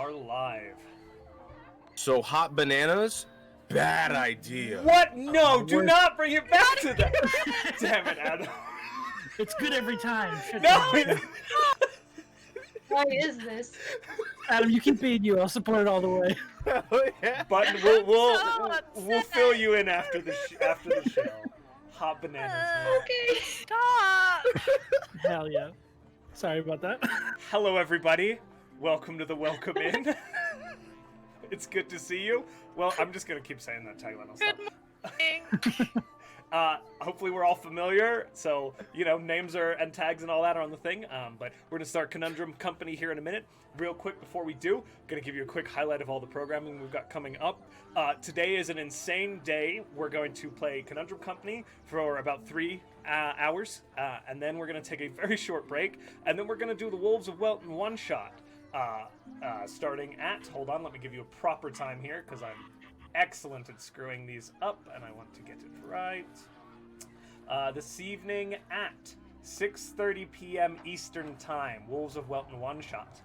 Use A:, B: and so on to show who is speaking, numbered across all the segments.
A: are live.
B: So hot bananas? Bad idea.
A: What? No, do not bring it back to that. Damn it, Adam.
C: It's good every time.
A: No!
D: Why is this?
C: Adam, you keep being you. I'll support it all the way.
B: Oh, yeah.
A: But we'll fill you in after the show. Hot bananas.
D: Okay.
E: Stop!
C: Hell yeah. Sorry about that.
A: Hello, everybody. Welcome to the Welcome In. It's good to see you. Well, I'm just gonna keep saying that tagline. I'll stop.
E: Good morning.
A: Hopefully we're all familiar, so, you know, names and tags and all that are on the thing, but we're going to start Conundrum Company here in a minute. Real quick before we do, going to give you a quick highlight of all the programming we've got coming up. Today is an insane day. We're going to play Conundrum Company for about 3 hours, and then we're going to take a very short break, and then we're going to do the Wolves of Welton one-shot, starting at, hold on, let me give you a proper time here, because I'm excellent at screwing these up, and I want to get it right. This evening at 6:30 p.m. Eastern Time, Wolves of Welton one-shot.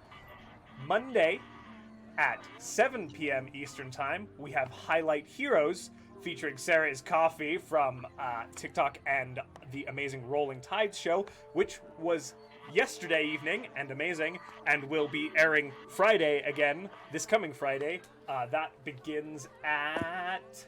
A: Monday at 7 p.m. Eastern Time, we have Highlight Heroes, featuring Sarah's Coffee from TikTok and the amazing Rolling Tides show, which was yesterday evening and amazing, and will be airing Friday again, this coming Friday. That begins at,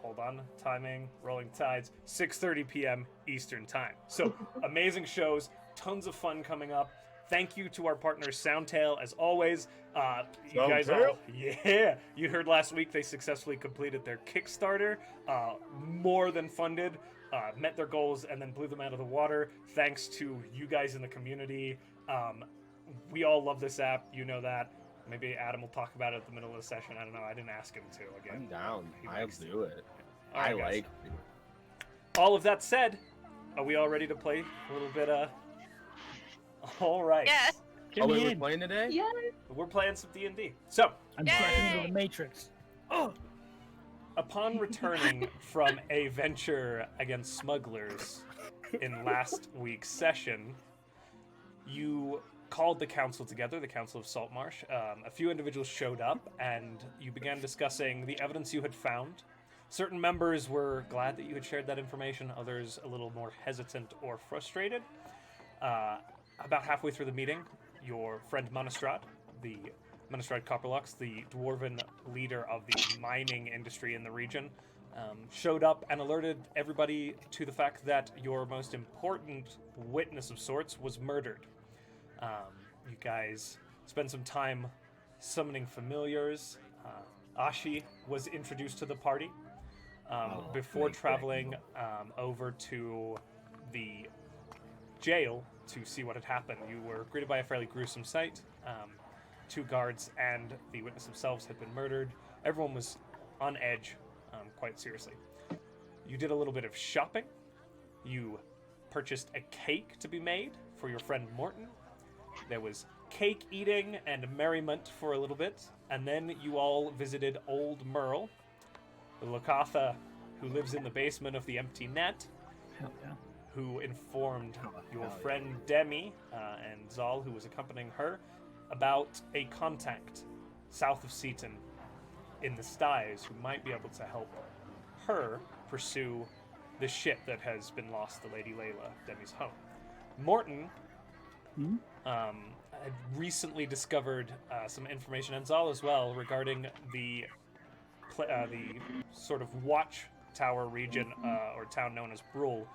A: hold on, timing, Rolling Tides, 6:30 p.m. Eastern Time. So, amazing shows, tons of fun coming up. Thank you to our partner Soundtail, as always. You guys all, yeah, you heard last week they successfully completed their Kickstarter, more than funded, met their goals, and then blew them out of the water, thanks to you guys in the community. We all love this app, you know that. Maybe Adam will talk about it at the middle of the session. I don't know. I didn't ask him to again.
B: I'm down. I'll do it.
A: All right,
B: I
A: guys.
B: like it.
A: All of that said, are we all ready to play a little bit? All right.
E: Yes.
B: Oh, wait, we're playing today?
D: Yeah.
A: We're playing some D&D. So,
C: I'm
E: Yay!
C: cracking into the Matrix. Oh,
A: upon returning from a venture against smugglers in last week's session, you called the council together, the Council of Saltmarsh. A few individuals showed up, and you began discussing the evidence you had found. Certain members were glad that you had shared that information, others a little more hesitant or frustrated. About halfway through the meeting, your friend Monastrad, the Monastrad Copperlocks, the dwarven leader of the mining industry in the region, showed up and alerted everybody to the fact that your most important witness of sorts was murdered. You guys spent some time summoning familiars. Ashi was introduced to the party before traveling over to the jail to see what had happened. You were greeted by a fairly gruesome sight. 2 guards and the witness themselves had been murdered. Everyone was on edge, quite seriously. You did a little bit of shopping. You purchased a cake to be made for your friend Mortin. There was cake eating and merriment for a little bit, and then you all visited Old Merle, the Lakatha who lives in the basement of the Empty Net,
C: hell yeah.
A: who informed your friend Demi and Zahl, who was accompanying her, about a contact south of Seaton in the Styes who might be able to help her pursue the ship that has been lost to Lady Layla, Demi's home. Mortin had recently discovered some information, and Zahl as well, regarding the sort of watchtower region or town known as Brule,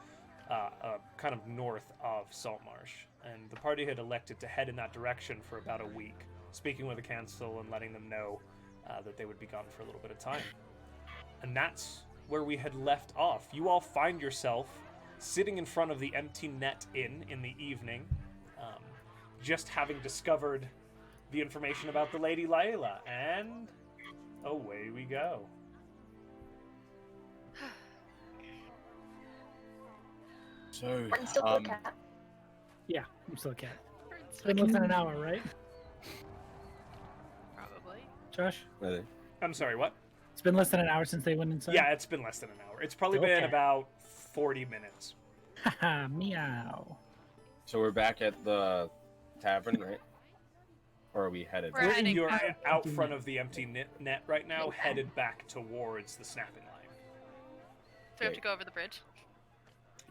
A: kind of north of Saltmarsh. And the party had elected to head in that direction for about a week, speaking with the council and letting them know that they would be gone for a little bit of time. And that's where we had left off. You all find yourself sitting in front of the Empty Net Inn in the evening, just having discovered the information about the Lady Layla, and away we go.
B: So,
D: I'm still a cat.
C: Yeah, I'm still a cat. It's been less than an hour, right?
E: Probably.
C: Josh?
B: really?
A: I'm sorry, what?
C: It's been less than an hour since they went inside?
A: Yeah, it's been less than an hour. It's probably
C: Okay.
A: been about 40 minutes.
C: Haha, meow.
B: So we're back at the tavern, right? Or are we headed?
E: We're heading
A: You're
E: back.
A: out front of the empty net right now, headed back towards the snapping line.
E: So we have to go over the bridge.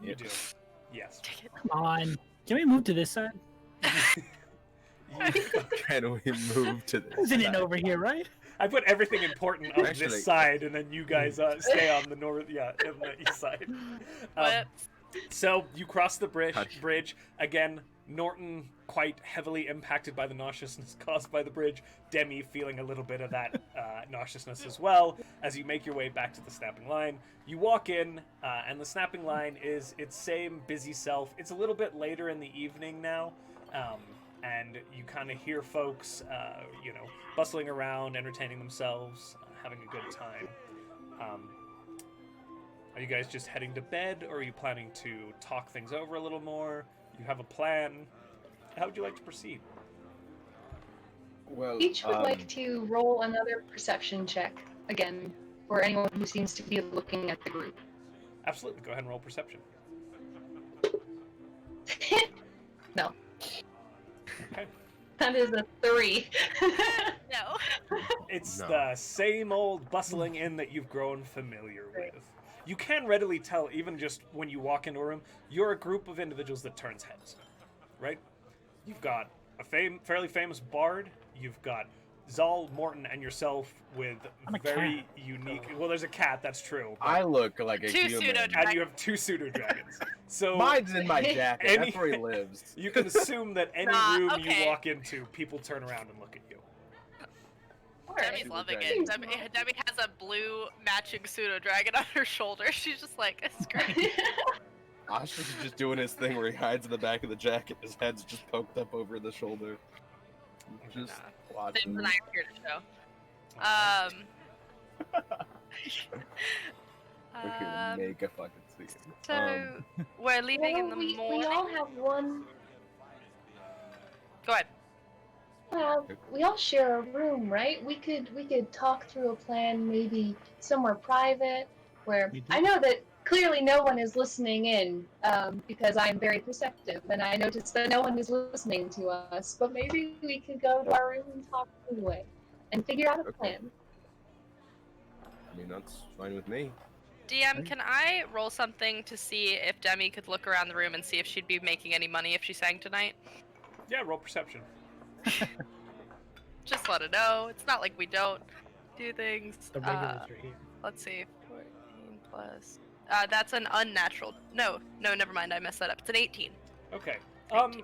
A: You do. Yes.
C: Come on. Can we move to this side?
B: Can we move to this?
C: Isn't it
B: side?
C: over here, right?
A: I put everything important on
B: Actually-
A: this side, and then you guys stay on the on the east side.
E: But
A: So you cross the
B: Touch.
A: bridge again. Norton quite heavily impacted by the nauseousness caused by the bridge. Demi feeling a little bit of that nauseousness as well. As you make your way back to the snapping line, you walk in, and the snapping line is its same busy self. It's a little bit later in the evening now, and you kind of hear folks, bustling around, entertaining themselves, having a good time. Are you guys just heading to bed, or are you planning to talk things over a little more? You have a plan? How would you like to proceed?
B: Well,
D: Each would like to roll another perception check again for anyone who seems to be looking at the group.
A: Absolutely. Go ahead and roll perception.
D: No,
A: Okay.
D: that is a 3.
E: no.
A: It's
B: No.
A: the same old bustling inn that you've grown familiar with. You can readily tell, even just when you walk into a room, you're a group of individuals that turns heads, right? You've got a fairly famous bard. You've got Zahl, Mortin, and yourself with
C: I'm a
A: very unique... Well, there's a cat, that's true. but-
B: I look like a
E: Two
B: human.
E: pseudo-dragons.
A: and you have 2 pseudo-dragons. So
B: Mine's in my jacket.
A: Any-
B: That's where he lives.
A: you can assume that any
E: Nah,
A: room
E: okay.
A: you walk into, people turn around and look at you.
E: Demi's loving it. Demi has a blue matching pseudo dragon on her shoulder. She's just like, it's great.
B: Osh is just doing his thing where he hides in the back of the jacket. His head's just poked up over the shoulder. Just
E: Things
B: watching.
E: that I'm here to show.
B: We're here to make a fucking scene.
E: So we're leaving in the
D: we
E: morning.
D: all have one.
E: Go ahead.
D: We all share a room, right? We could talk through a plan, maybe somewhere private, where
C: We do.
D: I know that clearly no one is listening in, because I'm very perceptive, and I noticed that no one is listening to us. But maybe we could go to our room and talk anyway, and figure out a
B: Okay.
D: plan.
B: I mean, that's fine with me.
E: DM, can I roll something to see if Demi could look around the room and see if she'd be making any money if she sang tonight?
A: Yeah, roll perception.
E: Just let it know. It's not like we don't do things.
C: The regulars are here.
E: Let's see. 14 plus. That's an unnatural. No, never mind. I messed that up. It's an 18.
A: Okay.
E: 18.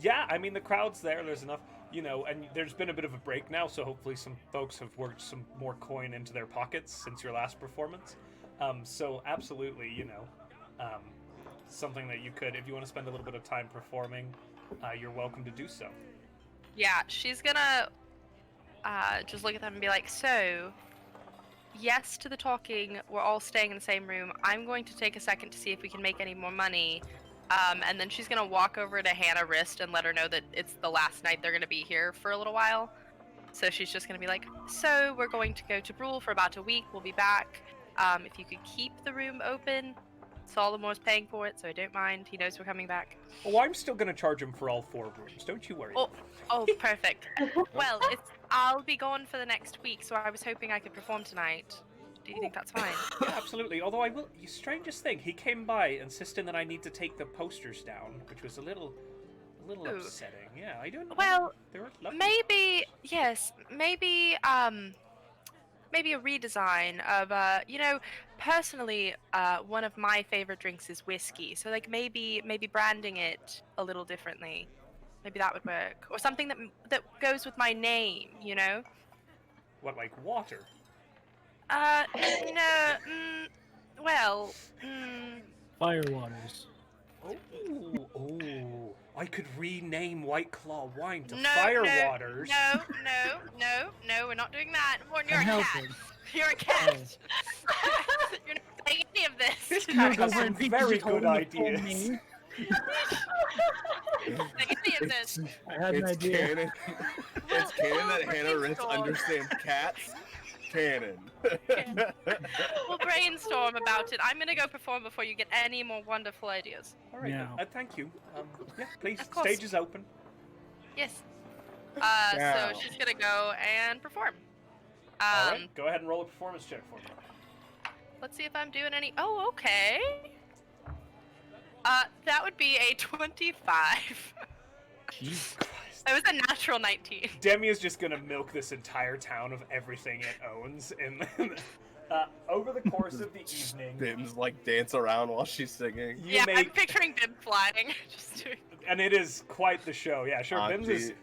A: Yeah, I mean, the crowd's there. There's enough, and there's been a bit of a break now, so hopefully some folks have worked some more coin into their pockets since your last performance. So absolutely, something that you could, if you want to spend a little bit of time performing, you're welcome to do so.
E: Yeah, she's gonna just look at them and be like, so, yes to the talking, we're all staying in the same room. I'm going to take a second to see if we can make any more money. And then she's gonna walk over to Hannah Wrist and let her know that it's the last night they're gonna be here for a little while. So she's just gonna be like, so we're going to go to Brule for about a week, we'll be back. If you could keep the room open, Solomore's paying for it, so I don't mind. He knows we're coming back.
A: Oh, I'm still going to charge him for all 4 rooms. Don't you worry.
E: Oh, perfect. Well, I'll be gone for the next week, so I was hoping I could perform tonight. Do you think that's fine?
A: Yeah, absolutely. Although I will, strangest thing, he came by insisting that I need to take the posters down, which was a little
E: Ooh.
A: upsetting. Yeah, I don't know.
E: Well,
A: They were lovely.
E: maybe a redesign of personally one of my favorite drinks is whiskey, so like maybe branding it a little differently. Maybe that would work, or something that goes with my name,
A: What, like water?
E: no,
C: Fire waters.
A: Oh, I could rename White Claw wine to
E: no,
A: Fire
E: no,
A: Waters.
E: no, we're not doing that. Morton, you're
C: I'm
E: a cat.
C: helping.
E: You're a cat. You're not saying any of this.
A: This
C: You
A: cat
C: go
A: has
C: over
A: some
C: and Peach
A: very
C: just told
A: good
C: me to pull
A: ideas.
C: me.
E: Saying any of this.
C: I had an
B: It's
C: idea.
B: canon. It's canon that
E: We'll
B: Hannah Ritz
E: brainstorm.
B: understands cats. Canon.
E: We'll brainstorm about it. I'm gonna go perform before you get any more wonderful ideas.
A: All right,
C: Yeah.
A: thank you. Yeah, please.
E: Of course.
A: Stage is open.
E: Yes.
B: Wow.
E: So she's gonna go and perform.
A: All right, go ahead and roll a performance check for me.
E: Let's see if I'm doing any. Oh, okay. That would be a 25.
A: Jesus Christ.
E: It was a natural 19.
A: Demi is just gonna milk this entire town of everything it owns. Over the course of the evening,
B: Bim's like dance around while she's singing.
A: you
E: Yeah, I'm
A: make,
E: picturing Bim flying. Just doing.
A: and it is quite the show. Yeah, sure. Bim's is
B: gee.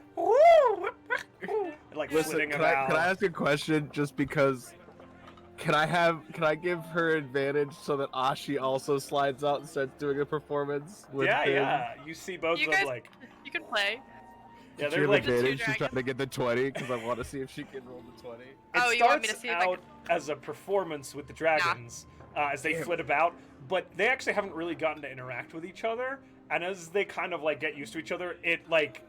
A: like
B: Listen,
A: flitting
B: can
A: around.
B: I ask a question just because? Can I give her advantage so that Ashi also slides out and starts doing a performance with
A: Yeah,
B: Bim?
A: yeah. You see both
E: You
A: of them
E: guys-
A: like,
E: You can play.
A: yeah,
B: She
A: they're
B: have
A: like.
E: the two
B: advantage. She's
E: dragons.
B: trying to get the 20 because I want to see if she can roll the 20.
A: It
E: Oh, you
A: starts
E: want me to see if I
A: out as a performance with the dragons as they
B: Damn.
A: flit about, but they actually haven't really gotten to interact with each other. And as they kind of like get used to each other, it like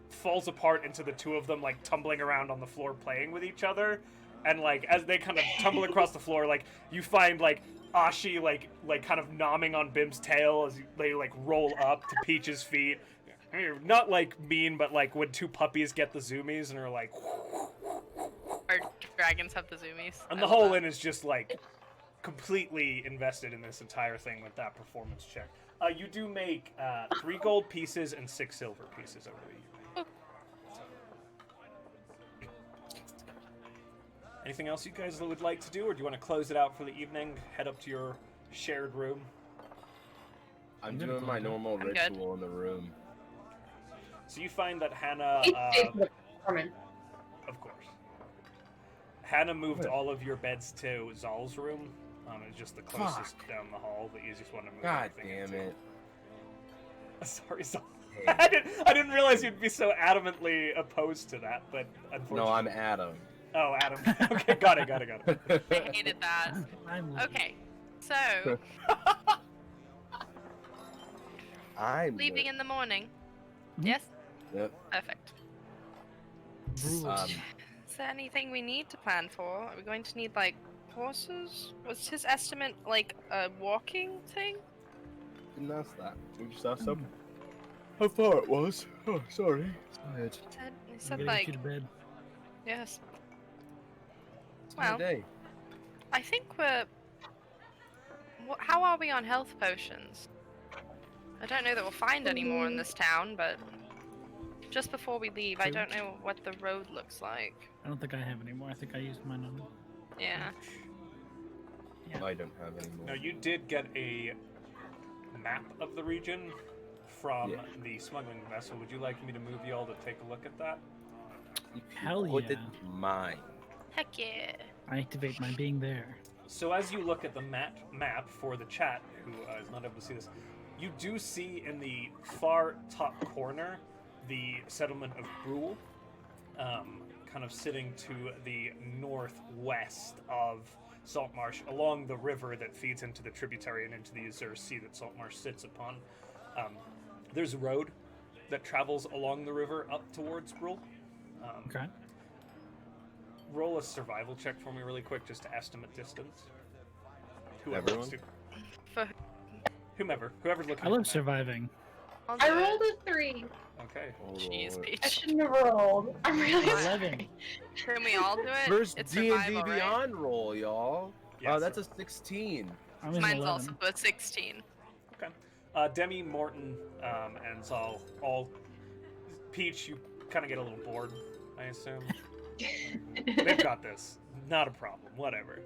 A: falls apart into the two of them like tumbling around on the floor playing with each other. And like as they kind of tumble across the floor, like you find like Ashi like kind of nomming on Bim's tail as they like roll up to Peach's feet. Not like mean, but like when two puppies get the zoomies and are like.
E: Our dragons have the zoomies.
A: And
E: I
A: the
E: love
A: whole
E: that.
A: inn is just like completely invested in this entire thing with that performance check. You do make 3 gold pieces and 6 silver pieces over the evening. Anything else you guys would like to do, or do you want to close it out for the evening? Head up to your shared room.
B: I'm
C: I'm gonna
B: doing my
C: close it.
B: normal
E: I'm good.
B: ritual in the room.
A: So you find that Hannah,
D: It is the performance.
A: of course, Hannah moved all of your beds to Zahl's room. It's just the closest down the hall, the easiest one to move.
B: God
A: everything
B: damn
A: into.
B: it.
A: Sorry, Zahl. I didn't realize you'd be so adamantly opposed to that, but unfortunately.
B: No, I'm Adam.
A: Oh, Adam. Okay, got it.
E: I hated that.
C: I'm leaving.
E: Okay, so
B: I'm
E: leaving in the morning.
C: Mhm.
E: Yes.
B: Yep.
E: Perfect.
B: Um,
E: Is there anything we need to plan for? Are we going to need like horses? Was his estimate like a walking thing?
B: didn't ask that. We just asked some. How far it was? Oh, sorry. Tired.
E: He
C: I'm
E: said
C: gonna
E: like
C: get you to bed.
E: yes.
B: It's my
E: Well,
B: day.
E: I think we're. How are we on health potions? I don't know that we'll find any more in this town, but just before we leave, I don't know what the road looks like.
C: I don't think I have any more. I think I used mine on.
E: Yeah.
C: Yeah.
B: I don't have any more.
A: Now, you did get a map of the region from
B: Yeah.
A: the smuggling vessel. Would you like me to move you all to take a look at that?
B: If you
C: Hell
B: put
C: yeah.
B: it mine.
E: Heck yeah.
C: I activate my being there.
A: So as you look at the map for the chat, who is not able to see this, you do see in the far top corner the settlement of Brule, kind of sitting to the northwest of Saltmarsh, along the river that feeds into the tributary and into the Azure Sea that Saltmarsh sits upon. There's a road that travels along the river up towards Brule.
C: Okay.
A: Roll a survival check for me really quick, just to estimate distance. Whoever wants to.
E: For
A: Whoever's looking
C: I
A: at
C: love
A: the map.
C: surviving.
E: I'll
D: I
E: do it.
D: rolled a 3.
A: Okay.
E: Jeez,
B: Alright.
E: Peach.
D: I shouldn't have rolled. I'm really
C: 11.
D: sorry.
E: Can we all do it?
B: First
E: It's
B: D&D
E: survival, right?
B: Beyond roll, y'all.
A: Yeah,
B: Oh, that's
A: so-
B: a 16.
C: I'm in
E: Mine's
C: 11.
E: also a 16.
A: Okay. Demi, Mortin, and Zahl all. Peach, you kind of get a little bored, I assume. They've got this. Not a problem. Whatever.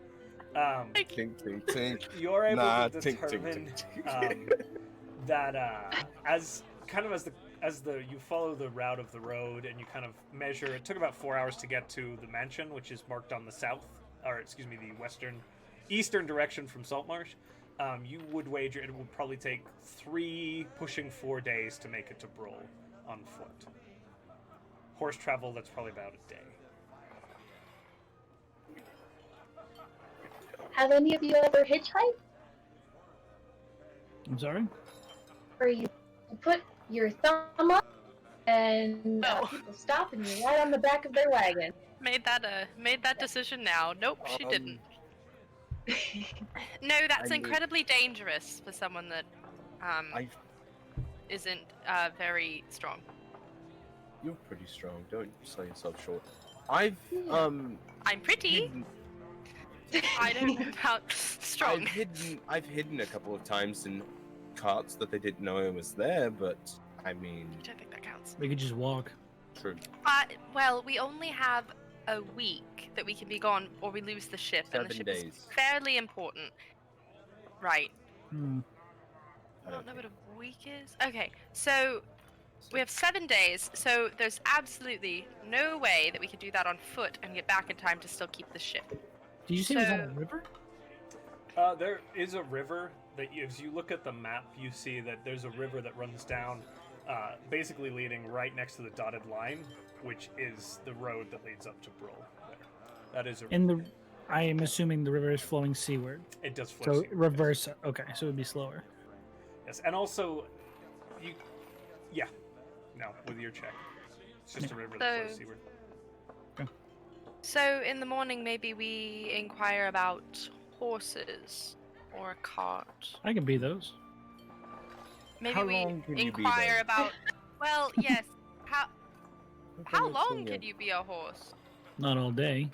B: Tink, tink, tink.
A: You're able
B: Nah,
A: to
B: tink, tink,
A: determine
B: tink.
A: that as you follow the route of the road and you kind of measure. It took about 4 hours to get to the mansion, which is marked on the south, or excuse me, the eastern direction from Saltmarsh. You would wager it would probably take 3, pushing 4 days to make it to Brule on foot. Horse travel, that's probably about a day.
D: Have any of you ever hitchhiked?
C: I'm sorry?
D: Where you put your thumb up and
E: No.
D: people stop and you're right on the back of their wagon.
E: Made that decision now. Nope, she didn't. No, that's
B: I mean-
E: incredibly dangerous for someone that
B: I
E: isn't very strong.
F: You're pretty strong. Don't sell yourself short. I've
E: I'm pretty.
F: hidden,
E: I don't know about strong.
F: I've hidden a couple of times in carts that they didn't know I was there, but I mean,
E: I don't think that counts.
C: We could just walk.
F: true.
E: Well, we only have a week that we can be gone, or we lose the ship, and the
F: 7
E: ship
F: days.
E: is fairly important. Right.
C: Hmm.
E: I don't know what a week is. Okay, so we have 7 days, so there's absolutely no way that we could do that on foot and get back in time to still keep the ship.
C: Did you say it was on a
E: So-
C: river?
A: There is a river that, as you look at the map, you see that there's a river that runs down, basically leading right next to the dotted line, which is the road that leads up to Brill. There. That is a river.
C: In the, I am assuming the river is flowing seaward.
A: It does flow.
C: So
A: seaward,
C: reverse. Okay, so it would be slower.
A: Yes, and also, no, with your check. It's just a river that flows
E: So-
A: seaward.
E: So in the morning, maybe we inquire about horses or a cart.
C: I can be those.
E: Maybe
F: How
E: we
F: long can you be
E: inquire
F: there?
E: about. Well, yes. How
F: Okay,
E: long
F: so,
E: could you be a horse?
C: Not all day.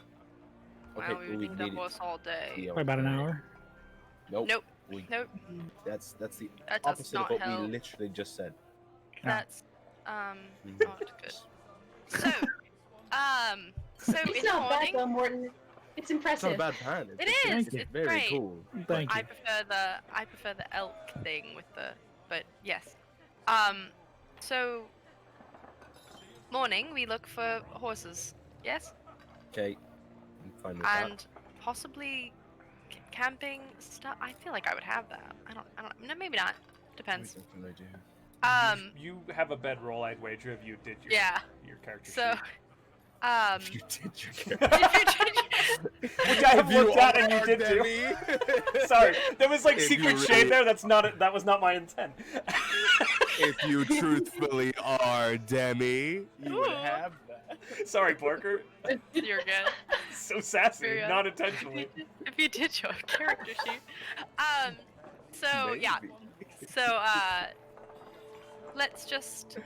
F: Okay,
E: Well, we
F: well,
E: would need a
F: need it
E: horse all
F: to
E: day.
F: be
C: Probably about an hour.
F: Nope.
E: Nope.
F: Nope. That's the
E: That does
F: opposite of
E: not
F: what
E: help.
F: we literally just said.
E: That's
F: Mhm.
E: not good. So, so
D: It's
E: in the
D: not bad
E: morning,
D: though, Morton.
F: It's
D: It's
F: not
D: impressive.
F: a bad plan.
E: It
C: is,
F: It's
E: it's
F: very
E: great.
F: cool.
C: Thank
E: I
C: you.
E: prefer the elk thing with the, but yes. So morning we look for horses. Yes,
F: Okay, I'm fine with that.
E: and possibly camping stuff. I feel like I would have that. I don't. No, maybe not. Depends.
F: What can I do?
A: You have a bedroll, I'd wager, if you did your
E: Yeah.
A: your character
E: So,
A: sheet.
F: You did your character.
A: Which I have looked at and you did too.
F: too.
A: Sorry, there was like
F: If
A: secret
F: you
A: shade
F: really-
A: there. That was not my intent.
B: If you truthfully are Demi, you would
E: Ooh.
B: have that.
A: Sorry, Porker.
E: You're good.
A: So sassy,
E: Very good.
A: not intentionally.
E: If you did your character sheet. So yeah.
F: Maybe.
E: So let's just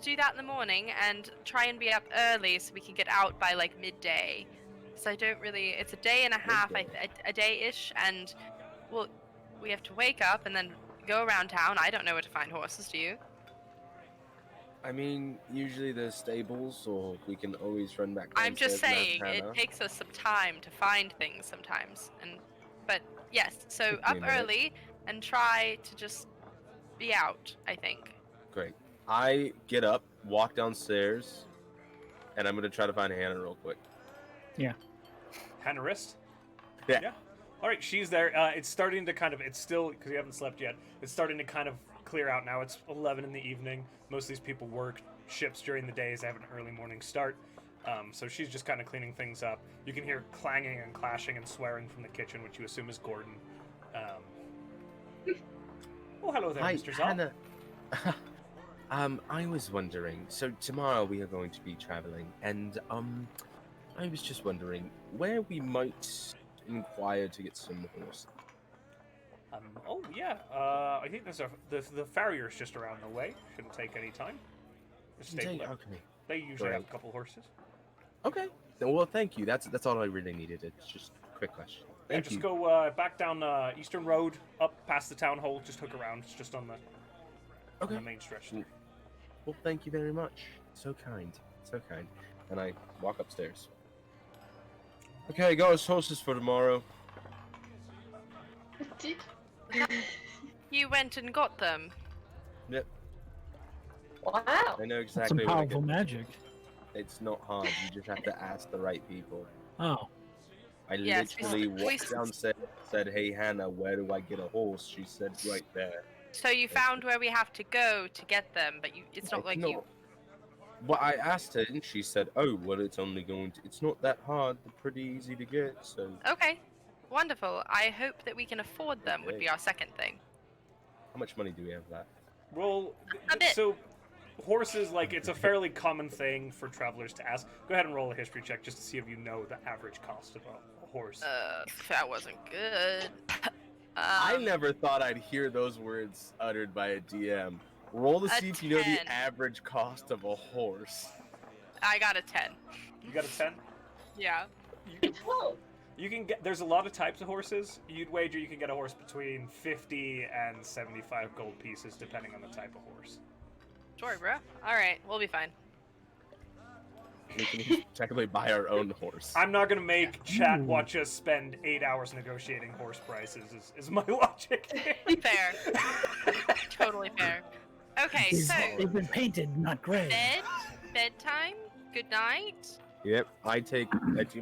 E: do that in the morning and try and be up early so we can get out by like midday. So I don't really. It's a day and a half, a day-ish, and we have to wake up and then go around town. I don't know where to find horses. Do you?
F: I mean, usually there's stables, or we can always run back.
E: I'm just
F: downstairs and
E: saying
F: ask
E: it
F: Hannah.
E: takes us some time to find things sometimes, but yes. So
F: 15
E: up
F: minutes.
E: early and try to just be out. I think.
F: Great. I get up, walk downstairs, and I'm gonna try to find Hannah real quick.
A: Hannah Wrist?
F: Yeah.
A: All right, she's there. It's starting to it's still, because you haven't slept yet, it's starting to kind of clear out now. It's 11 in the evening. Most of these people work ships during the days. They have an early morning start. So she's just kind of cleaning things up. You can hear clanging and clashing and swearing from the kitchen, which you assume is Gordon. Oh, hello there,
F: Hi,
A: Mr. Zahl.
F: Hannah. I was wondering. So tomorrow we are going to be traveling, and I was just wondering where we might inquire to get some horse.
A: Oh, yeah. I think the farrier's just around the way. Shouldn't take any time. The stable there.
F: Okay.
A: They usually have
F: Great.
A: a couple horses.
F: Okay. Well, thank you. That's all I really needed. It's just a quick question.
A: Yeah,
F: Thank
A: just
F: you.
A: go back down Eastern Road, up past the town hall, just hook around. It's just on the
F: Okay.
A: main stretch there.
F: Well, thank you very much. So kind. So kind. And I walk upstairs. Okay, got us horses for tomorrow.
D: Did-
E: You went and got them.
F: Yep.
D: Wow.
F: I know
C: That's some
F: exactly what I
C: powerful
F: get.
C: magic.
F: It's not hard. You just have to ask the right people.
C: Oh,
F: I
E: Yes,
F: literally
E: we-
F: walked downstairs and said, "Hey Hannah, where do I get a horse?" She said, "Right there."
E: So you found where we have to go to get them, but it's not like you.
F: Well, I asked her, and she said, "Oh, well, it's only going to. It's not that hard. They're pretty easy to get." So,
E: Okay, wonderful. I hope that we can afford them. Would be our second thing.
F: how much money do we have left?
A: Roll.
E: A bit.
A: So, horses, it's a fairly common thing for travelers to ask. Go ahead and roll a history check just to see if you know the average cost of a horse.
E: That wasn't good.
F: I never thought I'd hear those words uttered by a DM. Roll to
E: A
F: see if you know
E: 10.
F: the average cost of a horse.
E: I got a 10.
A: You got a 10?
E: Yeah.
D: Oh,
A: You can get. There's a lot of types of horses. You'd wager you can get a horse between 50 and 75 gold pieces, depending on the type of horse.
E: Sure, bro. All right, we'll be fine.
F: We can technically buy our own horse.
A: I'm not gonna make chat
C: Ooh.
A: watch us spend 8 hours negotiating horse prices. Is my logic.
E: Fair. Totally fair. Okay,
C: These-
E: so
C: They've been painted, not gray.
E: bedtime. Good night.
F: Yep, I do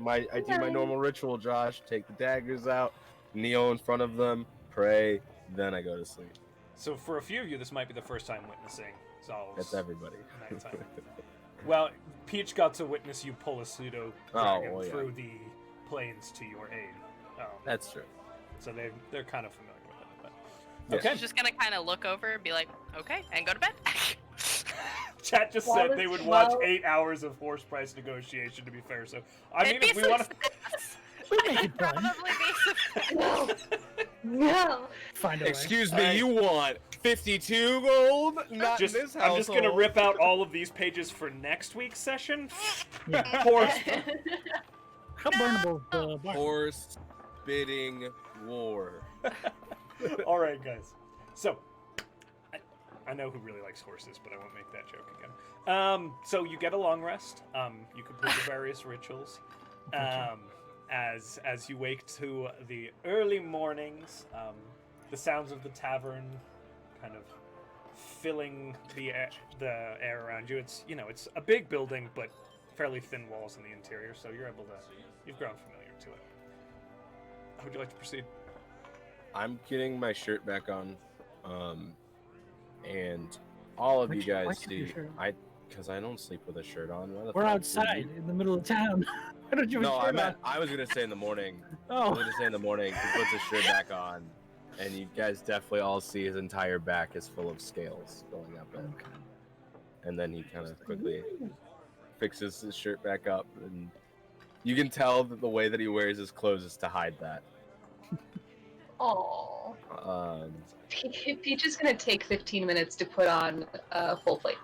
F: my normal ritual, Josh. Take the daggers out, kneel in front of them, pray, then I go to sleep.
A: So for a few of you, this might be the first time witnessing Zahl's
F: That's everybody.
A: nighttime. Well, Peach got to witness you pull a pseudo dragon
F: well, yeah.
A: through the plains to your aid.
F: That's true.
A: So they're kind of familiar with it. But...
F: Yes.
A: Okay.
E: She's just gonna kind of look over and be like, "Okay," and go to bed.
A: Chat just
D: Well,
A: said they would watch
D: well-
A: 8 hours of horse price negotiation. To be fair, so I mean,
E: It'd be
A: if we
E: some
A: want to.
E: snacks.
C: We make it fun.
E: Probably be some.
D: no. No.
C: Find a way.
F: Excuse me,
A: Alright.
F: you want 52 gold? Not
A: Just,
F: in this
A: I'm just gonna
F: household.
A: rip out all of these pages for next week's session.
C: Yeah.
A: Horse.
C: How burnable is the bar?
F: Horse bidding war.
A: All right, guys. So, I know who really likes horses, but I won't make that joke again. So you get a long rest. You complete the various rituals. As you wake to the early mornings, the sounds of the tavern kind of filling the air around you. It's it's a big building, but fairly thin walls in the interior, so you've grown familiar to it. How would you like to proceed?
F: I'm getting my shirt back on, and all of
C: Why'd
F: you
C: you- why'd
F: guys
C: you have your
F: see.
C: shirt on?
F: Because I don't sleep with a shirt on. Why the
C: We're
F: fuck would
C: outside
F: you?
C: in the middle of town. Why don't you have
F: No,
C: a
F: I
C: shirt
F: meant I was gonna say in the morning. I
C: on?
F: was gonna say in the morning. He puts his shirt back on, and you guys definitely all see his entire back is full of scales going up it.
C: Okay.
F: And then he kind of quickly fixes his shirt back up, and you can tell that the way that he wears his clothes is to hide that.
D: Oh. Peach is gonna take 15 minutes to put on a full plate.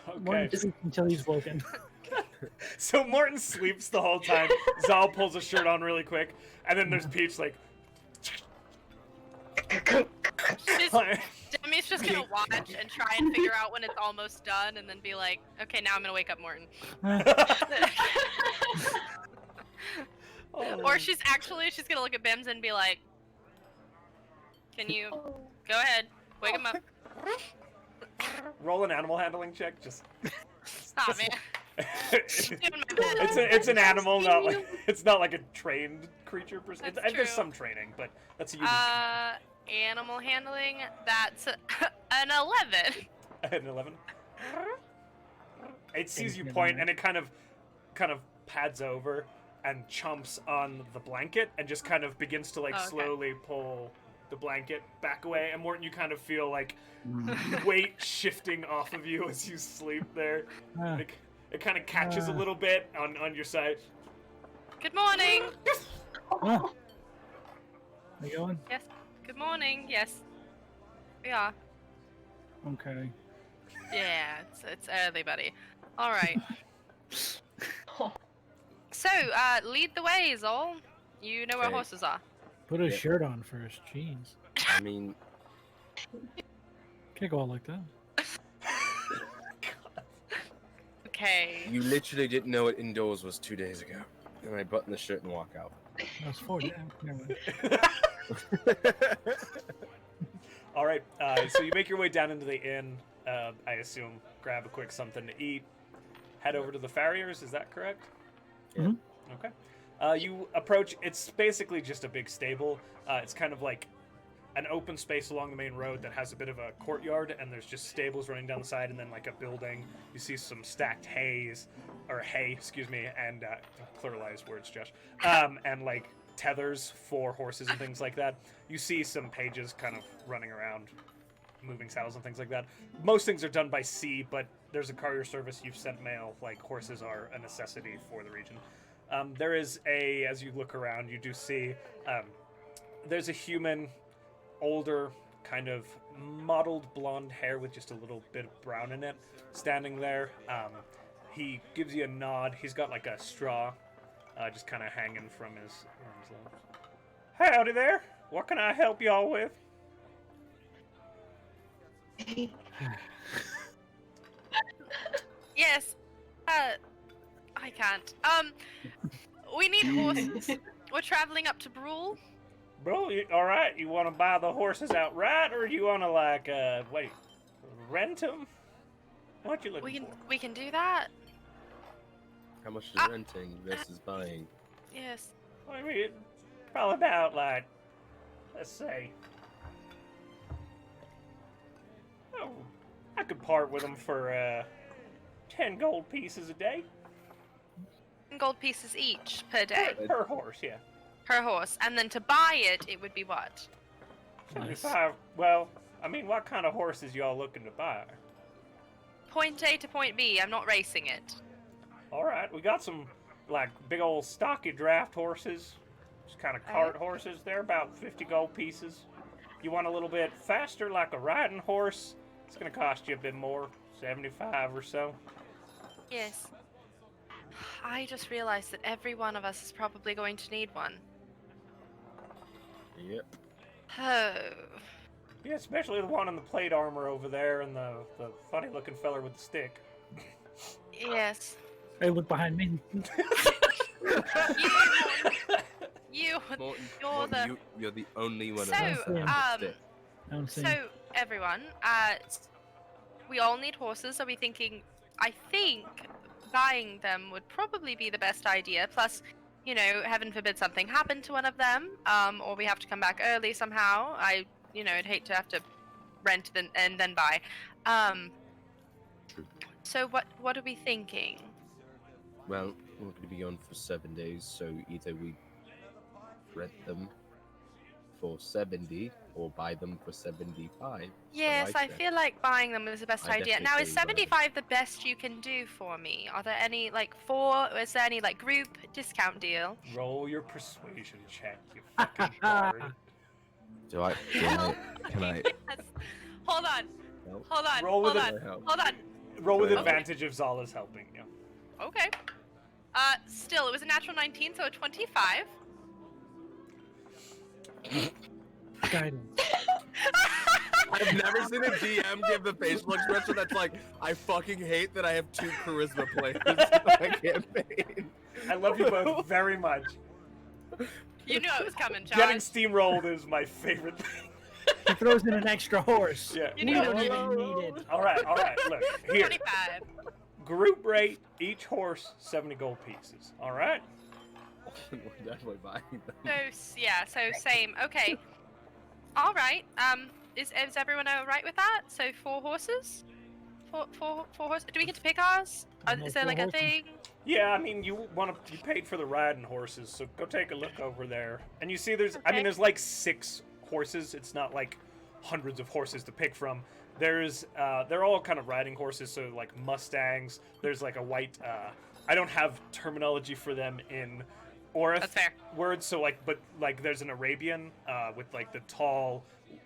A: Okay.
C: Morton sleeps until he's woken.
A: So Morton sleeps the whole time. Zal pulls a shirt on really quick, and then there's Peach like.
E: She's, Demi's just gonna watch and try and figure out when it's almost done, and then be like, "Okay, now I'm gonna wake up Morton." Or she's gonna look at Bims and be like, "Can you go ahead, wake him up?"
A: Roll an animal handling check. Just.
E: Aw, man.
A: it's
E: Doing my best.
A: an animal, it's not like a trained creature.
E: That's
A: There's
E: true.
A: some training, but that's a unique.
E: Animal handling. That's an 11.
A: An 11. It sees you point, and it kind of pads over and chomps on the blanket, and just kind of begins to
E: Okay.
A: slowly pull the blanket back away. And Morton, you kind of feel like weight shifting off of you as you sleep there.
C: Ah.
A: It kind of catches a little bit on your side.
E: Good morning.
C: Oh. Are you going?
E: Yes. Good morning. Yes. We are.
C: Okay.
E: Yeah, it's early, buddy. All right. So, lead the way, Zol. You know where
F: Okay.
E: horses are.
C: Put a
F: Yeah.
C: shirt on first. Jeez.
F: I mean,
C: Can't go out like that.
E: Okay.
F: you literally didn't know it indoors was 2 days ago. And I button the shirt and walk out.
C: That's 4 days. Never mind.
A: All right, so you make your way down into the inn. I assume grab a quick something to eat. Head over to the farriers. Is that correct?
F: Yeah.
C: Mhm.
A: Okay. You approach. It's basically just a big stable. It's kind of like an open space along the main road that has a bit of a courtyard, and there's just stables running down the side, and then like a building. You see some stacked hay, excuse me, and pluralized words, Josh, and like tethers for horses and things like that. You see some pages kind of running around, moving saddles and things like that. Most things are done by sea, but there's a courier service. You've sent mail. Like horses are a necessity for the region. There is as you look around, you do see there's a human, older, kind of mottled blonde hair with just a little bit of brown in it, standing there. He gives you a nod. He's got like a straw just kind of hanging from his arms. Howdy there. What can I help y'all with?
E: Yes. I can't. We need horses. We're traveling up to Brule.
A: Bro, all right. You want to buy the horses outright, or you want to like rent them? What you looking for?
E: We can do that.
F: How much is renting versus buying?
E: Yes.
A: I mean, probably about like, let's say, I could part with them for 10 gold pieces a day.
E: Gold pieces each per day.
A: Per horse, yeah.
E: Per horse. And then to buy it, it would be what?
A: 75. Well, I mean, what kind of horses y'all looking to buy?
E: Point A to point B. I'm not racing it.
A: All right, we got some like big old stocky draft horses, just kind of cart horses. They're about 50 gold pieces. You want a little bit faster, like a riding horse? It's gonna cost you a bit more, 75 or so.
E: Yes. I just realized that every one of us is probably going to need one.
F: Yep.
E: Oh.
A: Yeah, especially the one in the plate armor over there, and the funny-looking feller with the stick.
E: Yes.
C: Hey, look behind me.
E: You,
F: Mortin,
E: you're
F: Mortin, you're the only one
E: So,
F: of us.
E: so everyone, we all need horses. Are we thinking? I think buying them would probably be the best idea. Plus, you know, heaven forbid something happened to one of them, or we have to come back early somehow. I'd hate to have to rent and then buy. So what are we thinking?
F: Well, we're going to be gone for 7 days, so either we rent them for 70 or buy them for 75.
E: Yes,
F: So
E: I feel like buying them is the best
F: I
E: idea.
F: definitely
E: Now, is
F: say buy them.
E: 75 the best you can do for me? Are there any is there any group discount deal?
A: Roll your persuasion check, you fucking bard.
F: Can I?
E: Yes. Hold on.
F: No.
E: Hold on.
A: Roll with
E: Hold
A: it.
E: on. Hold on.
A: Roll with
F: Okay.
A: advantage if Zahl is helping you.
E: Okay. Still, it was a natural 19, so a 25.
C: Guidance.
B: I've never seen a DM give the facial expression that's like, I fucking hate that I have 2 charisma players on my campaign.
A: I love you both very much.
E: You knew it was coming, John.
A: Getting steamrolled is my favorite thing.
C: He throws in an extra horse.
A: Yeah.
E: You
C: We
E: know
C: don't
E: what?
C: even need it.
A: All right. Look, here.
E: 25.
A: Group rate, each horse, 70 gold pieces. All right?
F: We're definitely buying them.
E: So same. Okay. All right. Is everyone all right with that? So 4 horses? Four horses? Do we get to pick ours?
C: No,
E: Is there
C: 4
E: a
C: horses.
E: thing?
A: Yeah, I mean, you paid for the riding horses, so go take a look over there. And you see there's
E: Okay.
A: there's like 6 horses. It's not like hundreds of horses to pick from. There's they're all kind of riding horses, so like Mustangs. There's like a white I don't have terminology for them in Orith
E: That's fair.
A: words, so but there's an Arabian with like the tall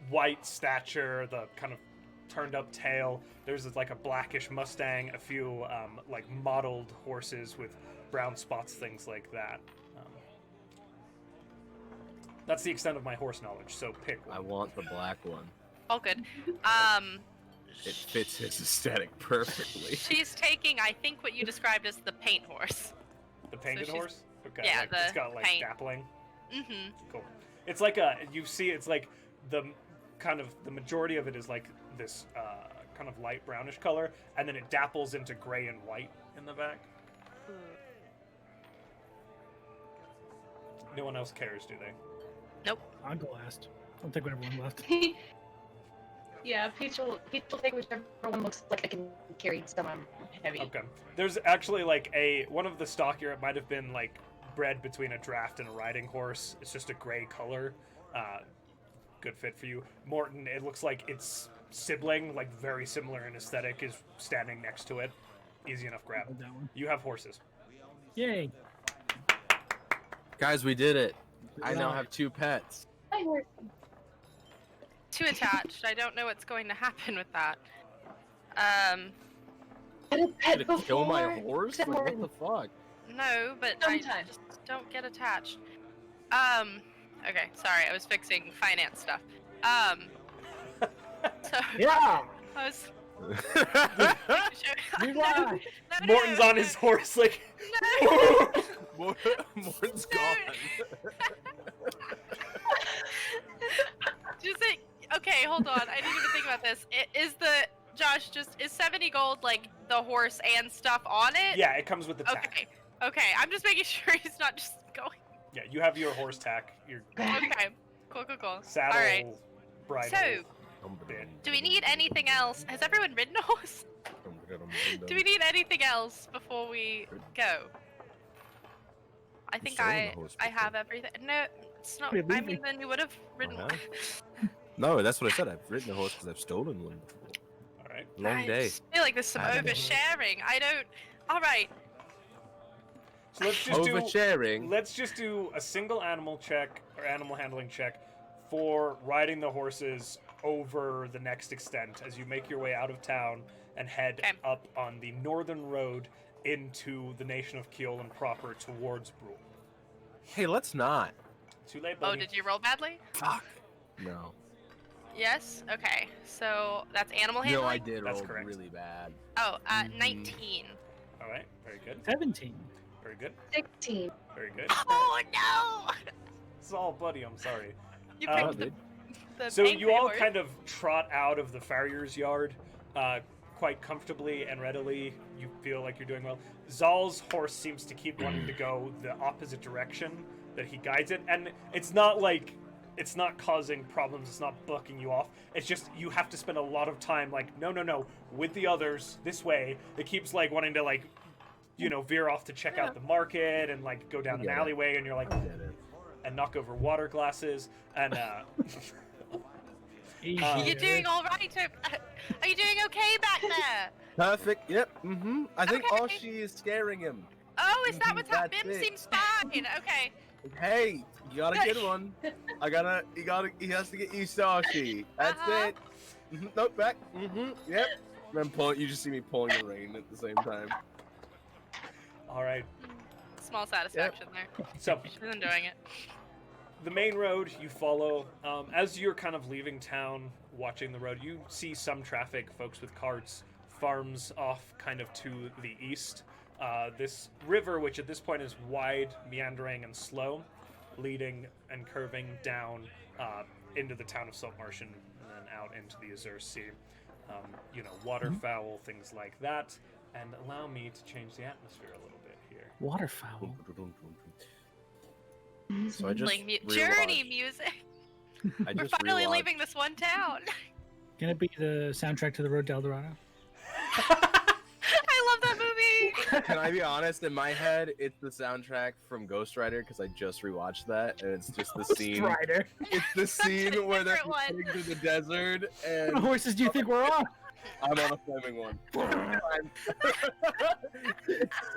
A: white stature, the kind of turned up tail. There's like a blackish Mustang, a few like mottled horses with brown spots, things like that. That's the extent of my horse knowledge, so pick one.
F: I want the black one.
E: All good.
F: It fits his aesthetic perfectly.
E: She's taking, I think, what you described as the paint horse.
A: The painted
E: she's-
A: horse? Okay,
E: yeah,
A: it's
E: the
A: got like
E: paint.
A: dappling.
E: Mm-hmm.
A: Cool. It's like it's like the majority of it is like this kind of light brownish color, and then it dapples into gray and white in the back. No one else cares, do they?
C: I'll go last. I'll take whatever one left.
D: Yeah, Peach will take whichever one looks like I can carry someone heavy.
A: Okay. There's actually like one of the stockier, it might have been like bred between a draft and a riding horse. It's just a gray color. Good fit for you. Mortin, it looks like its sibling, like very similar in aesthetic, is standing next to it. Easy enough grab.
C: Hold that one.
A: You have horses.
C: Yay.
F: Guys, we did it. I now
C: Wow.
F: have 2 pets.
D: My horse.
E: too attached. I don't know what's going to happen with that.
D: Had a pet
B: Gonna
D: before.
B: kill my horse? Like, what
D: Mortin.
B: the fuck?
E: No, but I
D: Sometimes.
E: just don't get attached. Okay, sorry, I was fixing finance stuff. So
C: Yeah.
E: I was.
C: You lie.
E: No,
A: Morton's on his horse, like.
E: No.
B: Morton's gone.
E: Just like, okay, hold on. I didn't even think about this. Is 70 gold like the horse and stuff on it?
A: Yeah, it comes with the tack.
E: Okay. Okay, I'm just making sure he's not just going.
A: Yeah, you have your horse tack, your
E: Okay. Cool.
A: saddle,
E: All right.
A: bridle.
E: So, do we need anything else? Has everyone ridden a horse? Do we need anything else before we go? I think
F: stolen
E: I
F: a horse
E: have everything. No, it's not.
C: We're
E: I mean,
C: leaving.
E: then you would have ridden.
F: Uh-huh. No, that's what I said. I've ridden a horse because I've stolen one before.
A: All right.
F: Long
E: I
F: day.
E: just feel like there's some
F: I don't know.
E: oversharing. I don't. All right.
A: So
F: Oversharing.
A: let's just do a single animal check or animal handling check for riding the horses over the next extent as you make your way out of town and head
E: Okay.
A: up on the northern road into the nation of Keolan proper towards Brule.
B: Hey, let's not.
A: Too late,
E: Oh,
A: buddy.
E: did you roll badly?
B: Fuck. No.
E: Yes. Okay. So that's animal handling.
B: No, I did
A: That's
B: roll
A: correct.
B: really bad.
E: Oh,
B: Mhm.
E: 19.
A: All right. Very good.
C: 17.
A: Very good.
D: 16.
A: Very good.
E: Oh no!
A: Saul, buddy, I'm sorry.
E: You
A: Oh,
E: picked
B: dude.
E: the
A: So
E: angry
A: you all
E: horse.
A: kind of trot out of the farrier's yard quite comfortably and readily. You feel like you're doing well. Zahl's horse seems to keep wanting to go the opposite direction that he guides it, and it's not like it's not causing problems. It's not bucking you off. It's just you have to spend a lot of time like no with the others this way. It keeps like wanting to like veer off to check out the market and like go down an
B: get it.
A: alleyway, and you're like
B: I did it.
A: and knock over water glasses and
C: Easy.
E: You're doing all right. Are you doing okay back there?
B: Perfect. Yep. I think all
E: Okay.
B: she is scaring him.
E: Oh, is that what's
B: That's
E: happening? Bim
B: it.
E: seems fine. Okay.
B: Hey, you gotta get one. He has to get used to Ashi. That's
E: Uh-huh.
B: it. Nope, back. Yep. Then you just see me pulling the rein at the same time.
A: all right.
E: Small satisfaction there.
A: So
E: She's enjoying it.
A: the main road you follow, as you're kind of leaving town, watching the road, you see some traffic, folks with carts, farms off kind of to the east. This river, which at this point is wide, meandering, and slow, leading and curving down into the town of Saltmarsh and then out into the Azure Sea. Waterfowl, things like that. And allow me to change the atmosphere a little bit here.
C: Waterfowl.
B: So I just
E: Playing journey
B: realized-
E: music.
B: I
E: We're
B: just
E: finally
B: realized-
E: leaving this one town.
C: Gonna be the soundtrack to the Road to El Dorado.
E: I love that movie.
B: Can I be honest? In my head, it's the soundtrack from Ghost Rider because I just rewatched that, and it's just the scene.
C: Strider.
B: It's the scene where they're
E: different one.
B: heading to the desert,
C: What
B: and
C: horses do you think we're on?
B: I'm on a flaming one.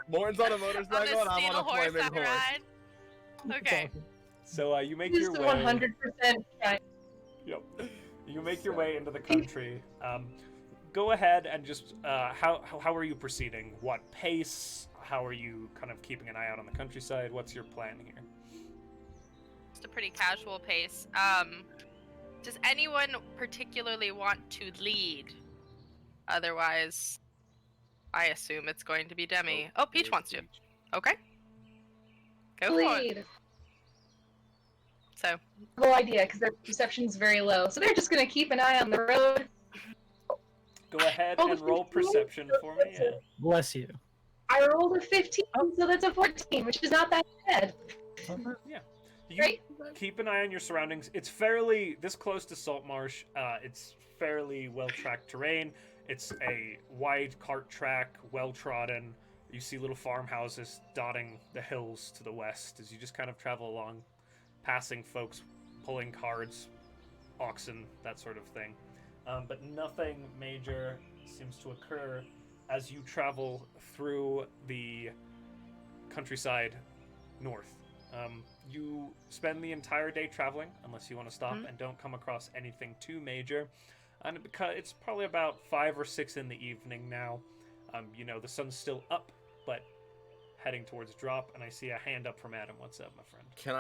B: Morton's on a
E: On
B: motorcycle,
E: the
B: and I'm
E: steel
B: on a
E: horse
B: flaming
E: I
B: horse.
E: ride. Okay.
A: So you make
D: He's
A: your
D: the
A: way.
D: 100% guy.
A: Yep. You make your way into the country. Go ahead and just how are you proceeding? What pace? How are you kind of keeping an eye out on the countryside? What's your plan here?
E: Just a pretty casual pace. Does anyone particularly want to lead? Otherwise, I assume it's going to be Demi. Oh, Peach wants to. Okay. Go for it.
D: Lead.
E: So,
D: Whole idea, because their perception's very low. So they're just gonna keep an eye on the road.
A: Go ahead
D: Oh,
A: and roll perception for me. Yeah.
C: Bless you.
D: I rolled a 15, so that's a 14, which is not that bad.
A: You
D: Great.
A: keep an eye on your surroundings. It's fairly this close to Saltmarsh. It's fairly well-tracked terrain. It's a wide cart track, well-trodden. You see little farmhouses dotting the hills to the west as you just kind of travel along, passing folks pulling carts, oxen, that sort of thing. But nothing major seems to occur as you travel through the countryside north. You spend the entire day traveling, unless you want to stop,
E: Mhm.
A: and don't come across anything too major. And because it's probably about 5 or 6 in the evening now. You know, the sun's still up, but heading towards drop, and I see a hand up from Adam. What's up, my friend?
F: Can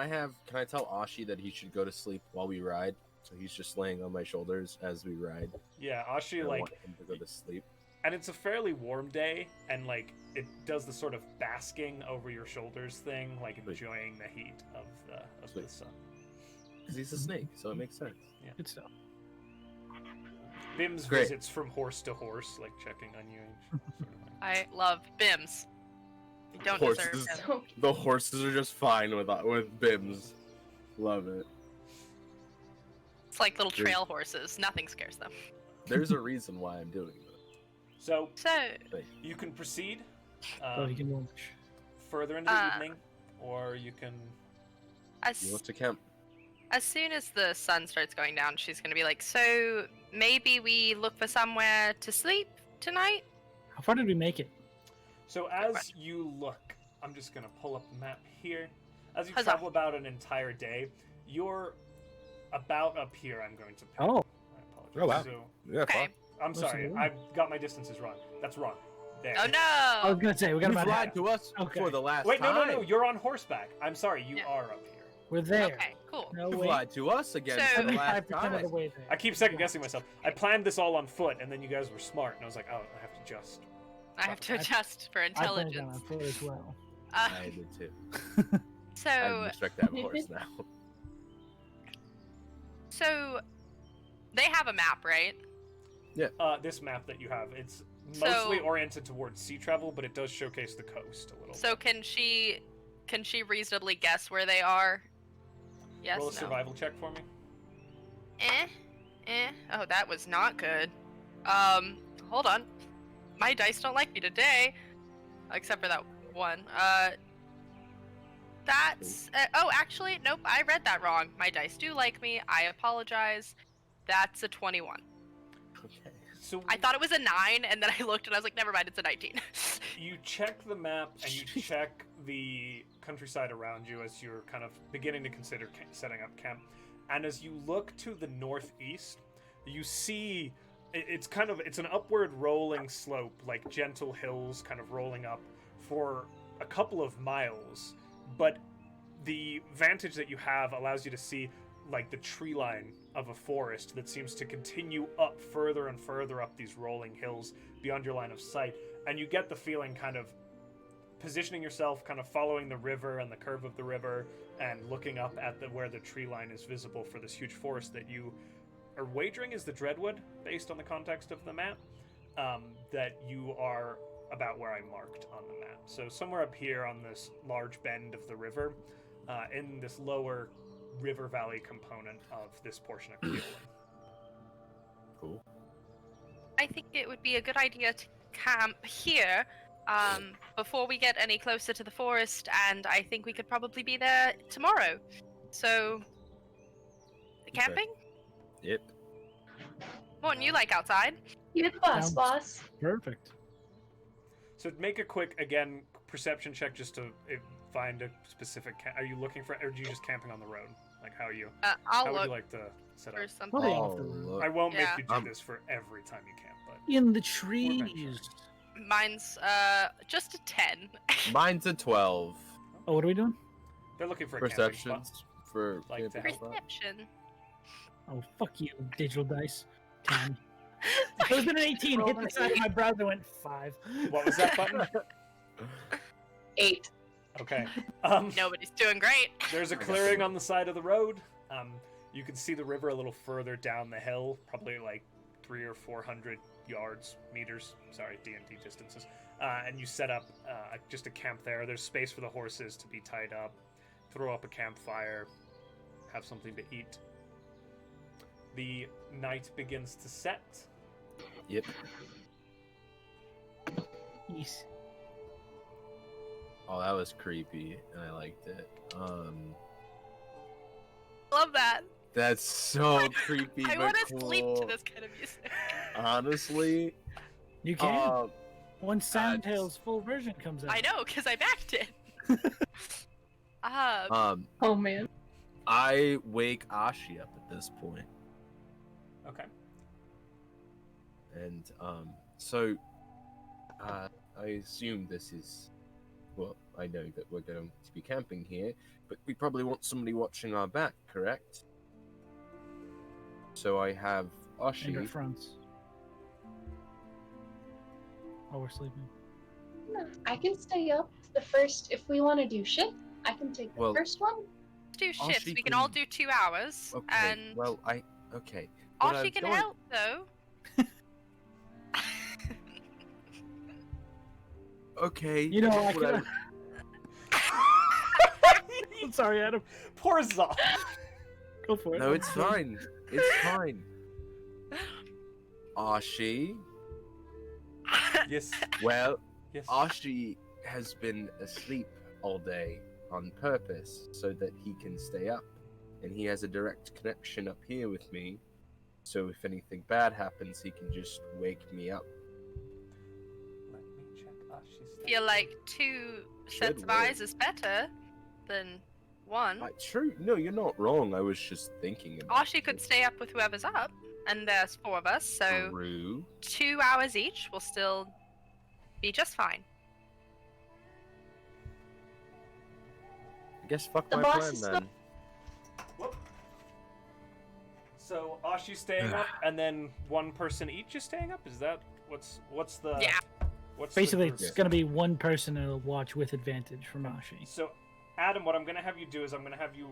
F: I tell Ashi that he should go to sleep while we ride? So he's just laying on my shoulders as we ride.
A: Yeah, Ashi,
F: I
A: like,
F: want him to go to sleep.
A: and it's a fairly warm day, and like it does the sort of basking over your shoulders thing, like
F: Sweet.
A: enjoying the heat of the
F: Sweet.
A: sun.
F: Because he's a snake, so it makes sense.
C: Good stuff.
A: Bim's
F: Great.
A: visits from horse to horse, like checking on you. And sort of thing.
E: I love Bims. You don't
F: Horses.
E: deserve him.
D: So
F: The horses are just fine with Bims. Love it.
E: It's like little trail horses. Nothing scares them.
F: There's a reason why I'm doing this.
A: So
E: So,
A: you can proceed
C: So you can launch.
A: further into the evening, or you can.
F: You
E: as
F: want to camp?
E: as soon as the sun starts going down, she's gonna be like, so maybe we look for somewhere to sleep tonight?
C: How far did we make it?
A: So as you look, I'm just gonna pull up the map here. As you
E: Huzzah.
A: travel about an entire day, you're about up here. I'm going to.
C: Oh,
A: I apologize.
F: Oh, wow.
A: So,
F: Yeah,
E: Okay.
A: I'm sorry,
C: Listen,
A: I've got my distances wrong. That's wrong. There.
E: Oh
C: I was
E: no!
C: gonna say we got
F: You've
C: about
F: lied
C: half.
F: to us
C: Okay.
F: for the last
A: Wait, no,
F: time.
A: no, no. You're on horseback. I'm sorry. You
E: Yeah.
A: are up here.
C: We're there.
E: Okay, cool.
C: No
F: You've
C: wait.
F: lied to us again
E: So-
F: for the last
C: 75% of the
F: time.
C: way there.
A: I keep second guessing myself. I planned this all on foot, and then you guys were smart, and I was like, oh, I have to just.
E: I have to
C: I-
E: adjust for
C: I planned on
E: intelligence.
C: our foot as well.
F: I did too. I'm
E: So,
F: restrict that horse now.
E: so they have a map, right?
A: This map that you have, it's
E: So-
A: mostly oriented towards sea travel, but it does showcase the coast a little.
E: So can she reasonably guess where they are? Yes.
A: Roll a
E: No.
A: survival check for me.
E: Oh, that was not good. Hold on. My dice don't like me today, except for that one. That's. Oh, actually, nope. I read that wrong. My dice do like me. I apologize. That's a 21.
F: Okay.
A: So
E: I thought it was a 9, and then I looked and I was like, never mind, it's a 19.
A: you check the map and you check the countryside around you as you're kind of beginning to consider setting up camp. And as you look to the northeast, you see it's an upward rolling slope, like gentle hills kind of rolling up for a couple of miles. But the vantage that you have allows you to see like the tree line of a forest that seems to continue up further and further up these rolling hills beyond your line of sight. And you get the feeling kind of positioning yourself, kind of following the river and the curve of the river and looking up at where the tree line is visible for this huge forest that you are wagering is the Dreadwood, based on the context of the map, that you are about where I marked on the map. So somewhere up here on this large bend of the river, in this lower river valley component of this portion of Keelan.
F: Cool.
E: I think it would be a good idea to camp here before we get any closer to the forest, and I think we could probably be there tomorrow. So, camping?
F: Yep.
E: Morton, you like outside?
D: you're the boss,
C: Sounds-
D: boss.
C: Perfect.
A: So make a quick, again, perception check just to find a specific. Are you looking for, or are you just camping on the road? Like, how are you?
E: I'll
A: How would
E: look
A: you like to set
E: for
A: up?
E: something.
C: Well,
F: Oh,
C: off the road.
F: look.
A: I won't make
E: Yeah.
A: you do this for every time you camp, but
C: In the
A: eventually.
C: trees.
E: Mine's just a 10.
F: Mine's a 12.
C: Oh, what are we doing?
A: they're looking for a camping spot.
F: Perceptions for
A: Like
F: camping
A: to
F: spot.
E: Perception.
C: Oh, fuck you, digital dice. 10. If it was an 18, hit the side of my browser, went 5.
A: What was that button?
D: 8.
A: Okay.
E: Nobody's doing great.
A: There's a clearing on the side of the road. You can see the river a little further down the hill, probably like 300 or 400 meters. Sorry, D&D distances. And you set up just a camp there. There's space for the horses to be tied up. Throw up a campfire. Have something to eat. The night begins to set.
F: Yep.
C: Yes.
F: Oh, that was creepy, and I liked it.
E: Love that.
F: That's so creepy,
E: I
F: but
E: want to
F: cool.
E: sleep to this kind of music.
F: Honestly,
C: You can.
F: um,
C: Once Soundtail's full version comes out.
E: I know, because I backed it.
D: Oh man.
F: I wake Ashi up at this point,
A: Okay.
F: and so I assume this is. Well, I know that we're going to be camping here, but we probably want somebody watching our back, correct? So I have
C: And our
F: Ashi.
C: fronts. While we're sleeping.
D: I can stay up the first if we want to do shift. I can take the
F: Well-
D: first one.
E: Do shifts.
F: Ashi
E: We can all
F: can-
E: do 2 hours.
F: Okay.
E: And
F: Well, okay. What
E: Ashi
F: I'm
E: can
F: going-
E: help though.
F: Okay.
C: You know, I
F: what
C: can. I'm sorry, Adam.
A: Poor Zahl.
C: Go for it.
F: No, it's fine. It's fine. Ashi.
A: Yes.
F: Well,
A: Yes.
F: Ashi has been asleep all day on purpose so that he can stay up. And he has a direct connection up here with me. So if anything bad happens, he can just wake me up.
A: Let me check Ashi's
E: Feel like 2 sets of
F: work.
E: eyes is better than 1.
F: True. No, you're not wrong. I was just thinking about
E: Ashi could stay up with whoever's up, and there's 4 of us, so
F: True.
E: 2 hours each will still be just fine.
F: I guess fuck
D: The
F: my
D: boss
F: plan
D: is
F: then.
A: Whoop. So Ashi's staying up, and then 1 person each is staying up. Is that what's the
E: Yeah.
A: What's
C: Basically,
A: the
C: it's
A: group?
C: going to be 1 person to watch with advantage from Ashi.
A: So, Adam, what I'm going to have you do is I'm going to have you,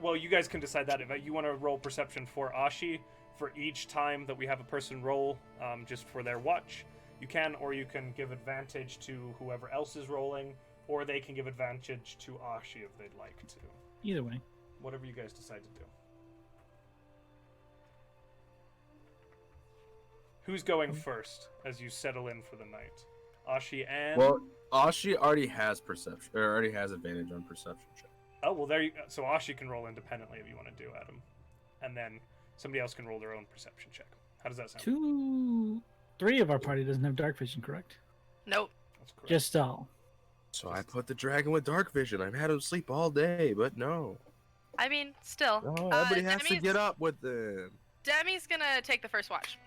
A: well, you guys can decide that. If you want to roll perception for Ashi for each time that we have a person roll, just for their watch, you can, or you can give advantage to whoever else is rolling, or they can give advantage to Ashi if they'd like to.
C: Either way.
A: Whatever you guys decide to do. Who's going first as you settle in for the night? Ashi and...
F: Well, Ashi already has perception, or already has advantage on perception check.
A: Oh, well, there you go. So Ashi can roll independently if you want to do, Adam. And then somebody else can roll their own perception check. How does that sound?
C: 3 of our party doesn't have dark vision, correct?
E: Nope.
A: That's correct.
C: Just Zahl.
F: So I put the dragon with dark vision. I've had him sleep all day, but no.
E: I mean, still.
F: No, everybody has to
E: Demi's-
F: get up with them.
E: Demi's gonna take the first watch.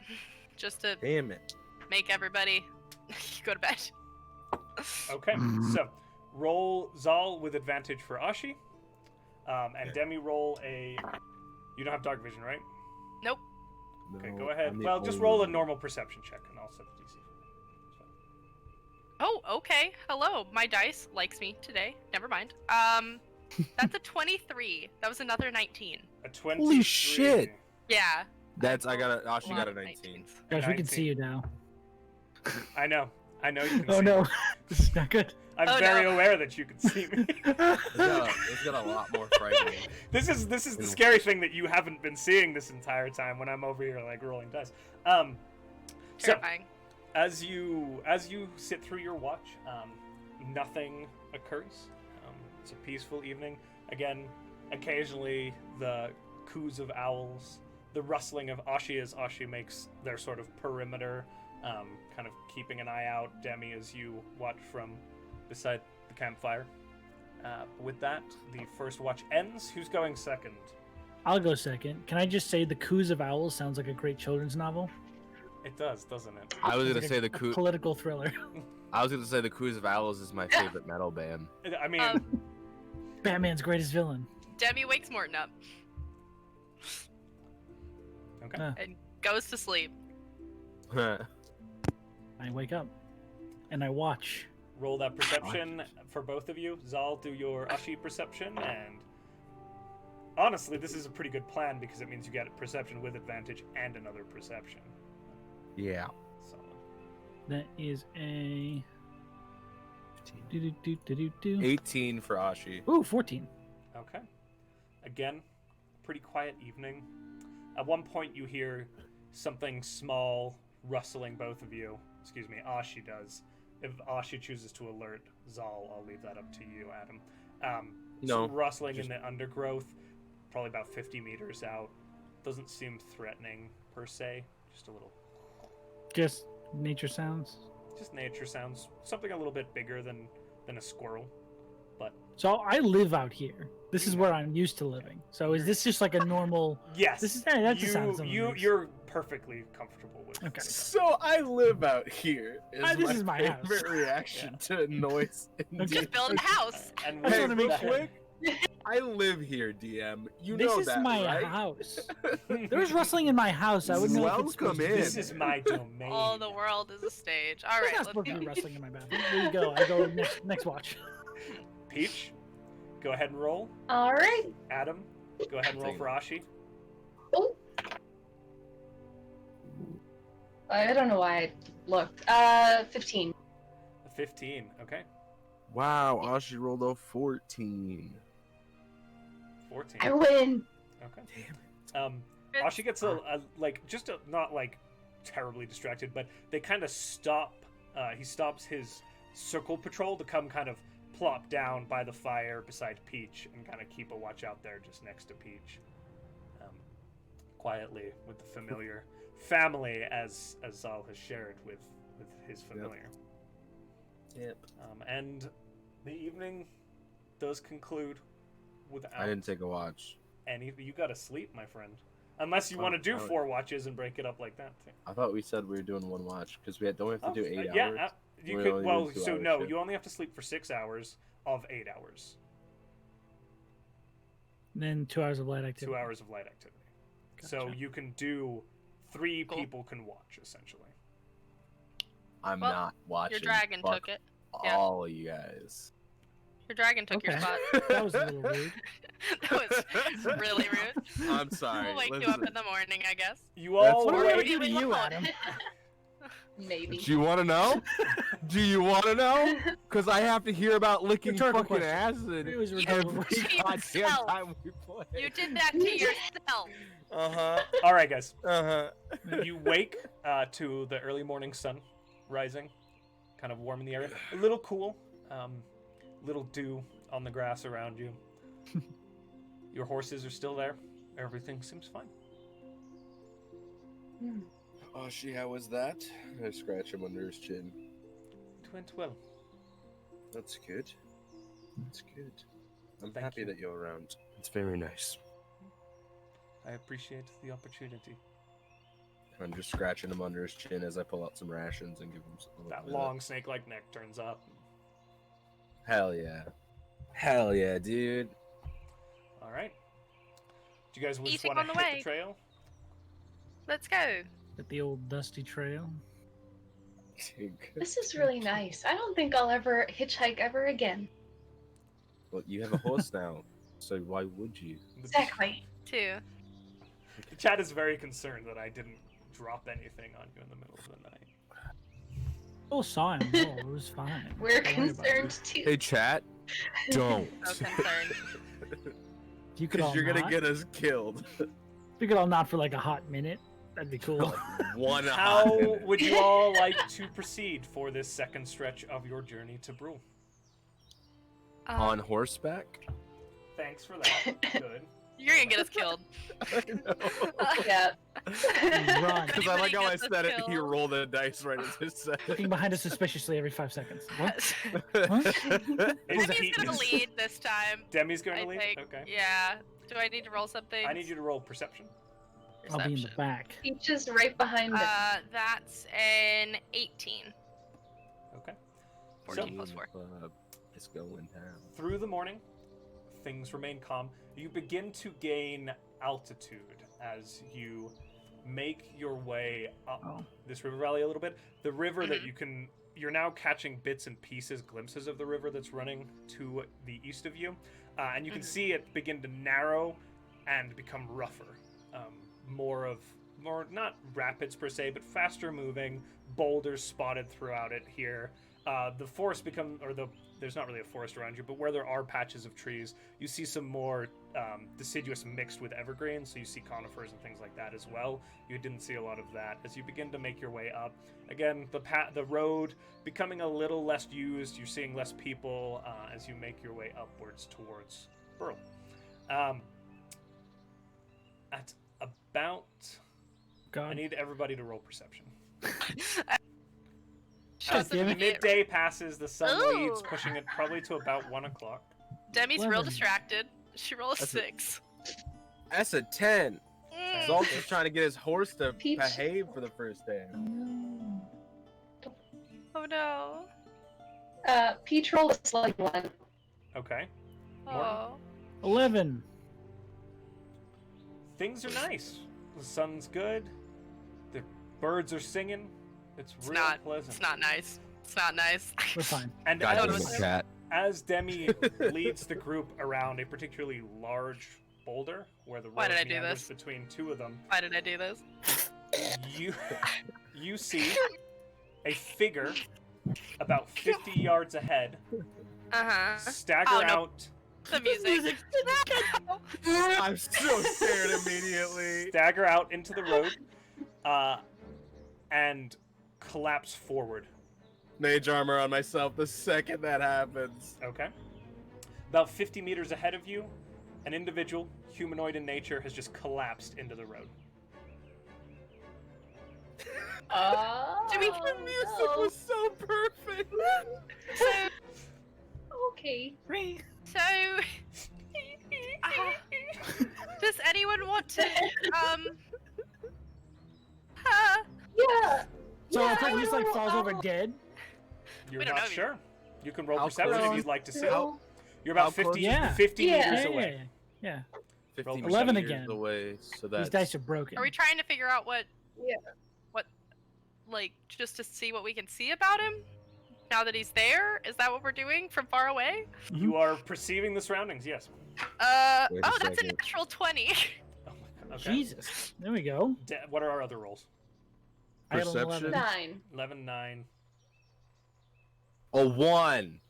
E: Just to
F: Damn it.
E: make everybody go to bed.
A: Okay, so roll Zahl with advantage for Ashi. And
F: Okay.
A: Demi roll a... You don't have dark vision, right?
E: Nope.
A: Okay,
F: No,
A: go ahead.
F: I'm the
A: Well, just
F: only
A: roll a
F: one.
A: normal perception check, and I'll set the DC.
E: Oh, okay. Hello. My dice likes me today. Never mind. That's a 23. That was another 19.
A: A 23.
F: Holy shit!
E: Yeah.
F: Ashi got
E: lot
F: a
E: of
F: 19.
C: Gosh, we can
A: 19.
C: see you now.
A: I know you can
C: Oh
A: see
C: no,
A: me.
C: this is not good.
A: I'm
E: Oh,
A: very
E: no.
A: aware that you can see me.
F: It's got a lot more frightening.
A: This is the scary thing that you haven't been seeing this entire time when I'm over here like rolling dice. So
E: Terrifying.
A: as you sit through your watch, nothing occurs. It's a peaceful evening. Again, occasionally the coos of owls, the rustling of Ashi as Ashi makes their sort of perimeter, kind of keeping an eye out. Demi, as you watch from beside the campfire. With that, the first watch ends. Who's going second?
C: I'll go second. Can I just say the Coos of Owls sounds like a great children's novel?
A: It does, doesn't it?
F: I was
C: Sounds
F: gonna
C: like
F: say
C: a
F: the Coo.
C: political thriller.
F: I was gonna say the Coos of Owls is my favorite metal band.
A: I mean,
C: Batman's greatest villain.
E: Demi wakes Morton up
A: okay.
E: and goes to sleep.
C: I wake up and I watch.
A: Roll that perception for both of you. Zahl, do your Ashi perception, and honestly, this is a pretty good plan because it means you get perception with advantage and another perception.
F: Yeah.
A: Solid.
C: That is a
F: 18 for Ashi.
C: Ooh, 14.
A: Okay. Again, pretty quiet evening. At one point, you hear something small rustling both of you. Excuse me, Ashi does. If Ashi chooses to alert Zahl, I'll leave that up to you, Adam.
F: No,
A: Some rustling
F: just-
A: in the undergrowth, probably about 50 meters out. Doesn't seem threatening per se. Just a little,
C: Just nature sounds.
A: just nature sounds. Something a little bit bigger than a squirrel. But
C: So I live out here. This is where I'm used to living. So is this just like a normal?
A: yes,
C: This is that just sounds
A: you're perfectly comfortable with.
C: Okay.
B: So I live out here.
C: This is my house.
B: favorite reaction to noise. in
C: Okay.
E: Just build a house.
A: And
C: I just
B: Hey,
C: wanna make
B: real
C: sure.
B: quick, I live here, DM. You
C: This
B: know
C: is
B: that,
C: my
B: right?
C: house. There was rustling in my house. I wouldn't know if it's
B: Welcome
C: supposed to be
B: in.
A: This is my domain.
E: All the world is a stage. All
C: There's
E: right,
C: not
E: let's
C: supposed to
E: go.
C: be rustling in my bathroom. There you go. I go next watch.
A: Peach, go ahead and roll.
D: All right.
A: Adam, go ahead and roll for Ashi.
D: Oh. I don't know why I looked. 15.
A: 15. Okay.
F: Wow, Ashi rolled a 14.
A: 14.
D: I win.
A: Okay. Ashi gets not like terribly distracted, but they kind of stop. He stops his circle patrol to come kind of plop down by the fire beside Peach and kind of keep a watch out there just next to Peach. Quietly with the familiar family as Zahl has shared with his familiar.
F: Yep.
A: And the evening does conclude without
F: I didn't take a watch.
A: any. You gotta sleep, my friend. Unless you want to do
F: I would-
A: 4 watches and break it up like that.
F: I thought we said we were doing one watch because don't we have to do 8
A: yeah,
F: hours?
A: you
F: We're
A: could.
F: only
A: Well,
F: doing 2
A: so
F: hours,
A: no,
F: yeah.
A: you only have to sleep for 6 hours of 8 hours.
C: And then 2 hours of light activity.
A: 2 hours of light activity. So
C: Gotcha.
A: you can do 3
E: Cool.
A: people can watch essentially.
F: I'm
E: Well,
F: not watching.
E: Your dragon
F: Fuck
E: took it. Yeah.
F: all of you guys.
E: Your dragon took your
C: Okay.
E: spot.
C: That was a little rude.
E: That was really rude.
F: I'm sorry.
E: We'll wake you
F: listen.
E: up in the morning, I guess.
A: You
B: That's
A: all
C: What do
E: Or
C: we
A: were
C: ever do to you, Adam?
D: Maybe.
B: Do you want to know? Do you want to know? Because I have to hear about licking
C: Rhetorical
B: fucking
C: question.
B: acid
C: It was
B: every
C: rhetorical.
B: goddamn
E: Yourself.
B: time we play.
E: You did that to yourself.
B: Uh-huh.
A: all right, guys.
B: Uh-huh.
A: You wake to the early morning sun rising, kind of warm in the area, a little cool, little dew on the grass around you. Your horses are still there. Everything seems fine.
F: Ashi, how was that? I scratch him under his chin.
A: It went well.
F: That's good. That's good. I'm
A: Thank
F: happy
A: you.
F: that you're around. It's very nice.
A: I appreciate the opportunity.
F: I'm just scratching him under his chin as I pull out some rations and give him some. a little
A: That
F: bit of-
A: long snake-like neck turns up.
F: Hell yeah. Hell yeah, dude.
A: All right. Do you guys just
E: Eating
A: want
E: on
A: to
E: the
A: hit
E: way.
A: the trail?
E: Let's go.
C: At the old dusty trail.
D: This is really nice. I don't think I'll ever hitchhike ever again.
F: Well, you have a horse now, so why would you?
D: Exactly.
E: 2.
A: The chat is very concerned that I didn't drop anything on you in the middle of the night.
C: Oh, saw him. Oh, it was fine.
D: We're
C: Don't worry about it.
D: concerned too.
B: Hey, chat. Don't.
E: So concerned.
C: You could all
B: Because you're going to
C: not.
B: get us killed.
C: We could all not for like a hot minute. That'd be cool.
B: One
A: How
B: hot minute.
A: would you all like to proceed for this second stretch of your journey to Brule?
F: On horseback?
A: Thanks for that. Good.
E: You're gonna get us killed.
D: Yeah.
C: Run.
B: Because I like how I
E: Anybody gets us
B: said it, he
E: killed.
B: rolled a dice right as it said.
C: Looking behind us suspiciously every 5 seconds. What?
A: It's
E: Demi's gonna lead this time.
A: Demi's going
E: I
A: to lead?
E: think.
A: Okay.
E: Yeah. Do I need to roll something?
A: I need you to roll perception.
C: I'll be in the back.
D: Peach is right behind him.
E: That's an 18.
A: Okay.
E: 14 plus 4.
F: It's going down.
A: Through the morning, things remain calm. You begin to gain altitude as you make your way up
C: Oh.
A: this river valley a little bit. The river that
E: Mhm.
A: you're now catching bits and pieces, glimpses of the river that's running to the east of you. And you can
E: Mhm.
A: see it begin to narrow and become rougher. More not rapids per se, but faster moving, boulders spotted throughout it here. The forest there's not really a forest around you, but where there are patches of trees, you see some more deciduous mixed with evergreen, so you see conifers and things like that as well. You didn't see a lot of that. As you begin to make your way up, again, the road becoming a little less used, you're seeing less people as you make your way upwards towards Burl. At about... I
C: God.
A: need everybody to roll perception.
E: shows
C: damn it.
E: immediate-
A: Midday passes, the sun leads,
E: Ooh.
A: pushing it probably to about 1 o'clock.
E: Demi's real
C: 11.
E: distracted. She rolled a
F: That's a-
E: 6.
F: That's a 10.
E: Mm.
F: Zolt's just trying to get his horse to
D: Peach.
F: behave for the first day.
E: Oh no.
D: Peach roll a slug one.
A: Okay. Morton?
E: Oh.
C: 11.
A: Things are nice. The sun's good. The birds are singing. It's
E: It's
A: real
E: not.
A: pleasant.
E: It's not nice. It's not nice.
C: We're fine.
A: And
F: God,
E: don't
A: as,
E: know.
F: cat.
A: as Demi leads the group around a particularly large boulder, where the
E: Why
A: road
E: did I do
A: meanders
E: this?
A: between two of them,
E: Why did I do this?
A: you see a figure about 50 yards ahead
E: Uh-huh.
A: stagger
E: Oh, no.
A: out,
E: The music.
F: I'm so scared immediately.
A: stagger out into the road, and collapse forward.
F: Mage armor on myself the second that happens.
A: Okay. About 50 meters ahead of you, an individual, humanoid in nature, has just collapsed into the road.
D: Oh,
E: Do we-
F: The music was so perfect.
E: So,
D: okay.
E: so does anyone want to
D: Yeah.
C: So
D: yeah,
C: the person just like
D: I
C: falls
D: know.
C: over dead.
A: You're
E: We don't
A: not
E: know if you-
A: sure. You can roll
F: How
A: perception
F: close-
A: if you'd like to see.
D: Roll.
A: You're
F: how
A: about 50,
F: close-
C: Yeah.
A: 50
D: Yeah.
A: meters
C: Yeah,
A: away.
C: yeah.
F: 15
C: 11
F: meters
C: again.
F: away, so
C: These
F: that's
C: dice are broken.
E: are we trying to figure out what
D: Yeah.
E: like just to see what we can see about him now that he's there? Is that what we're doing from far away?
A: You are perceiving the surroundings, yes.
F: Wait a
E: Oh, that's a
F: second.
E: natural 20.
A: Oh my God. Okay.
C: Jesus. There we go.
A: What are our other rolls?
C: I got an
F: Perception?
C: 11.
D: 9.
A: 11, 9.
F: a 1.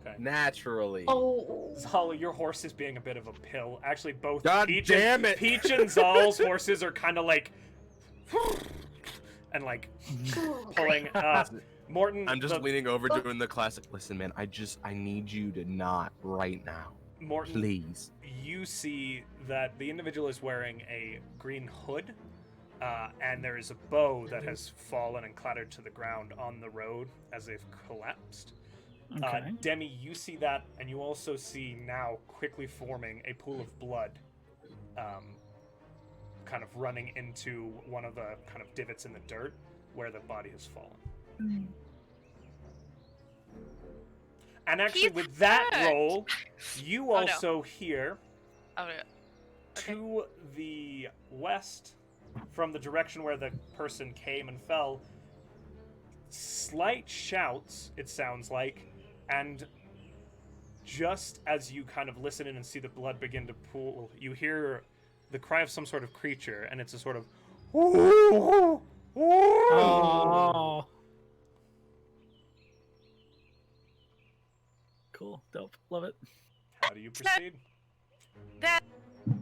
A: Okay.
F: Naturally.
D: Oh.
A: Zahl, your horse is being a bit of a pill. Actually, both
F: God
A: Peach
F: damn it.
A: Peach and Zahl's horses are kind of like, and like pulling. Morton,
F: I'm just
A: the-
F: leaning over doing the classic. Listen, man, I need you to not right now.
A: Morton,
F: Please.
A: you see that the individual is wearing a green hood, and there is a bow that has fallen and clattered to the ground on the road as they've collapsed.
C: Okay.
A: Demi, you see that, and you also see now quickly forming a pool of blood, kind of running into one of the kind of divots in the dirt where the body has fallen. And actually,
E: He's
A: with that
E: hurt.
A: roll, you
E: Oh, no.
A: also hear
E: Oh, yeah. Okay.
A: to the west, from the direction where the person came and fell, slight shouts, it sounds like, and just as you kind of listen in and see the blood begin to pool, you hear the cry of some sort of creature, and it's a sort of
C: Oh. Cool. Dope. Love it.
A: How do you proceed?
E: That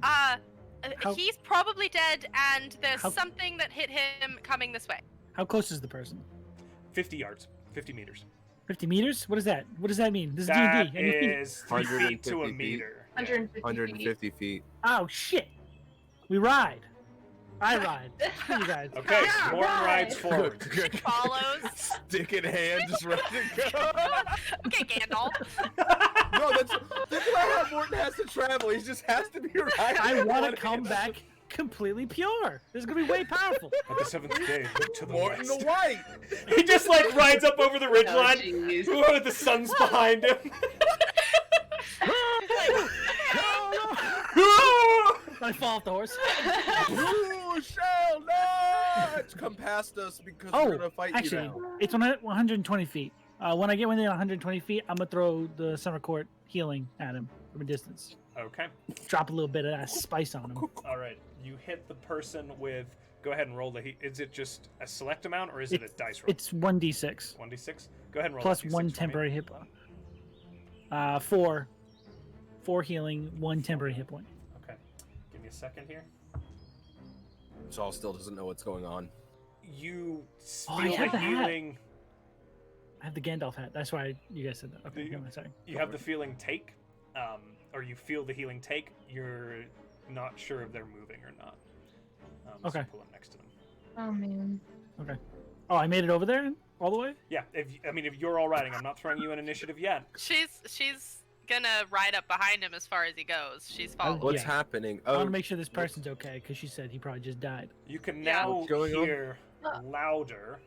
C: How-
E: he's probably dead, and there's
C: How-
E: something that hit him coming this way.
C: How close is the person?
A: 50 yards, 50 meters.
C: 50 meters? What is that? What does that mean? This is
A: That
C: D&D.
A: is 3 feet to a
F: 150 feet.
A: meter.
D: 150 feet.
F: 150 feet.
C: Oh, shit. We ride. I ride. You guys.
A: Okay,
D: Yeah,
A: Morton
D: right.
A: rides forward.
E: Follows.
F: Stick in hand, just ready to go.
E: Okay, Gandalf.
F: No, that's not how Morton has to travel. He just has to be right.
C: I want to come back completely pure. This is going to be way powerful.
A: At the 7th day, look to the
F: Morton
A: west.
F: the White.
A: He just like rides up over the
D: Oh,
A: ridgeline.
D: jeez.
A: Ooh, the sun's behind him.
C: I fall off the horse.
F: You shall not come past us because we're gonna fight
C: actually,
F: you now.
C: it's 120 feet. When I get within 120 feet, I'm going to throw the Summer Court healing at him from a distance.
A: Okay.
C: Drop a little bit of that spice on him.
A: All right. You hit the person with. Go ahead and roll the. Is it just a select amount or is it a dice roll?
C: It's 1d6.
A: 1d6. Go ahead and roll.
C: Plus
A: that D6
C: one
A: for me.
C: temporary hit point. 4. 4 healing, 1 temporary hit point.
A: Okay. Give me a second here.
F: Saul still doesn't know what's going on.
A: You
C: Oh,
A: feel
C: I have
A: the
C: the hat.
A: healing.
C: I have the Gandalf hat. That's why you guys said that. Okay,
A: You-
C: never mind, sorry.
A: You have the feeling take, or you feel the healing take. You're not sure if they're moving or not. So
C: Okay.
A: pull them next to them.
D: Oh man.
C: Oh, I made it over there? all the way?
A: Yeah, if you're all riding, I'm not throwing you an initiative yet.
E: She's gonna ride up behind him as far as he goes. She's following.
F: What's
C: Yeah.
F: happening?
C: I want
F: Oh,
C: to make sure this person's okay because she said he probably just died.
A: You can
E: Yeah.
A: now
F: What's going on?
A: hear louder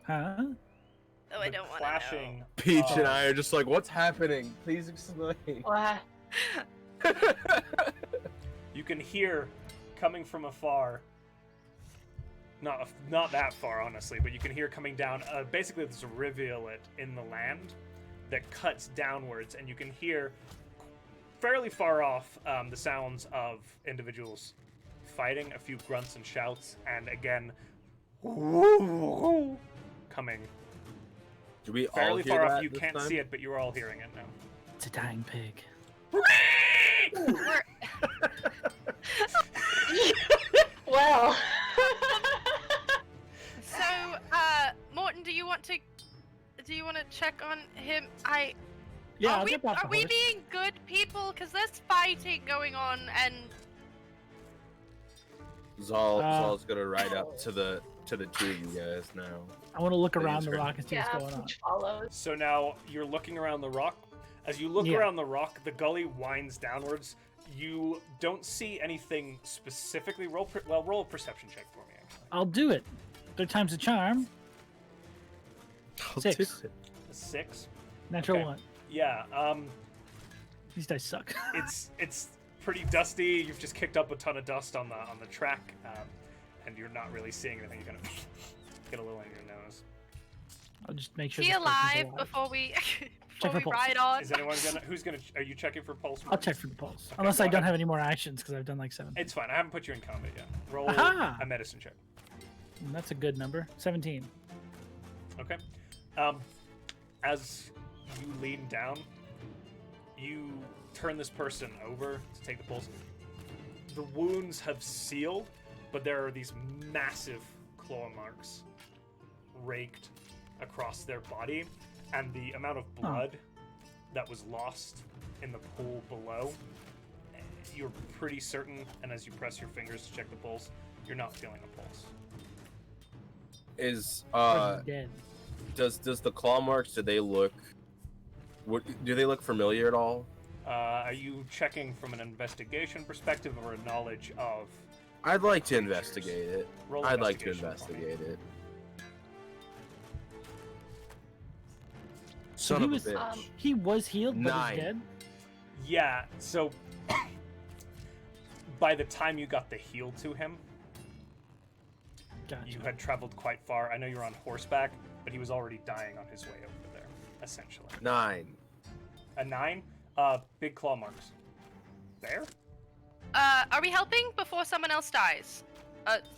C: Huh?
E: Oh, I
A: the
E: don't want to know.
A: clashing.
F: Peach
A: of-
F: and I are just like, what's happening? Please explain.
D: Wow.
A: You can hear coming from afar. Not that far, honestly, but you can hear coming down. Basically, there's a rivulet in the land that cuts downwards, and you can hear fairly far off the sounds of individuals fighting, a few grunts and shouts, and again, coming
F: Do we all
A: fairly
F: hear
A: far
F: that
A: off. You
F: this
A: can't
F: time?
A: see it, but you're all hearing it now.
C: It's a dying pig.
E: We're-
D: Well.
E: So, Morton, do you want to check on him?
C: Yeah,
E: are
C: I'll
E: we,
C: jump off
E: are
C: the
E: we
C: horse.
E: being good people? Because there's fighting going on, and
F: Zahl's gonna ride up to the two of you guys now.
C: I want to look
F: That
C: around
F: is
C: the
F: right.
C: rock and see
D: Yeah,
C: what's going on.
D: Peach follows.
A: So now you're looking around the rock. As you look
C: Yeah.
A: around the rock, the gully winds downwards. You don't see anything specifically. Roll a perception check for me, actually.
C: I'll do it. Third time's a charm.
F: I'll
C: 6.
F: do it.
A: A 6.
C: Natural
A: Okay.
C: 1.
A: Yeah.
C: These dice suck.
A: It's pretty dusty. You've just kicked up a ton of dust on the track, and you're not really seeing anything. You're gonna get a little in your nose.
C: I'll just make sure.
E: he
C: this person's
E: alive before we
C: Check for
E: before we
C: pulse.
E: ride on?
A: Is anyone gonna? Who's gonna? Are you checking for pulse?
C: I'll check for the pulse.
A: Okay,
C: Unless
A: go
C: I don't
A: ahead.
C: have any more actions because I've done like 7.
A: It's fine. I haven't put you in combat yet. Roll
C: Aha!
A: a medicine check.
C: And that's a good number. 17.
A: Okay. As you lean down, you turn this person over to take the pulse. The wounds have sealed, but there are these massive claw marks raked across their body, and the amount of blood that was lost in the pool below, you're pretty certain, and as you press your fingers to check the pulse, you're not feeling a pulse.
F: Is
C: Person's dead.
F: does the claw marks? Do they look familiar at all?
A: Are you checking from an investigation perspective or a knowledge of?
F: I'd like to investigate it.
A: Roll
F: I'd like to
A: investigation for me.
F: investigate it.
C: So
F: Son
C: he
F: of a
C: was-
F: bitch.
C: He was healed, but
F: 9.
C: is dead.
A: Yeah, so by the time you got the heal to him,
C: Gotcha.
A: you had traveled quite far. I know you're on horseback, but he was already dying on his way over there, essentially.
F: 9.
A: A 9? Big claw marks. There?
E: Are we helping before someone else dies?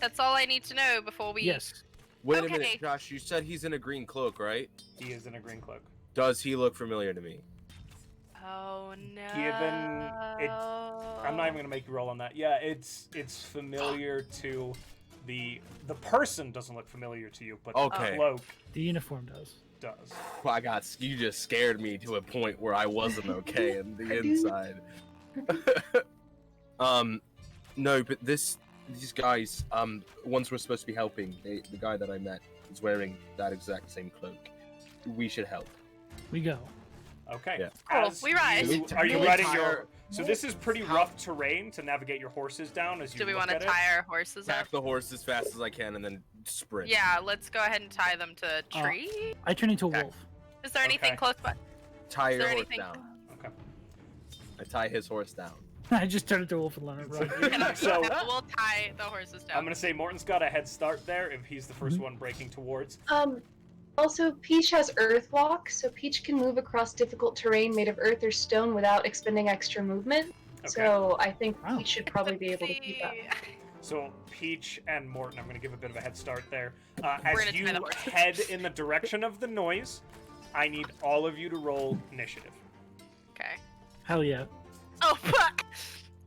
E: That's all I need to know before we.
C: Yes.
F: Wait a
E: Okay.
F: minute, Josh. You said he's in a green cloak, right?
A: He is in a green cloak.
F: Does he look familiar to me?
E: Oh no.
A: Given it, I'm not even gonna make you roll on that. Yeah, it's familiar to the person doesn't look familiar to you, but
F: Okay.
A: the cloak
C: The uniform does.
A: does.
F: You just scared me to a point where I wasn't okay in the inside. No, but these guys, ones we're supposed to be helping, the guy that I met is wearing that exact same cloak. We should help.
C: We go.
A: Okay.
F: Yeah.
E: Cool,
A: As
E: we ride.
A: you- are you
F: Really
A: riding
F: tire-
A: your? So this is pretty rough terrain to navigate your horses down as you
E: Do we
A: look
E: want to
A: at it.
E: tie our horses up?
F: Tack the horse as fast as I can and then sprint.
E: Yeah, let's go ahead and tie them to a
C: Uh,
E: tree.
C: I turn into a
F: Okay.
C: wolf.
E: Is there anything
A: okay.
E: close by?
F: Tie
E: Is
F: your
E: there
F: horse
E: anything-
F: down.
A: Okay.
F: I tie his horse down.
C: I just turn into a wolf and let it run.
A: So
E: We'll tie the horses down.
A: I'm gonna say Morton's got a head start there if he's the 1st
C: Mhm.
A: one breaking towards.
D: Also, Peach has Earth Walk, so Peach can move across difficult terrain made of earth or stone without expending extra movement.
A: Okay.
D: So I think
C: Wow.
D: Peach should probably be able to keep up.
A: So Peach and Morton, I'm gonna give a bit of a head start there.
E: We're
A: As
E: gonna
A: you
E: tie the horses.
A: head in the direction of the noise, I need all of you to roll initiative.
E: Okay.
C: Hell yeah.
E: Oh, fuck.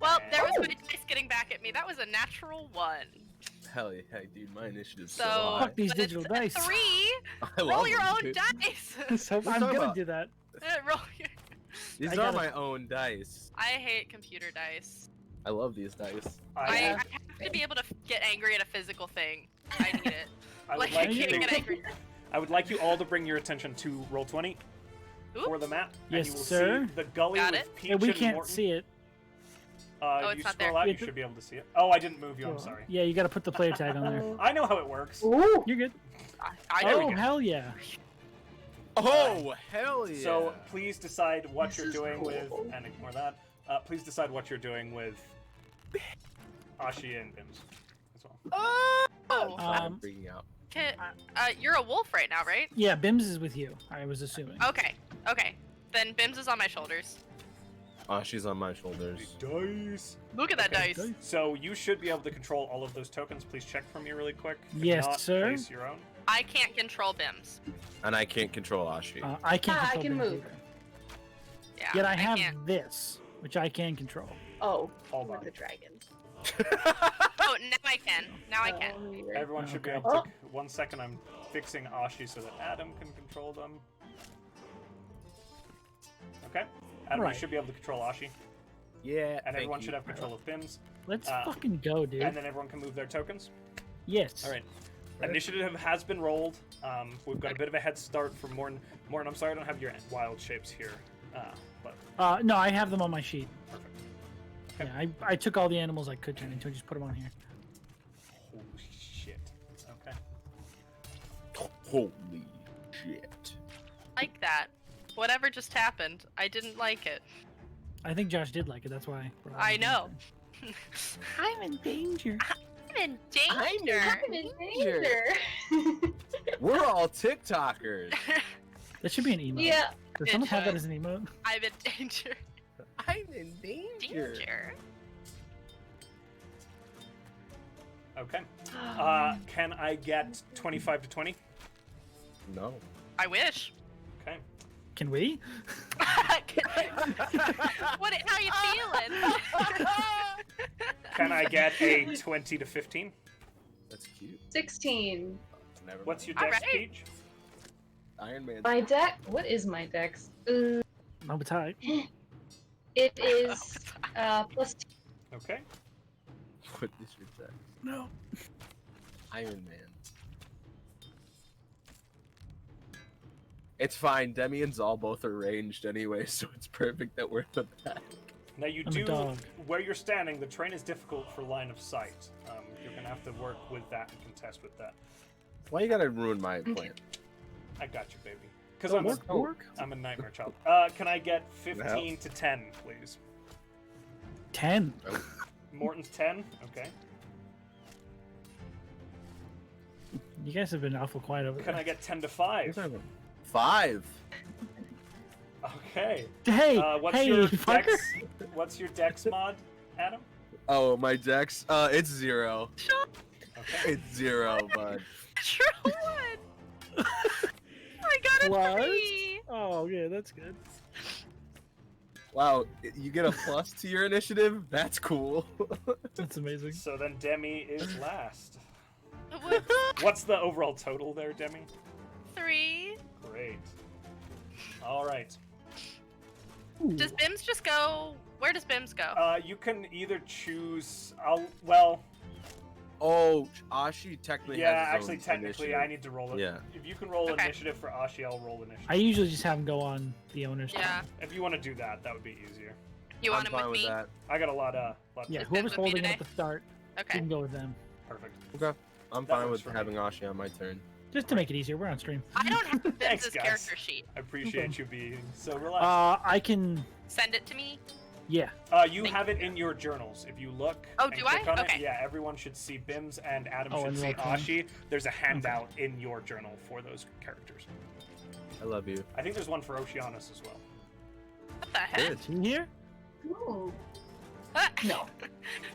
E: Well, there was my dice getting back at me. That was a natural 1.
F: Hell yeah, dude, my initiative's
E: So
F: so high.
C: Fuck these
E: but
C: digital
E: it's a
C: dice.
E: 3.
F: I
E: Roll
F: love
E: your
F: them,
E: own
F: dude.
E: dice.
C: So I'm
F: talking
C: gonna
F: about-
C: do that.
E: Roll your...
F: These
C: I
F: are
C: gotta-
F: my own dice.
E: I hate computer dice.
F: I love these dice.
E: I
A: have,
E: have to be able to get angry at a physical thing. I need it.
A: I would
E: Like,
A: like
E: I
A: you
E: can't
A: to,
E: get angry.
A: I would like you all to bring your attention to roll 20 for the map.
C: Yes,
A: and you will
C: sir.
A: see the gully
E: Got
A: with
E: it.
A: Peach
C: Yeah, we
A: and
C: can't
A: Morton.
C: see it.
A: If
E: it's
A: you
E: not
A: scroll
E: there.
A: out, you
C: Yeah,
A: should be able to see it. Oh, I didn't move you. I'm sorry.
C: Yeah, you got to put the player tag on there.
A: I know how it works.
D: Ooh.
C: You're good.
E: I
A: There we
C: Oh,
A: go.
C: hell yeah.
B: Oh, hell yeah.
A: So please decide what
D: This
A: you're
D: is
A: doing with,
D: cool.
A: and ignore that. Please decide what you're doing with Ashi and Bims as well.
E: Oh,
C: Um,
F: Bringing out.
E: you're a wolf right now, right?
C: Yeah, Bims is with you, I was assuming.
E: Okay. Then Bims is on my shoulders.
F: She's on my shoulders.
A: Dice.
E: Look at that
A: Okay.
E: dice.
A: So you should be able to control all of those tokens. Please check for me really quick. If
C: Yes,
A: not,
C: sir.
A: Place your own.
E: I can't control Bims.
F: And I can't control Ashi.
C: I can't
D: Ah, I
C: control
D: can
C: Bims
D: move.
C: either.
E: Yeah.
C: Yet I have
E: can't.
C: this, which I can control.
D: Oh,
A: Hold
D: with
A: on.
D: the dragons.
E: Oh, now I can. Now I can.
D: Oh, you're-
A: Everyone should be
C: Okay.
A: able to. 1 second, I'm fixing Ashi so that Adam can control them. Okay. Adam, you
C: Right.
A: should be able to control Ashi.
F: Yeah.
A: And everyone should have control of Bims.
C: Let's
A: Uh,
C: fucking go, dude.
A: And then everyone can move their tokens.
C: Yes.
A: All right. Initiative has been rolled. We've got a bit of a head start for Mortin. Mortin, I'm sorry I don't have your wild shapes here. But
C: No, I have them on my sheet.
A: perfect.
C: Yeah, I took all the animals I could turn into and just put them on here.
A: Holy shit. Okay.
F: Holy shit.
E: Like that. Whatever just happened, I didn't like it.
C: I think Josh did like it, that's why. we're all
E: I
C: in
E: know.
C: danger. I'm in danger.
E: I'm in danger.
D: I'm in danger.
F: We're all TikTokers.
C: That should be an emote.
D: Yeah.
C: Does someone have that
E: should.
C: as an emote?
E: I'm in danger.
F: I'm in danger.
E: Danger.
A: Okay. Can I get 25 to 20?
F: No.
E: I wish.
A: Okay.
C: Can we?
E: What? How you feeling?
A: Can I get a 20 to 15?
F: That's cute.
D: 16.
F: Never
A: What's your
F: mind.
A: dex,
E: Alright.
A: Peach?
F: Iron Man?
D: My deck. What is my dex?
C: No, but tight.
D: It is plus.
A: Okay.
F: What is your deck?
C: No.
F: Iron Man. It's fine. Demi and Zahl both are ranged anyway, so it's perfect that we're in the back.
A: Now you
C: I'm a
A: do,
C: dog.
A: where you're standing, the terrain is difficult for line of sight. You're going to have to work with that and contest with that.
F: Why you gotta ruin my plan?
A: I got you, baby. Because
C: Work.
A: I'm a nightmare child. Can I get 15 to 10, please?
C: 10.
A: Morton's 10? Okay.
C: You guys have been awful quiet over
A: Can
C: there.
A: I get 10 to 5?
F: 5.
A: Okay.
C: Hey,
A: What's
C: hey,
A: your
C: fucker.
A: dex? What's your dex mod, Adam?
F: Oh, my dex? It's 0.
A: Okay.
F: It's 0, bud.
E: True one. I got a
C: What?
E: 3.
C: Oh, yeah, that's good.
F: Wow, you get a plus to your initiative? That's cool.
C: That's amazing.
A: So then Demi is last.
E: Whoops.
A: What's the overall total there, Demi?
E: 3.
A: Great. All right.
E: Does Bims just go? Where does Bims go?
A: You can either choose.
F: Oh, Ashi technically
A: Yeah,
F: has his
A: actually,
F: own
A: technically,
F: initiative.
A: I need to roll it.
F: Yeah.
A: If you can roll
E: Okay.
A: initiative for Ashi, I'll roll initiative.
C: I usually just have them go on the owner's.
E: Yeah.
A: If you want to do that, that would be easier.
E: You want
F: I'm
E: him
F: fine
E: with me?
F: that.
A: I got a lot of.
C: Yeah,
E: Is
C: whoever's
E: Bims with me
C: holding it at
E: today?
C: the start, you
E: Okay.
C: can go with them.
A: Perfect.
F: Okay. I'm
A: That
F: fine
A: works
F: with
A: for me.
F: having Ashi on my turn.
C: Just to make it easier, we're on stream.
E: I don't have
A: Thanks,
E: Bim's
A: guys.
E: character sheet.
A: I appreciate you being so relaxed.
C: I can.
E: Send it to me.
C: Yeah.
A: You have it in your journals. If you look
E: Oh,
A: and
E: do
A: click
E: I?
A: on
E: Okay.
A: it, yeah, everyone should see Bims and Adam
C: Oh,
A: should
C: and
A: see
C: roll call.
A: Ashi. There's a handout in your journal for those characters.
F: I love you.
A: I think there's one for Oceanus as well.
E: What the heck?
C: In here?
D: Ooh.
E: What?
D: No.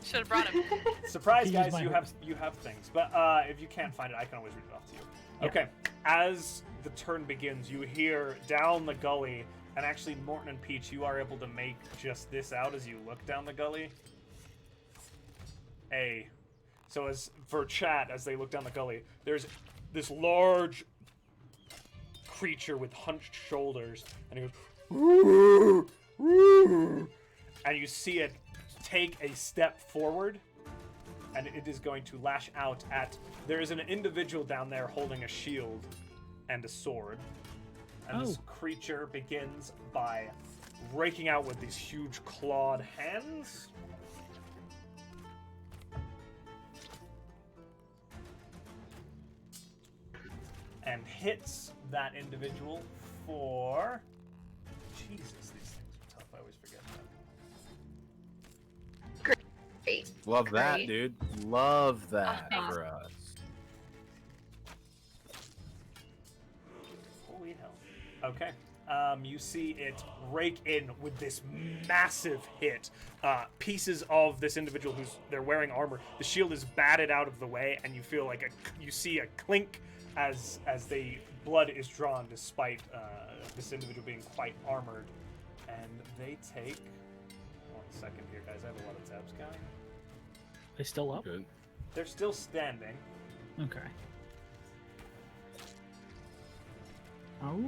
E: Should have brought him.
A: Surprise,
C: Use
A: guys!
C: my
A: You
C: heart.
A: have things, but if you can't find it, I can always read it off to you.
C: Yeah.
A: Okay. As the turn begins, you hear down the gully, and actually, Mortin and Peach, you are able to make just this out as you look down the gully. So as for chat, as they look down the gully, there's this large creature with hunched shoulders, and he goes, "Roo, roo," and you see it take a step forward, and it is going to lash out at. There is an individual down there holding a shield, and a sword. And this
C: Oh.
A: creature begins by raking out with these huge clawed hands. And hits that individual for... Jesus, these things are tough. I always forget that.
D: Great.
B: Love that,
D: Great.
B: dude. Love that
E: Uh-huh.
B: for us.
A: Holy hell. Okay. You see it rake in with this massive hit. Pieces of this individual they're wearing armor. The shield is batted out of the way, and you feel like you see a clink as the blood is drawn, despite this individual being quite armored. And they take 1 second here, guys. I have a lot of tabs going.
C: They still up?
B: Good.
A: They're still standing.
C: Okay. Oh.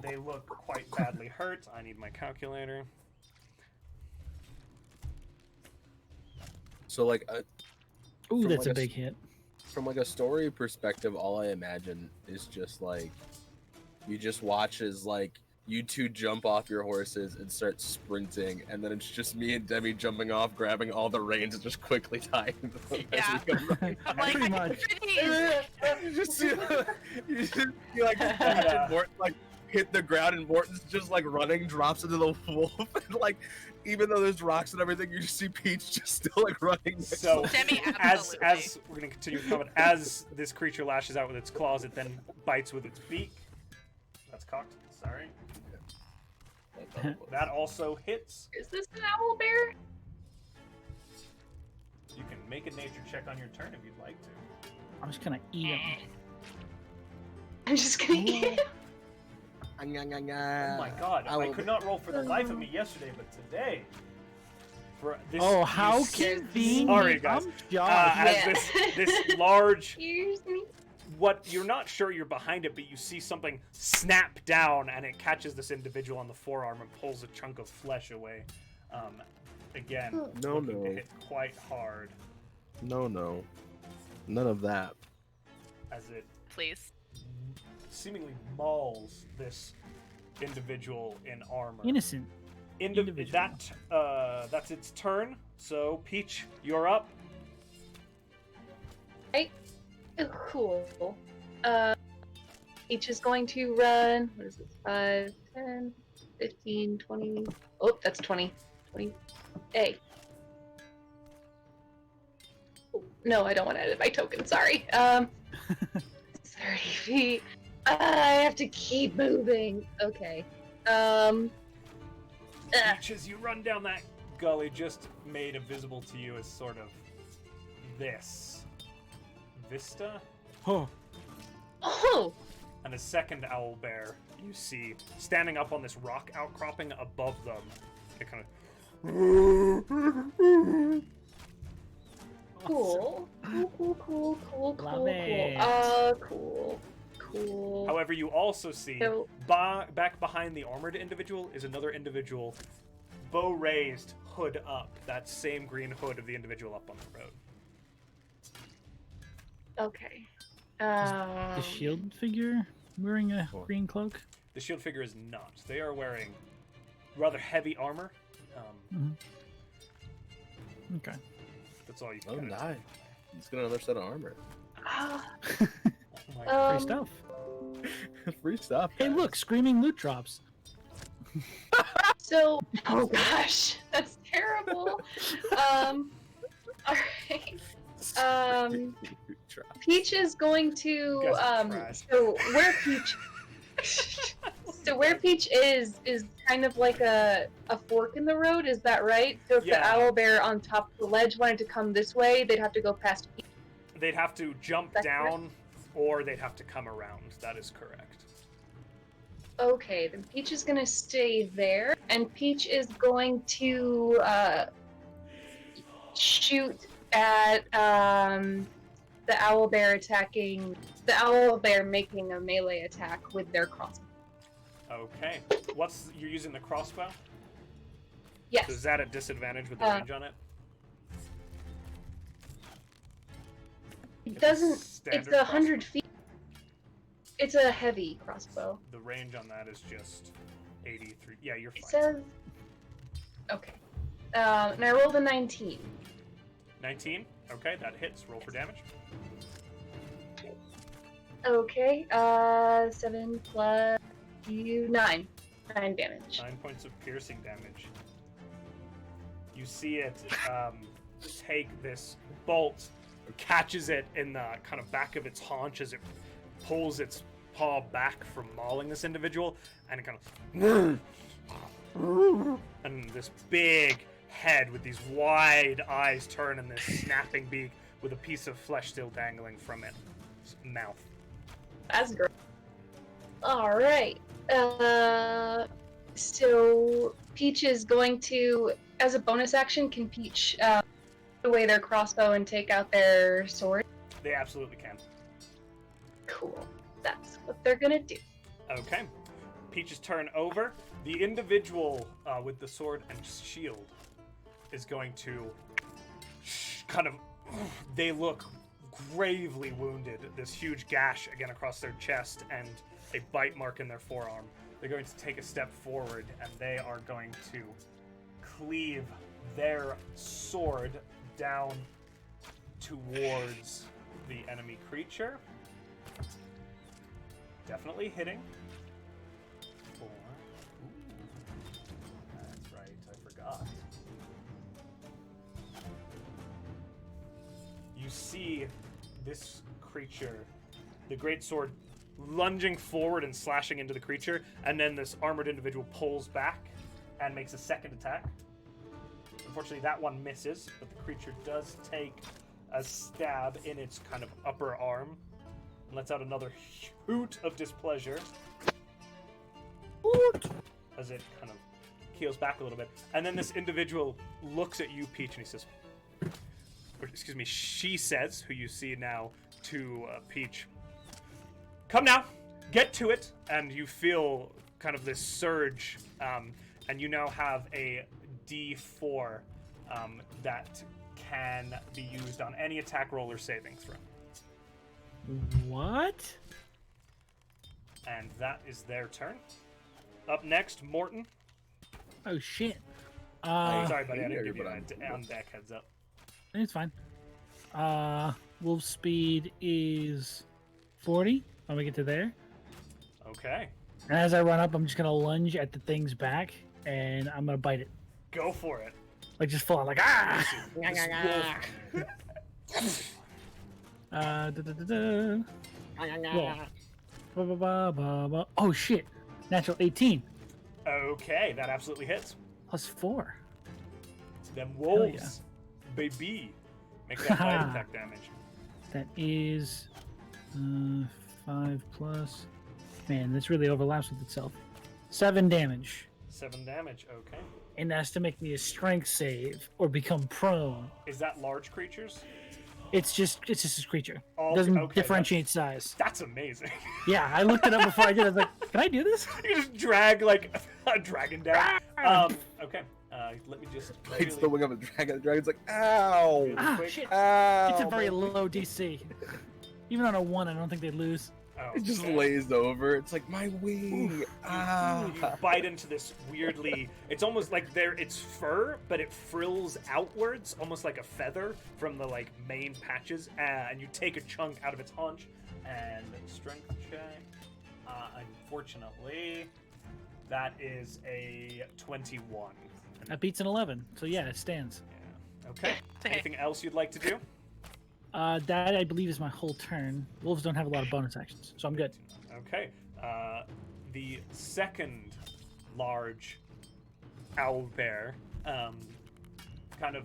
A: They look quite badly hurt. I need my calculator.
F: So like
C: Ooh,
F: From
C: that's
F: like
C: a
F: a
C: big hit.
F: from like a story perspective, all I imagine is just like you just watch as like you two jump off your horses and start sprinting, and then it's just me and Demi jumping off, grabbing all the reins, and just quickly tying them as
E: Yeah.
F: we come running.
E: I'm like,
C: Pretty
E: I
C: much.
E: can do these.
F: You just see, like Peach and Morton like hit the ground, and Morton's just like running, drops into the wolf, and like even though there's rocks and everything, you just see Peach just still like running. next
A: So,
F: to
E: Demi,
A: as
E: absolutely.
A: we're gonna continue with combat, as this creature lashes out with its claws, it then bites with its beak. That's cocked. Sorry. That also hits.
D: Is this an owl bear?
A: You can make a nature check on your turn if you'd like to.
C: I'm just gonna eat him.
D: I'm just gonna get
A: Oh my god! I could not roll for the life of me yesterday, but today. For this,
C: Oh,
A: you
C: how
A: see-
C: convenient!
A: Sorry, guys.
C: I'm Josh.
A: As
D: Yeah.
A: this large,
D: Excuse me.
A: what you're not sure you're behind it, but you see something snap down, and it catches this individual on the forearm and pulls a chunk of flesh away. Again,
F: No,
A: looking to
F: no.
A: hit quite hard
F: No, no, none of that.
A: as it
E: Please.
A: seemingly mauls this individual in armor.
C: Innocent. individual.
A: That's its turn. So Peach, you're up.
D: Oh, cool. Each is going to run. What is it? 5, 10, 15, 20. Oh, that's 20. 20. Hey. Oh, no, I don't want to edit my token. Sorry. 30 feet. I have to keep moving. Okay.
A: Peach, as you run down that gully, just made visible to you as sort of this vista,
C: Oh,
D: Oh,
A: and a second owl bear you see standing up on this rock outcropping above them. It kind of
D: cool. Cool.
C: Love it.
D: Cool.
A: However, you also see
D: So-
A: back behind the armored individual is another individual, bow raised, hood up. That same green hood of the individual up on the road.
D: Okay.
C: the shield figure wearing a green cloak.
A: The shield figure is not. They are wearing rather heavy armor.
C: Okay.
A: That's all you can
F: Oh,
A: kinda
F: nice. He's got another set of armor.
D: Ah,
A: Oh my God.
C: Free stuff.
F: Free stuff.
C: Hey,
F: guys.
C: look, screaming loot drops.
D: So, oh gosh, that's terrible. Alright. Peach is going to,
A: You guys are trash.
D: so where Peach is kind of like a fork in the road, is that right? So if
A: Yeah.
D: the owl bear on top of the ledge wanted to come this way, they'd have to go past Peach.
A: They'd have to jump
D: That's
A: down, or they'd have to come around. That is correct.
D: Okay, then Peach is gonna stay there, and Peach is going to shoot at the owl bear making a melee attack with their crossbow.
A: Okay. You're using the crossbow?
D: Yes.
A: So is that at disadvantage with the range on it?
D: It doesn't.
A: standard
D: It's 100
A: crossbow.
D: feet. It's a heavy crossbow.
A: The range on that is just 83. Yeah, you're
D: It
A: fine.
D: says. Okay. And I rolled a 19.
A: 19. Okay, that hits. Roll for damage.
D: Okay. 7 plus 9. 9 damage.
A: 9 points of piercing damage. You see it take this bolt, catches it in the kind of back of its haunch as it pulls its paw back from mauling this individual, and it kind of and this big head with these wide eyes turn and this snapping beak with a piece of flesh still dangling from its mouth.
D: That's great. Alright. So Peach is going to, as a bonus action, can Peach put away their crossbow and take out their sword?
A: They absolutely can.
D: Cool. That's what they're gonna do.
A: Okay. Peach's turn over. The individual with the sword and shield is going to kind of... They look gravely wounded. This huge gash again across their chest and a bite mark in their forearm. They're going to take a step forward and they are going to cleave their sword down towards the enemy creature. Definitely hitting. 4. Ooh. That's right, I forgot. You see this creature, the great sword, lunging forward and slashing into the creature, and then this armored individual pulls back and makes a second attack. Unfortunately, that one misses, but the creature does take a stab in its kind of upper arm and lets out another hoot of displeasure as it kind of keels back a little bit. And then this individual looks at you, Peach, and he says, or excuse me, she says, who you see now, to Peach, "Come now, get to it." And you feel kind of this surge, and you now have a D4 that can be used on any attack roll or saving throw.
C: What?
A: And that is their turn. Up next, Mortin.
C: Oh shit.
A: Sorry, buddy, I didn't
F: here,
A: give you
F: but
A: an
F: I'm-
A: on-deck heads up.
C: It's fine. Wolf speed is 40 when we get to there.
A: Okay,
C: And as I run up, I'm just gonna lunge at the thing's back, and I'm gonna bite it.
A: go for it.
C: Like just full on, like ah.
A: This wolf
C: Da-da-da-da. Roll. Ba-ba-ba-ba-ba. Oh shit! Natural 18
A: Okay, that absolutely hits.
C: plus 4.
A: Them wolves, baby. Make that bite attack damage.
C: That is 5 plus. Man, this really overlaps with itself. 7 damage,
A: 7 damage, okay.
C: and that's to make me a strength save or become prone.
A: Is that large creatures?
C: It's just this creature.
A: Oh,
C: Doesn't
A: okay,
C: differentiate size.
A: That's amazing.
C: Yeah, I looked it up before I did. I was like, can I do this?
A: You just drag like a dragon down. Okay. Let me just
F: Bites the wing of a dragon. The dragon's like, ow!
A: really
C: Ah,
A: quick.
C: shit.
F: Ow!
C: It's a very low DC. Even on a 1, I don't think they lose.
F: It just
A: Okay.
F: lays over. It's like, my wing! Ah!
A: You bite into this weirdly. It's almost like it's fur, but it frills outwards, almost like a feather from the like main patches. And you take a chunk out of its haunch and strength check. Unfortunately, that is a 21.
C: That beats an 11. So yeah, it stands.
A: Yeah. Okay. Anything else you'd like to do?
C: That I believe is my whole turn. Wolves don't have a lot of bonus actions, so I'm good.
A: Okay. The second large owl bear kind of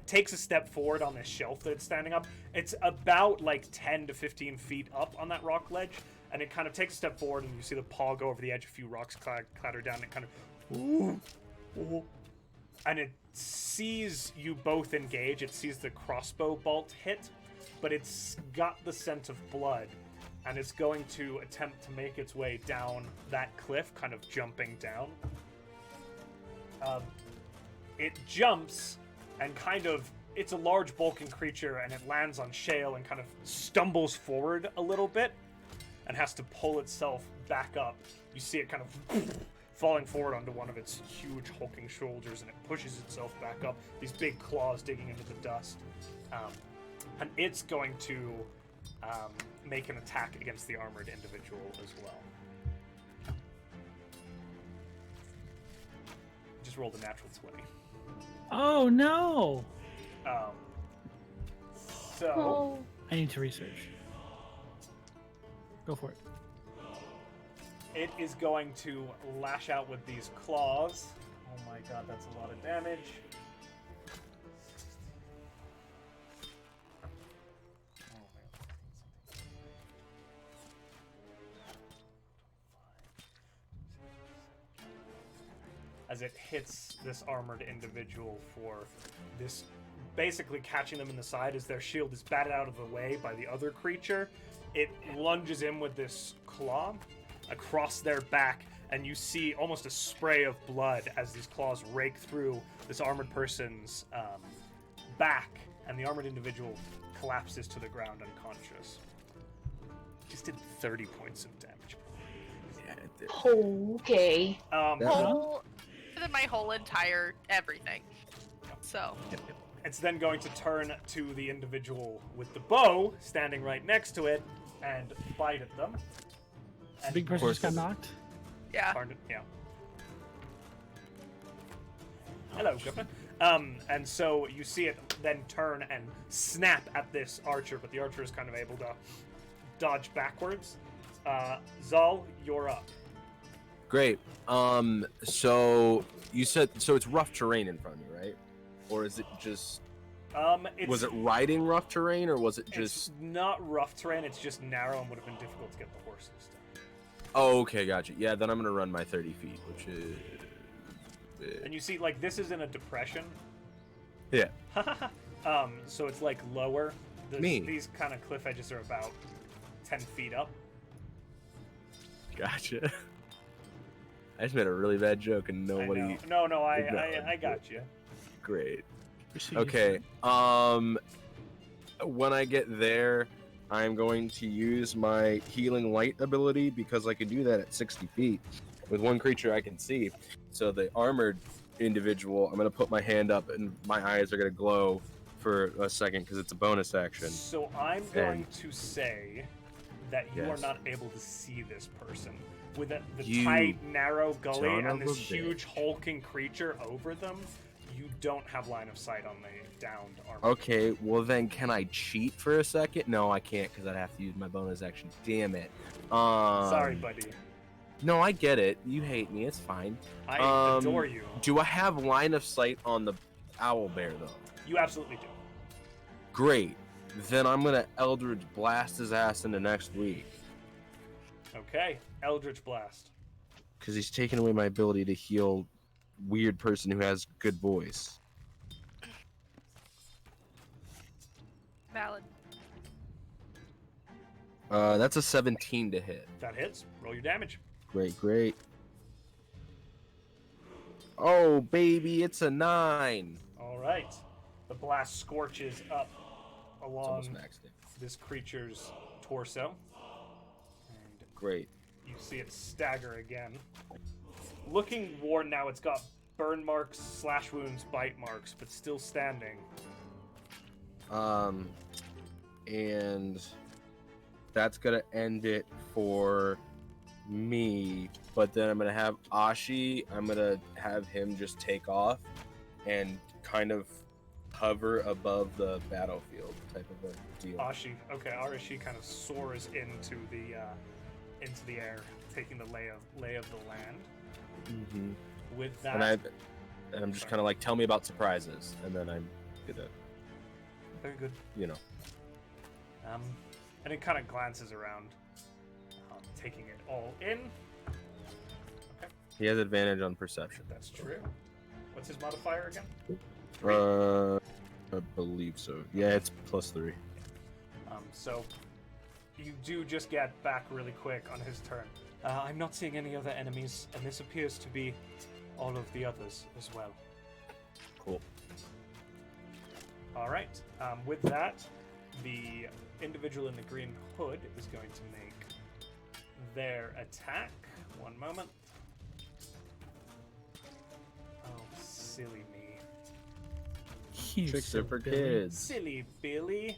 A: takes a step forward on this shelf that it's standing up. It's about like 10 to 15 feet up on that rock ledge, and it kind of takes a step forward, and you see the paw go over the edge. A few rocks clatter down, and it kind of... And it sees you both engage. It sees the crossbow bolt hit, but it's got the scent of blood, and it's going to attempt to make its way down that cliff, kind of jumping down. It jumps, and kind of it's a large bulking creature, and it lands on shale and kind of stumbles forward a little bit and has to pull itself back up. You see it kind of falling forward onto one of its huge hulking shoulders, and it pushes itself back up, these big claws digging into the dust. And it's going to make an attack against the armored individual as well. Just rolled a natural 20.
C: Oh no!
A: So
D: Oh.
C: I need to research. Go for it.
A: it is going to lash out with these claws. Oh my god, that's a lot of damage. As it hits this armored individual for this, basically catching them in the side as their shield is batted out of the way by the other creature. It lunges in with this claw across their back, and you see almost a spray of blood as these claws rake through this armored person's back, and the armored individual collapses to the ground unconscious. Just did 30 points of damage.
F: Yeah, it did.
D: Okay.
E: My whole entire everything. So.
A: It's then going to turn to the individual with the bow standing right next to it and bite at them.
C: The big person just got knocked.
E: Yeah.
A: Yeah. Hello, Governor. And so you see it then turn and snap at this archer, but the archer is kind of able to dodge backwards. Zahl, you're up.
F: Great. So you said it's rough terrain in front of me, right? Or is it just? Was it riding rough terrain, or was it just?
A: It's not rough terrain. It's just narrow and would have been difficult to get the horses to.
F: Oh, okay, gotcha. Yeah, then I'm gonna run my 30 feet, which is.
A: And you see, like, this is in a depression.
F: Yeah.
A: So it's like lower.
F: Me.
A: These kind of cliff edges are about 10 feet up.
F: Gotcha. I just made a really bad joke and nobody.
A: I know. I got you.
F: Great.
C: Proceed.
F: Okay. When I get there, I'm going to use my healing light ability because I can do that at 60 feet with one creature I can see. So the armored individual, I'm going to put my hand up and my eyes are going to glow for a second because it's a bonus action.
A: So I'm going to say that you are
F: Yes.
A: not able to see this person. With the
F: You
A: tight, narrow gully
F: son
A: and
F: of
A: this
F: a
A: huge
F: bitch.
A: hulking creature over them, you don't have line of sight on the downed armor.
F: Okay, well then can I cheat for a second? No, I can't because I'd have to use my bonus action. Damn it.
A: Sorry, buddy.
F: No, I get it. You hate me. It's fine.
A: I adore you.
F: Do I have line of sight on the owl bear though?
A: You absolutely do.
F: Great. Then I'm gonna Eldritch blast his ass into next week
A: Okay, Eldritch Blast.
F: because he's taking away my ability to heal weird person who has good voice.
E: Valid.
F: That's a 17 to hit.
A: That hits. Roll your damage.
F: Great. Oh baby, it's a 9.
A: All right. The blast scorches up
F: It's almost
A: along
F: maxed it.
A: this creature's torso. And
F: Great.
A: you see it stagger again. Looking worn now, it's got burn marks, slash wounds, bite marks, but still standing.
F: And that's gonna end it for me. But then I'm gonna have Ashi. I'm gonna have him just take off and kind of hover above the battlefield, type of a deal.
A: Ashi, okay, Arashi kind of soars into the air, taking the lay of the land.
F: Mm-hmm.
A: With that,
F: And I'm just kind of like, tell me about surprises, and then I'm gonna,
A: very good. And it kind of glances around, taking it all in. Okay,
F: He has advantage on perception.
A: that's true. What's his modifier again?
F: I believe so. Yeah, it's +3.
A: So you do just get back really quick on his turn. I'm not seeing any other enemies, and this appears to be all of the others as well.
F: Cool.
A: All right. With that, the individual in the green hood is going to make their attack. One moment. Oh, silly me.
C: You
B: Tricks
C: so
B: are for
C: Billy.
B: kids.
A: Silly Billy.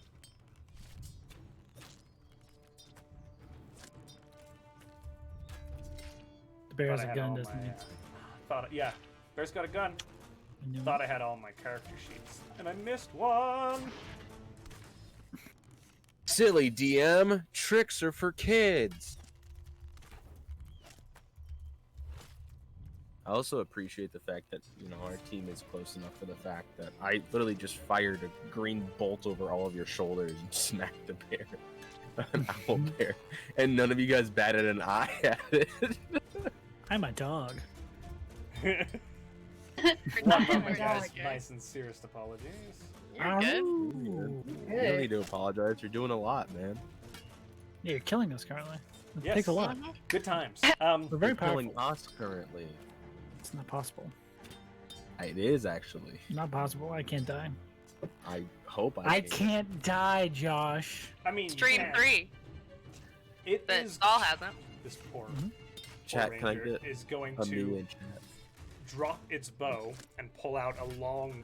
C: The bear has
A: Thought I
C: a
A: had
C: gun,
A: all
C: doesn't
A: my,
C: he?
A: yeah, Bear's got a gun.
C: I know.
A: Thought I had all my character sheets, and I missed one.
F: Silly DM, tricks are for kids. I also appreciate the fact that, you know, our team is close enough for the fact that I literally just fired a green bolt over all of your shoulders and smacked the bear. An owl bear. And none of you guys batted an eye at it.
C: I'm a dog.
A: One
D: Oh
A: moment,
D: my
A: guys.
D: God.
A: My sincerest apologies.
E: You're good.
C: Ooh.
F: You don't need to apologize. You're doing a lot, man.
C: Yeah, you're killing us currently. It
A: Yes.
C: takes a lot.
A: Good times.
C: We're very
F: You're
C: powerful.
F: killing us currently.
C: It's not possible.
F: It is actually.
C: Not possible. I can't die.
F: I hope
C: I can't die, Josh.
A: I mean,
E: Stream
A: yeah,
E: 3,
A: It
E: but
A: is
E: Saul hasn't.
A: this poor,
C: Mhm.
F: Chat, can I
A: ranger
F: get
A: is going
F: a me
A: to
F: in chat?
A: drop its bow and pull out a long,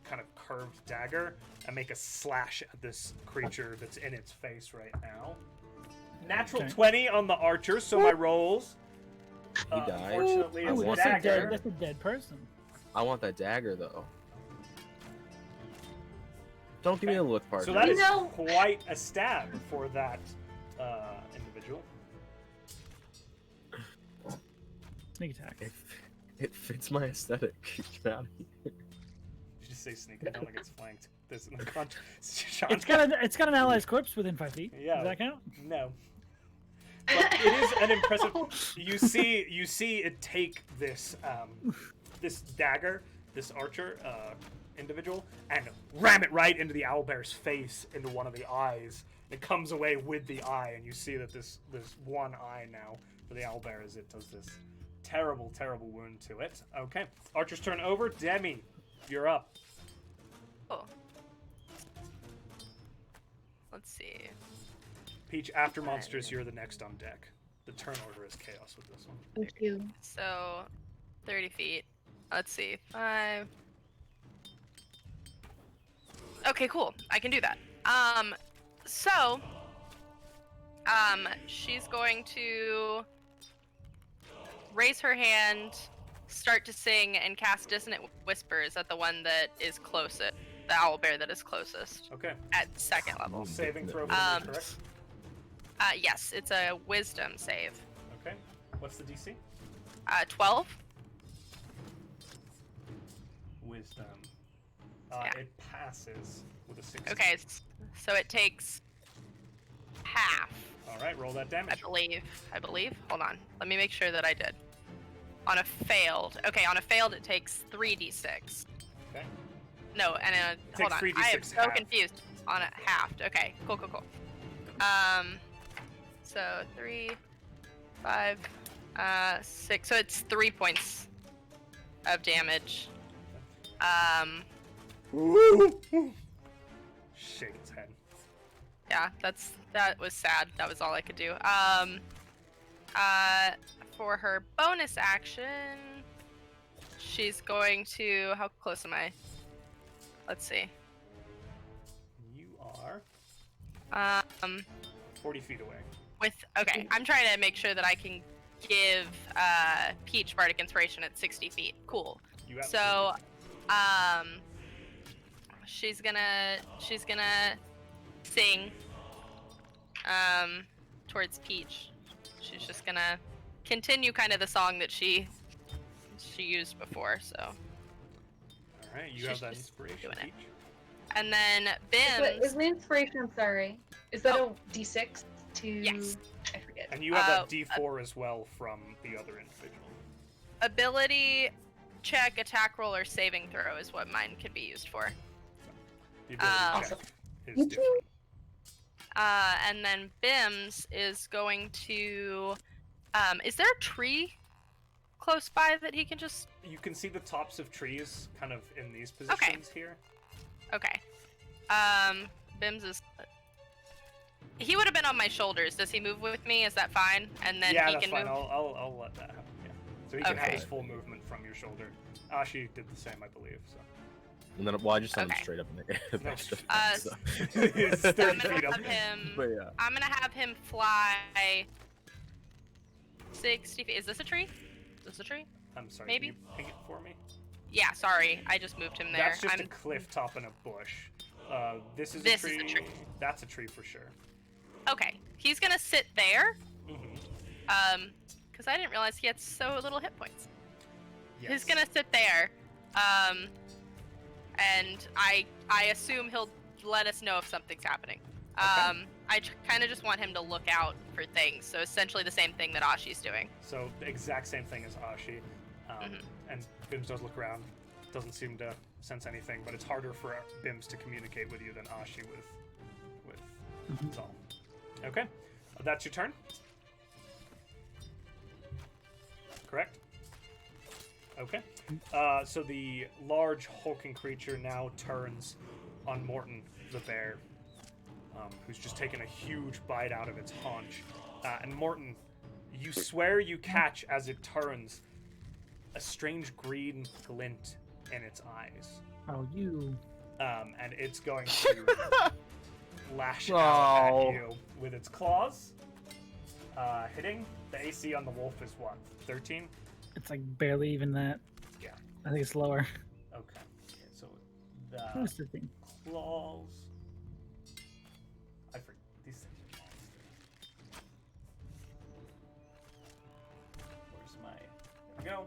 A: kind of curved dagger and make a slash at this creature that's in its face right now. Natural
C: Okay.
A: 20 on the archer, so my rolls.
F: He died.
A: Unfortunately, it's
F: Oh,
A: a
F: that's
A: dagger.
C: That's a dead person.
F: I want that dagger though. Don't give me a look, partner.
A: So that
D: You
A: is
D: know-
A: quite a stab for that individual.
C: Sneak attack.
F: It fits my aesthetic. Get out of here.
A: Did you just say sneak attack like it's flanked? This in the contract.
C: It's got an ally's corpse within 5 feet.
A: Yeah.
C: Does that count?
A: No. But it is an impressive. You see it take this this dagger, this archer individual, and ram it right into the owlbear's face, into one of the eyes. It comes away with the eye, and you see that this one eye now for the owlbear as it does this terrible wound to it. Okay, archer's turn over. Demi, you're up.
E: Cool. Let's see.
A: Peach, after monsters, you're the next on deck. The turn order is chaos with this one.
D: Thank you.
E: So, 30 feet. Let's see. 5. Okay, cool. I can do that. So, she's going to raise her hand, start to sing, and cast Dissonant Whispers at the one that is closest, the owlbear that is closest,
A: Okay.
E: at second level.
A: Saving throw for
E: Um,
A: me, correct?
E: Yes, it's a Wisdom save.
A: Okay. What's the DC?
E: 12.
A: Wisdom.
E: Yeah.
A: It passes with a 16.
E: Okay, so it takes half,
A: All right, roll that
E: I
A: damage.
E: believe. Hold on. Let me make sure that I did. On a failed. Okay, on a failed it takes 3d6.
A: Okay.
E: No, and hold
A: takes
E: on.
A: 3d6
E: I am so
A: half.
E: confused. On a halved. Okay, cool. So 3, 5, 6. So it's 3 points of damage.
A: Shake its head.
E: Yeah, that was sad. That was all I could do. For her bonus action, she's going to. How close am I? Let's see.
A: You are 40 feet away.
E: Okay, I'm trying to make sure that I can give Peach Bardic Inspiration at 60 feet. Cool.
A: You have
E: So, she's gonna sing towards Peach. She's just gonna continue kind of the song that she used before. So,
A: All right, you
E: she's
A: have that
E: just
A: inspiration,
E: doing it.
A: Peach.
E: and then
D: But
E: Bim.
D: is my inspiration? I'm sorry. Is that a D6 to?
E: Yes.
D: I forget.
A: And you have that D4 as well from the other individual.
E: Ability check, attack roll, or saving throw is what mine could be used for.
A: The ability
D: Awesome.
A: check is different.
E: And then Bim's is going to. Is there a tree close by that he can just?
A: You can see the tops of trees kind of in these positions here.
E: Okay. Bims is. He would have been on my shoulders. Does he move with me? Is that fine? And then
A: yeah,
E: he
A: that's
E: can
A: fine.
E: move.
A: I'll let that happen. Yeah. So he can have
E: Okay.
A: his full movement from your shoulder. Ashi did the same, I believe. So.
B: And then, well, I just sent him
E: Okay.
B: straight up in the air.
A: No.
B: so.
A: It's 30
E: I'm
A: feet
E: gonna
A: up.
E: have him.
B: But yeah.
E: I'm gonna have him fly 60 feet. Is this a tree? Is this a tree?
A: I'm sorry.
E: Maybe?
A: Can you ping it for me?
E: Yeah, sorry. I just moved him there.
A: That's just
E: I'm...
A: a cliff top and a bush. This is a
E: This
A: tree.
E: is a tree.
A: That's a tree for sure.
E: Okay. He's gonna sit there.
A: Mm-hmm.
E: Because I didn't realize he had so little hit points.
A: Yes.
E: He's gonna sit there. And I assume he'll let us know if something's happening.
A: Okay.
E: I kind of just want him to look out for things. So essentially the same thing that Ashi's doing.
A: So the exact same thing as Ashi.
E: Mhm.
A: And Bims does look around. Doesn't seem to sense anything, but it's harder for Bims to communicate with you than Ashi with Zahl. Okay. That's your turn? Correct? Okay. So the large hulking creature now turns on Mortin the bear, who's just taken a huge bite out of its haunch. And Mortin, you swear you catch as it turns a strange green glint in its eyes.
C: Oh, you.
A: And it's going to lash out at you with its claws. Hitting. The AC on the wolf is what? 13?
C: It's like barely even that.
A: Yeah.
C: I think it's lower.
A: Okay. So
C: What's
A: the
C: the thing?
A: claws. I forget. These things are monsters. Where's my. There we go.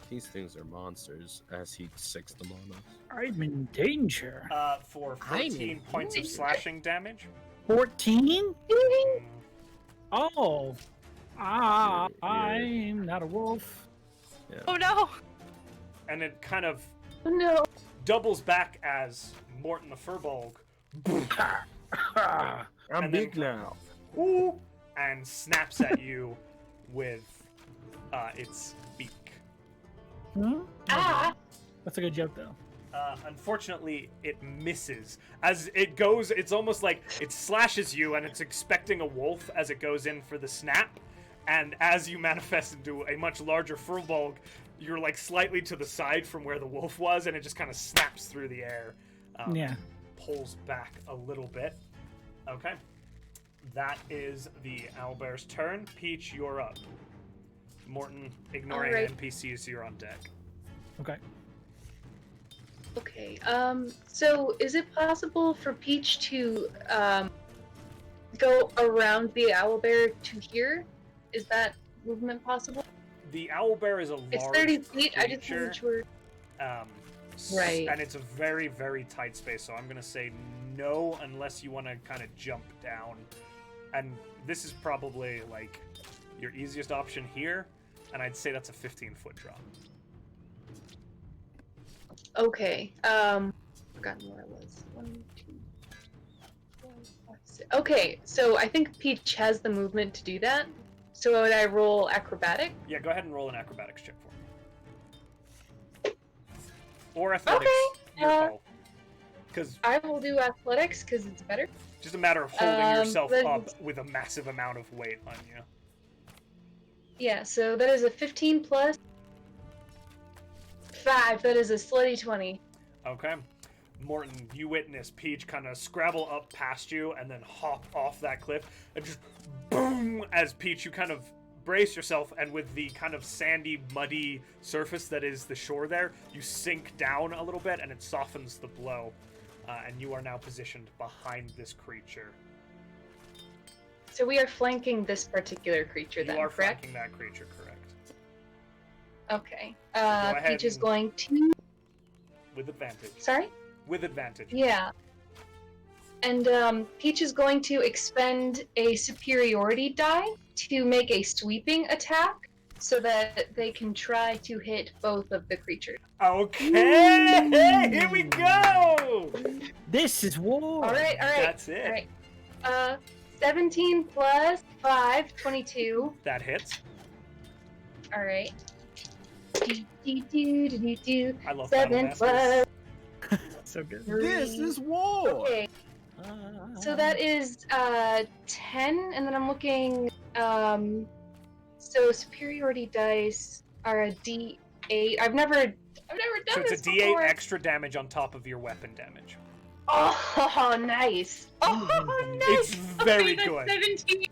B: These things are monsters, as he sicks them on us.
C: I'm in danger.
A: For 14 points of slashing damage.
C: 14?
A: Mm,
C: Oh.
B: Yeah.
C: I'm not a wolf.
B: Yeah.
E: Oh no!
A: and it kind of
D: Oh, no.
A: doubles back as Mortin the Firbolg.
B: I'm
A: And
B: big
A: then-
B: now.
A: Ooh, and snaps at you with its beak.
C: Hmm?
D: Ah!
C: That's a good joke, though.
A: Unfortunately, it misses. As it goes, it's almost like it slashes you and it's expecting a wolf as it goes in for the snap. And as you manifest into a much larger Firbolg, you're like slightly to the side from where the wolf was, and it just kind of snaps through the air.
C: Yeah.
A: Pulls back a little bit. Okay. That is the owlbear's turn. Peach, you're up. Mortin, ignoring
D: Alright.
A: NPCs, you're on deck.
C: Okay.
D: Okay, so is it possible for Peach to, go around the owlbear to here? Is that movement possible?
A: The owlbear is a large
D: It's 30 feet, I just
A: creature.
D: wasn't sure. Right.
A: And it's a very, very tight space, so I'm going to say no unless you want to kind of jump down. And this is probably, like, your easiest option here, and I'd say that's a 15-foot drop.
D: Okay, forgotten where I was. 1, 2, 4, 5, 6. Okay, so I think Peach has the movement to do that. So would I roll acrobatic?
A: Yeah, go ahead and roll an acrobatics check for me. Or athletics,
D: Okay,
A: your call. Because
D: I will do athletics because it's better.
A: just a matter of holding yourself
D: but-
A: up with a massive amount of weight on you.
D: Yeah, so that is a 15 plus 5. That is a slutty 20.
A: Okay. Mortin, you witness Peach kind of scrabble up past you and then hop off that cliff and just boom as Peach, you kind of brace yourself, and with the kind of sandy, muddy surface that is the shore there, you sink down a little bit and it softens the blow. And you are now positioned behind this creature.
D: So we are flanking this particular creature
A: You
D: then,
A: are
D: correct?
A: flanking that creature, correct.
D: Okay.
A: ahead
D: Peach is
A: and-
D: going to...
A: With advantage.
D: Sorry?
A: With advantage.
D: Yeah. And Peach is going to expend a superiority die to make a sweeping attack so that they can try to hit both of the creatures.
A: Okay! Here we go!
C: This is war.
D: Alright.
A: That's it.
D: Alright. 17 plus 5, 22.
A: That hits.
D: Alright.
A: I love
D: 7
A: Battle Masters.
D: plus
C: So good.
B: This is war.
D: Okay, so that is 10, and then I'm looking. So superiority dice are a D8. I've never done
A: So it's
D: this
A: a D8
D: before.
A: extra damage on top of your weapon damage.
D: Oh, nice. Oh, nice.
A: It's very
D: Okay, that's
A: good.
D: 17.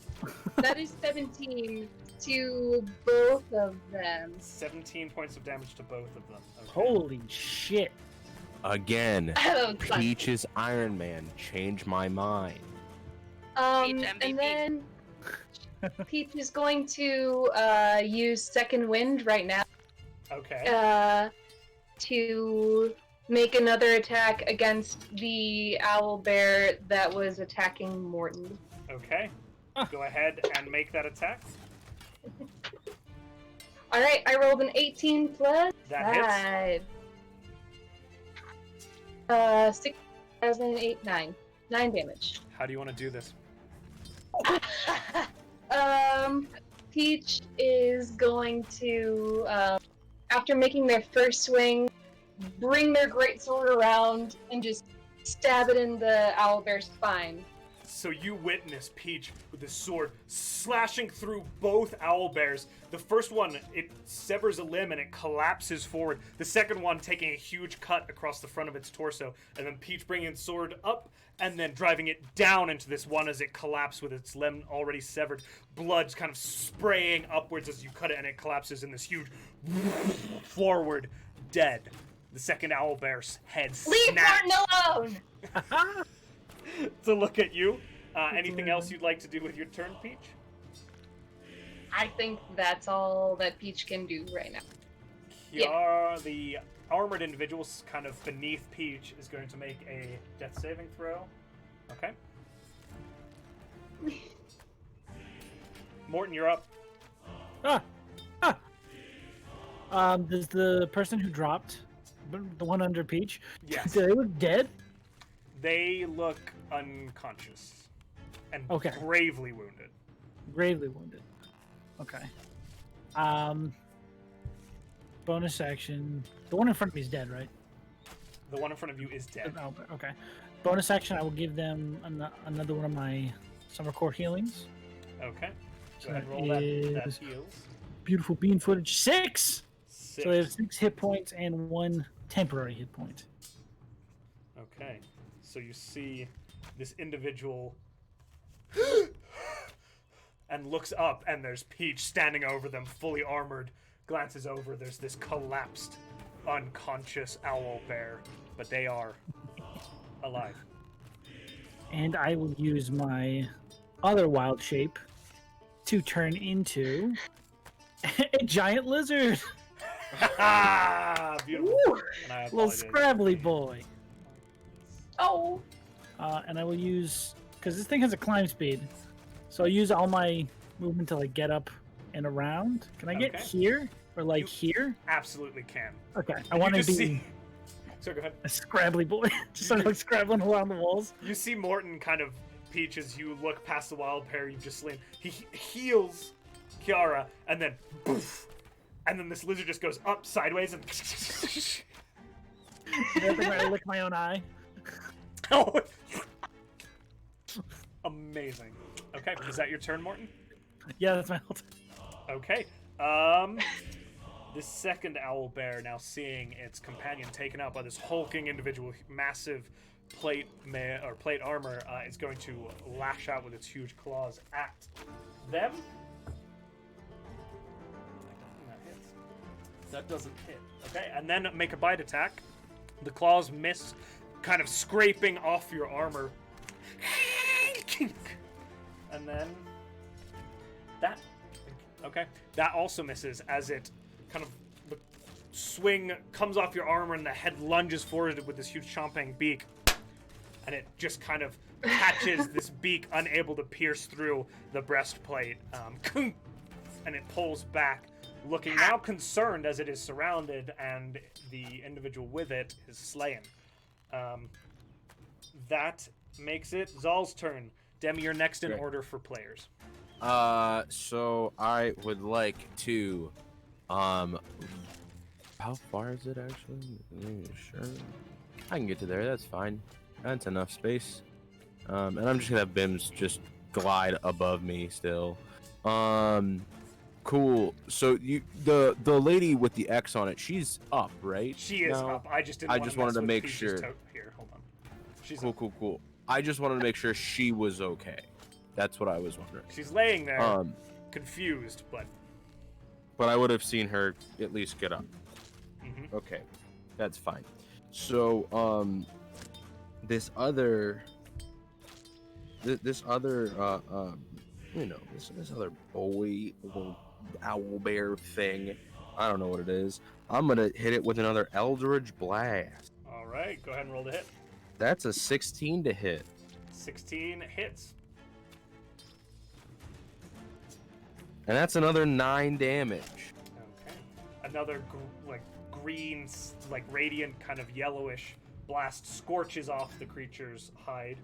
D: That is 17 to both of them.
A: 17 points of damage to both of them. Okay.
C: Holy shit.
F: Again,
D: Oh, fun.
F: Peach's Iron Man. Change my mind.
E: Peach
D: And
E: MVP.
D: then Peach is going to use Second Wind right now
A: Okay.
D: to make another attack against the owlbear that was attacking Morton.
A: Okay. Go ahead and make that attack.
D: Alright, I rolled an 18 plus
A: That hits.
D: 5. 6, 7, 8, 9. 9 damage.
A: How do you want to do this?
D: Peach is going to, after making their first swing, bring their greatsword around and just stab it in the owlbear's spine.
A: So you witness Peach with the sword slashing through both owlbears. The first one, it severs a limb and it collapses forward. The second one taking a huge cut across the front of its torso. And then Peach bringing its sword up and then driving it down into this one as it collapses with its limb already severed. Blood's kind of spraying upwards as you cut it and it collapses in this huge forward, dead. The second owlbear's head
D: Leave
A: snaps
D: Martin alone!
A: to look at you. Anything else you'd like to do with your turn, Peach?
D: I think that's all that Peach can do right now.
A: Kiara, the armored individual kind of beneath Peach, is going to make a death saving throw. Okay. Morton, you're up.
C: Does the person who dropped, the one under Peach,
A: Yes.
C: do they look dead?
A: They look unconscious and
C: Okay.
A: gravely wounded.
C: Gravely wounded. Okay. Bonus action. The one in front of me is dead, right?
A: The one in front of you is dead.
C: Oh, okay. Bonus action. I will give them another one of my summer core healings.
A: Okay.
C: So
A: Go ahead and roll
C: that
A: that
C: is
A: heals.
C: beautiful bean footage. 6.
A: 6.
C: So they have 6 hit points and 1 temporary hit point.
A: Okay. So you see this individual and looks up, and there's Peach standing over them, fully armored. Glances over, there's this collapsed, unconscious owl bear, but they are alive.
C: And I will use my other wild shape to turn into a giant lizard.
A: Beautiful. And I
C: Little
A: apologize.
C: scrabbly boy.
D: Oh!
C: And I will use, because this thing has a climb speed, so I'll use all my movement to like get up and around. Can I get
A: Okay.
C: here or like
A: You-
C: here?
A: Absolutely can.
C: Okay, I
A: You
C: want to
A: just
C: be
A: see- So go ahead.
C: a scrabbly boy, just sort of like scrabbling around the walls.
A: You see Morton kind of Peach as you look past the wild pair you've just slain. He heals Kiara, and then poof, and then this lizard just goes up sideways and.
C: I think I lick my own eye.
A: Oh. Amazing. Okay, is that your turn, Morton?
C: Yeah, that's my whole time.
A: Okay. The second owl bear, now seeing its companion taken out by this hulking individual, massive plate armor, is going to lash out with its huge claws at them. That hits. That doesn't hit. Okay, and then make a bite attack. The claws miss, kind of scraping off your armor. And then that. Okay, that also misses as it kind of the swing comes off your armor and the head lunges forward with this huge chomping beak, and it just kind of catches this beak, unable to pierce through the breastplate, and it pulls back, looking now concerned as it is surrounded and the individual with it is slain. That makes it Zahl's turn. Demi, you're next in
F: Great.
A: order for players.
F: So I would like to, how far is it actually? Sure.
B: I can get to there. That's fine. That's enough space. And I'm just gonna have Bims just glide above me still. Cool. So the lady with the X on it, she's up, right?
A: She is
B: now?
A: up. I just
B: wanted to make
A: Peach's
B: sure.
A: Here, hold on. She's
B: Cool,
A: up.
B: cool. I just wanted to make sure she was okay. That's what I was wondering.
A: She's laying there, confused, but
B: I would have seen her at least get up.
A: Mhm.
B: Okay, that's fine. So, this other boy, little owl bear thing, I don't know what it is. I'm gonna hit it with another Eldritch Blast.
A: all right. Go ahead and roll the hit.
B: That's a 16 to hit.
A: 16 hits.
B: And that's another 9 damage.
A: Okay. Another green, like radiant, kind of yellowish blast scorches off the creature's hide.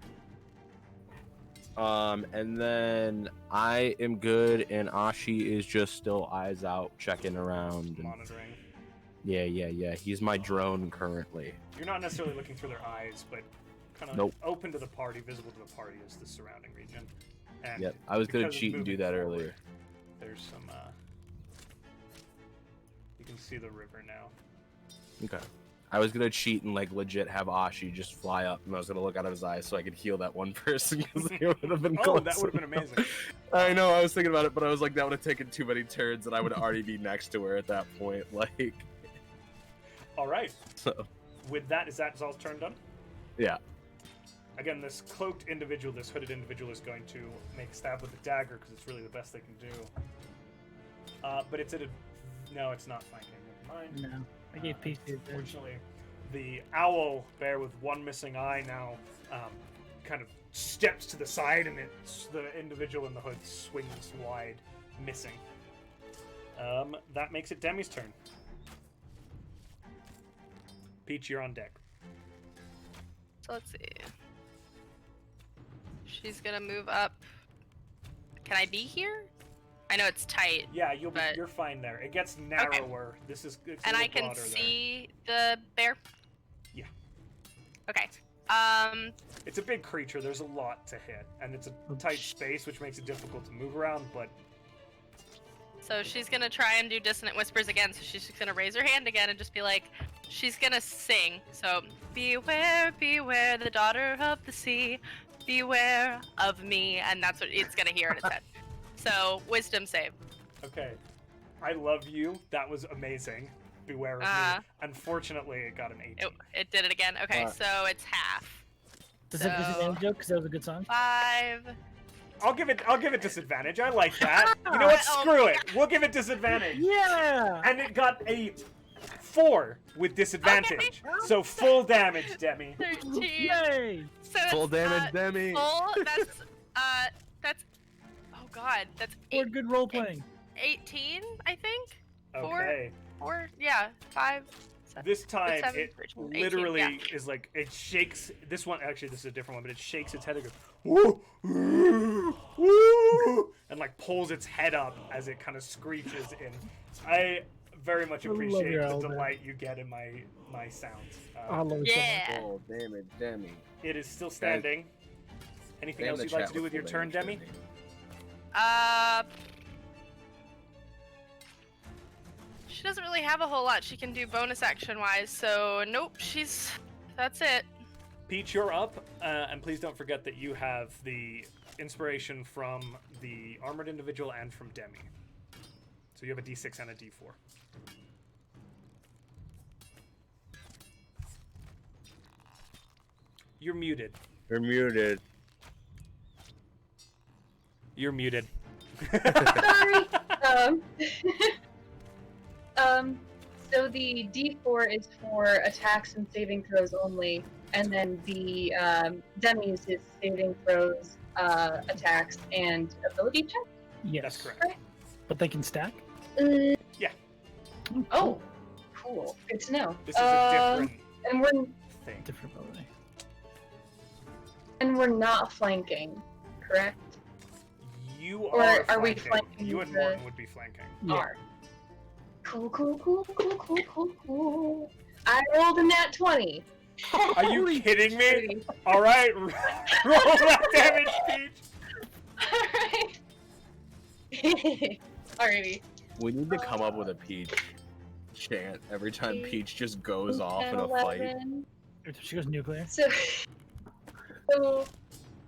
B: And then I am good, and Ashi is just still eyes out, checking around. And,
A: Monitoring.
B: yeah. He's my drone currently.
A: You're not necessarily looking through their eyes, but kind of
B: Nope.
A: open to the party, visible to the party is the surrounding region. And
B: Yep, I was gonna
A: because of
B: cheat and do
A: moving
B: that
A: forward,
B: earlier.
A: There's some, you can see the river now.
B: Okay. I was gonna cheat and like legit have Ashi just fly up, and I was gonna look out of his eyes so I could heal that one person because it would have been
A: Oh,
B: close.
A: that would have been amazing.
B: I know. I was thinking about it, but I was like, that would have taken too many turns, and I would already be next to her at that point. Like,
A: All right.
B: so
A: With that, is that Zal's turn done?
B: yeah.
A: Again, this cloaked individual, this hooded individual, is going to make a stab with the dagger because it's really the best they can do. But it's at a... No, it's not flanking. Never mind.
C: No, I gave Peach the advantage.
A: Unfortunately, the owl bear with one missing eye now kind of steps to the side, and it's the individual in the hood swings wide, missing. That makes it Demi's turn. Peach, you're on deck.
E: So let's see. She's gonna move up. Can I be here? I know it's tight,
A: Yeah,
E: But-
A: you're fine there. It gets narrower. It's
E: and
A: a
E: I
A: little
E: can
A: broader there.
E: see the bear.
A: Yeah.
E: Okay.
A: It's a big creature. There's a lot to hit, and it's a tight space, which makes it difficult to move around. But
E: So she's gonna try and do dissonant whispers again. So she's just gonna raise her hand again and just be like, she's gonna sing. So beware, beware, the daughter of the sea, beware of me, and that's what it's gonna hear in its head. So wisdom save.
A: okay, I love you. That was amazing. Beware of me. Unfortunately, it got an 18.
E: It did it again. Okay, so it's half.
C: Does it disadvantage joke? Because that was a good song.
E: 5.
A: I'll give it disadvantage. I like that. You know what?
E: Oh,
A: Screw it. We'll give it disadvantage.
C: Yeah!
A: And it got a 4 with disadvantage. So full damage, Demi.
E: 13.
C: Yay!
E: So
B: Full
E: it's,
B: damage, Demi.
E: Full. That's. Oh God, that's
C: Or good role playing.
E: 18, I think.
A: Okay.
E: 4. Yeah, 5. 7.
A: This time,
E: 7,
A: it
E: 18,
A: literally
E: yeah.
A: is like, it shakes. This one, actually, this is a different one, but it shakes its head and goes, woo, woo, woo, and like pulls its head up as it kind of screeches in. I very much
C: I love
A: appreciate
C: your
A: the
C: owl bear.
A: delight you get in my sounds.
C: I love it.
E: Yeah.
F: Oh, damage, Demi.
A: It is still standing. Anything
F: Stay in
A: else
F: the
A: you'd like
F: chat
A: to do with your
F: full
A: turn,
F: damage,
A: Demi?
E: She doesn't really have a whole lot she can do bonus action wise, so nope, that's it.
A: Peach, you're up, and please don't forget that you have the inspiration from the armored individual and from Demi. So you have a D6 and a D4. You're muted.
B: You're muted.
A: You're muted.
D: Sorry. So the D4 is for attacks and saving throws only, and then the Demi's is saving throws, attacks, and ability checks.
C: Yes.
A: That's correct.
C: But they can stack?
A: Yeah.
D: Oh, cool. Good to know.
A: This is a different
D: And we're
A: thing.
C: Different ability.
D: not flanking, correct?
A: You
D: Or
A: are
D: are we
A: flanking.
D: flanking
A: You and
D: the-
A: Mortin would be flanking.
C: Yeah.
D: Are. Cool. I rolled a nat 20.
A: Are you kidding me? All right, roll that damage, Peach.
D: Alrighty.
F: We need to come up with a Peach chant every time Peach just goes off in a fight.
D: 11.
C: She goes nuclear.
D: So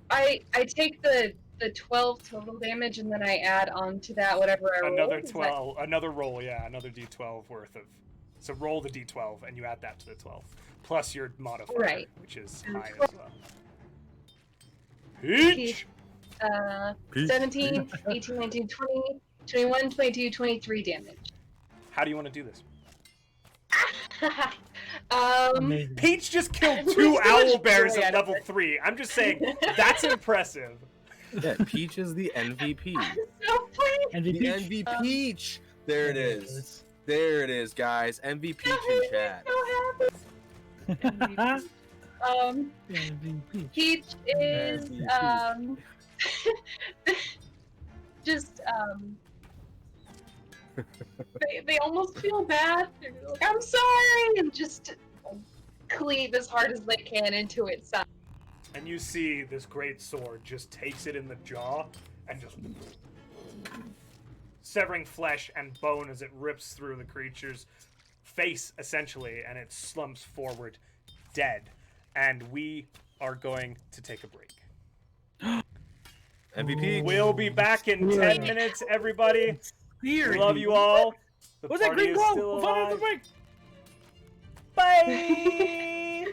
D: I take the 12 total damage and then I add on to that whatever I roll.
A: Another
D: Is that-
A: 12, another roll, yeah, another d12 worth of. So roll the d12 and you add that to the 12, plus your modifier,
D: Right.
A: which is
D: And
A: high as well. Peach.
D: 17, 18, 19, 20, 21, 22, 23 damage.
A: How do you want to do this?
C: Amazing.
A: Peach just killed
D: I'm
A: 2
D: so
A: owl
D: much
A: bears
D: joy
A: at
D: out of
A: level
D: it.
A: 3. I'm just saying that's impressive.
F: Yeah, Peach is the MVP.
D: So funny.
C: And
F: The
C: Peach.
F: MVP Peach. There it is. There it is, guys. MVP Peach in chat.
C: MVP.
D: Peach is
F: MVP.
D: just they almost feel bad. They're like, I'm sorry, and just cleave as hard as they can into its side.
A: And you see this great sword just takes it in the jaw and just severing flesh and bone as it rips through the creature's face, essentially, and it slumps forward dead. And we are going to take a break.
F: MVP.
A: We'll be back in 10 minutes, everybody.
C: Weird.
A: Love you all. The
C: What's that
A: party
C: green
A: is
C: glow?
A: still
C: We'll find out
A: alive.
C: at the break.
A: Bye!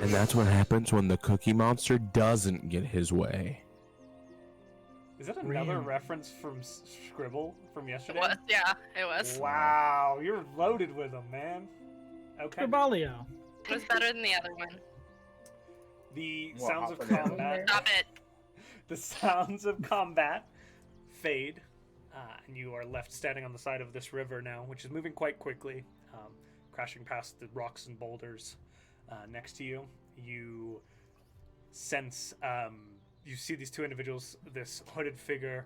F: And that's what happens when the Cookie Monster doesn't get his way.
A: Is that another
C: Really?
A: reference from Scribble from yesterday?
E: It was, yeah, it was.
A: Wow, you're loaded with them, man. Okay.
C: Scribalio.
E: It was better than the other one.
A: The
B: What
A: sounds of
B: happened?
A: combat.
E: Stop it.
A: The sounds of combat fade, and you are left standing on the side of this river now, which is moving quite quickly, crashing past the rocks and boulders next to you. You sense, you see these two individuals, this hooded figure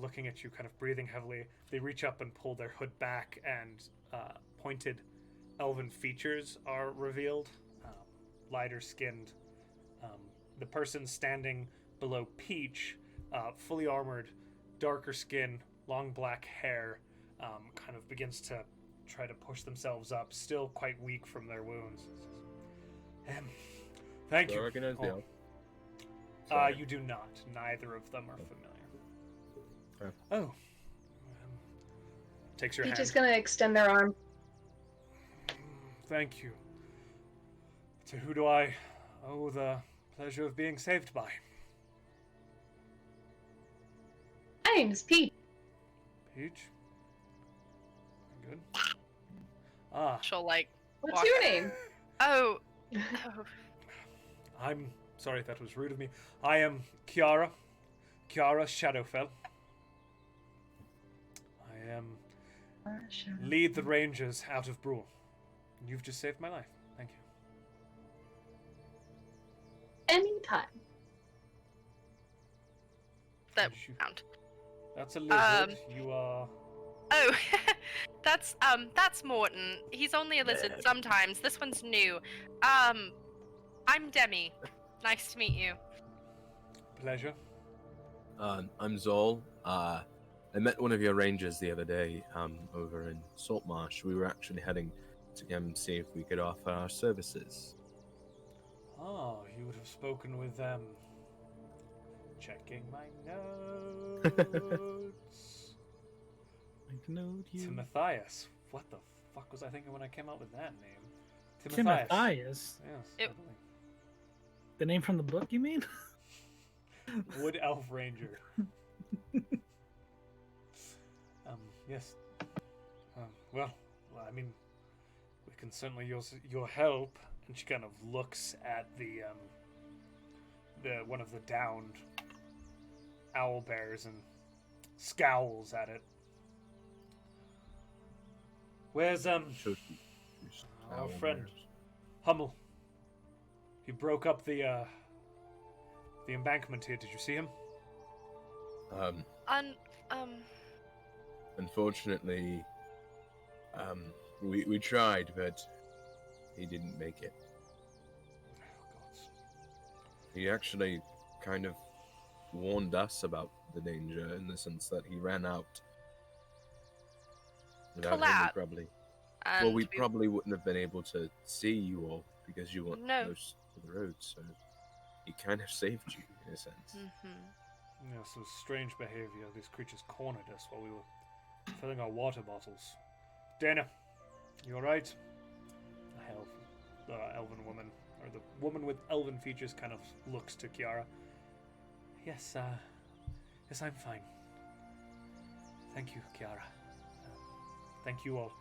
A: looking at you, kind of breathing heavily. They reach up and pull their hood back, and pointed elven features are revealed, lighter skinned. The person standing below Peach, fully armored, darker skin, long black hair, kind of begins to try to push themselves up, still quite weak from their wounds. Thank
B: Do I
A: you.
B: recognize the
A: Oh.
B: elf? Sorry.
A: You do not. Neither of them are familiar. Oh. Takes your
D: Peach
A: hand.
D: is gonna extend their arm.
A: Thank you. To who do I owe the pleasure of being saved by?
D: My name's Peach.
A: Peach? Good. Ah,
E: She'll like.
D: What's
E: walk-
D: your name?
E: Oh.
A: I'm sorry if that was rude of me. I am Kiara. Kiara Shadowfell. I am lead the rangers out of Brule. You've just saved my life. Thank you.
D: Anytime.
E: That
A: Did you-
E: round.
A: That's a lizard. You are.
E: Oh, that's Mortin. He's only a lizard sometimes. This one's new. I'm Demi. Nice to meet you.
A: Pleasure.
F: I'm Zahl. I met one of your rangers the other day over in Saltmarsh. We were actually heading to see if we could offer our services.
A: Oh, you would have spoken with them. Checking my notes. Timotheus. What the fuck was I thinking when I came up with that name?
C: Timotheus.
A: Yes.
E: It-
A: I believe.
C: The name from the book, you mean?
A: Wood Elf Ranger. Yes. Well, I mean, we can certainly use your help. And she kind of looks at the one of the downed owl bears and scowls at it. Where's our friend Hummel? He broke up the embankment here. Did you see him?
F: Unfortunately, we tried, but he didn't make it.
A: Oh, gods.
F: He actually kind of warned us about the danger in the sense that he ran out. Without him, we
E: Collab.
F: probably.
E: And
F: Well, we probably wouldn't have been able to see you all because you weren't
E: No.
F: close to the road, so he kind of saved you in a sense.
E: Mm-hmm.
A: Yes, it was strange behavior. These creatures cornered us while we were filling our water bottles. Dana, you alright? The elven woman, or the woman with elven features, kind of looks to Kiara. Yes, yes, I'm fine. Thank you, Kiara. Thank you all.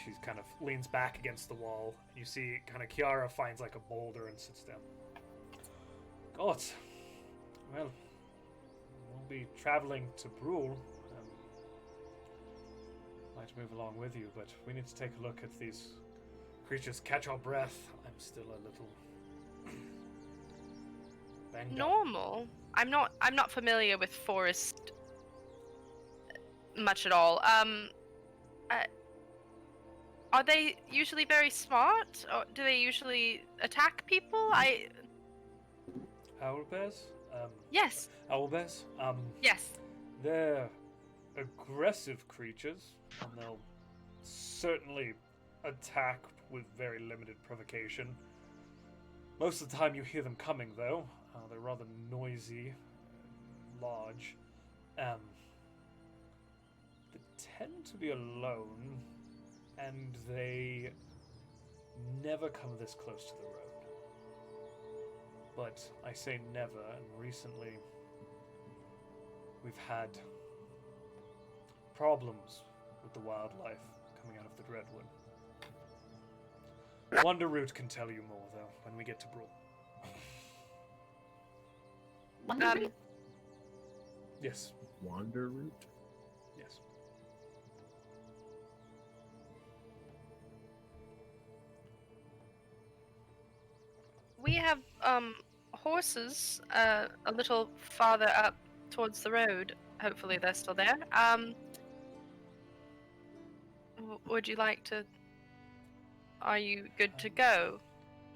A: She kind of leans back against the wall. You see, kind of Kiara finds like a boulder and sits down. God, well, we'll be traveling to Brule. Might move along with you, but we need to take a look at these creatures. Catch our breath. I'm still a little banged up.
E: Normal. I'm not familiar with forest much at all. Are they usually very smart, or do they usually attack people?
A: Owlbears?
E: Yes.
A: Owlbears?
E: Yes.
A: They're aggressive creatures, and they'll certainly attack with very limited provocation. Most of the time you hear them coming, though. They're rather noisy, large. They tend to be alone, and they never come this close to the road. but I say never, and recently we've had problems with the wildlife coming out of the Dreadwood. Wonderroot can tell you more, though, when we get to Brule. Yes,
F: Wander route?
A: yes.
E: We have horses a little farther up towards the road. Hopefully they're still there. Would you like to? Are you good to go?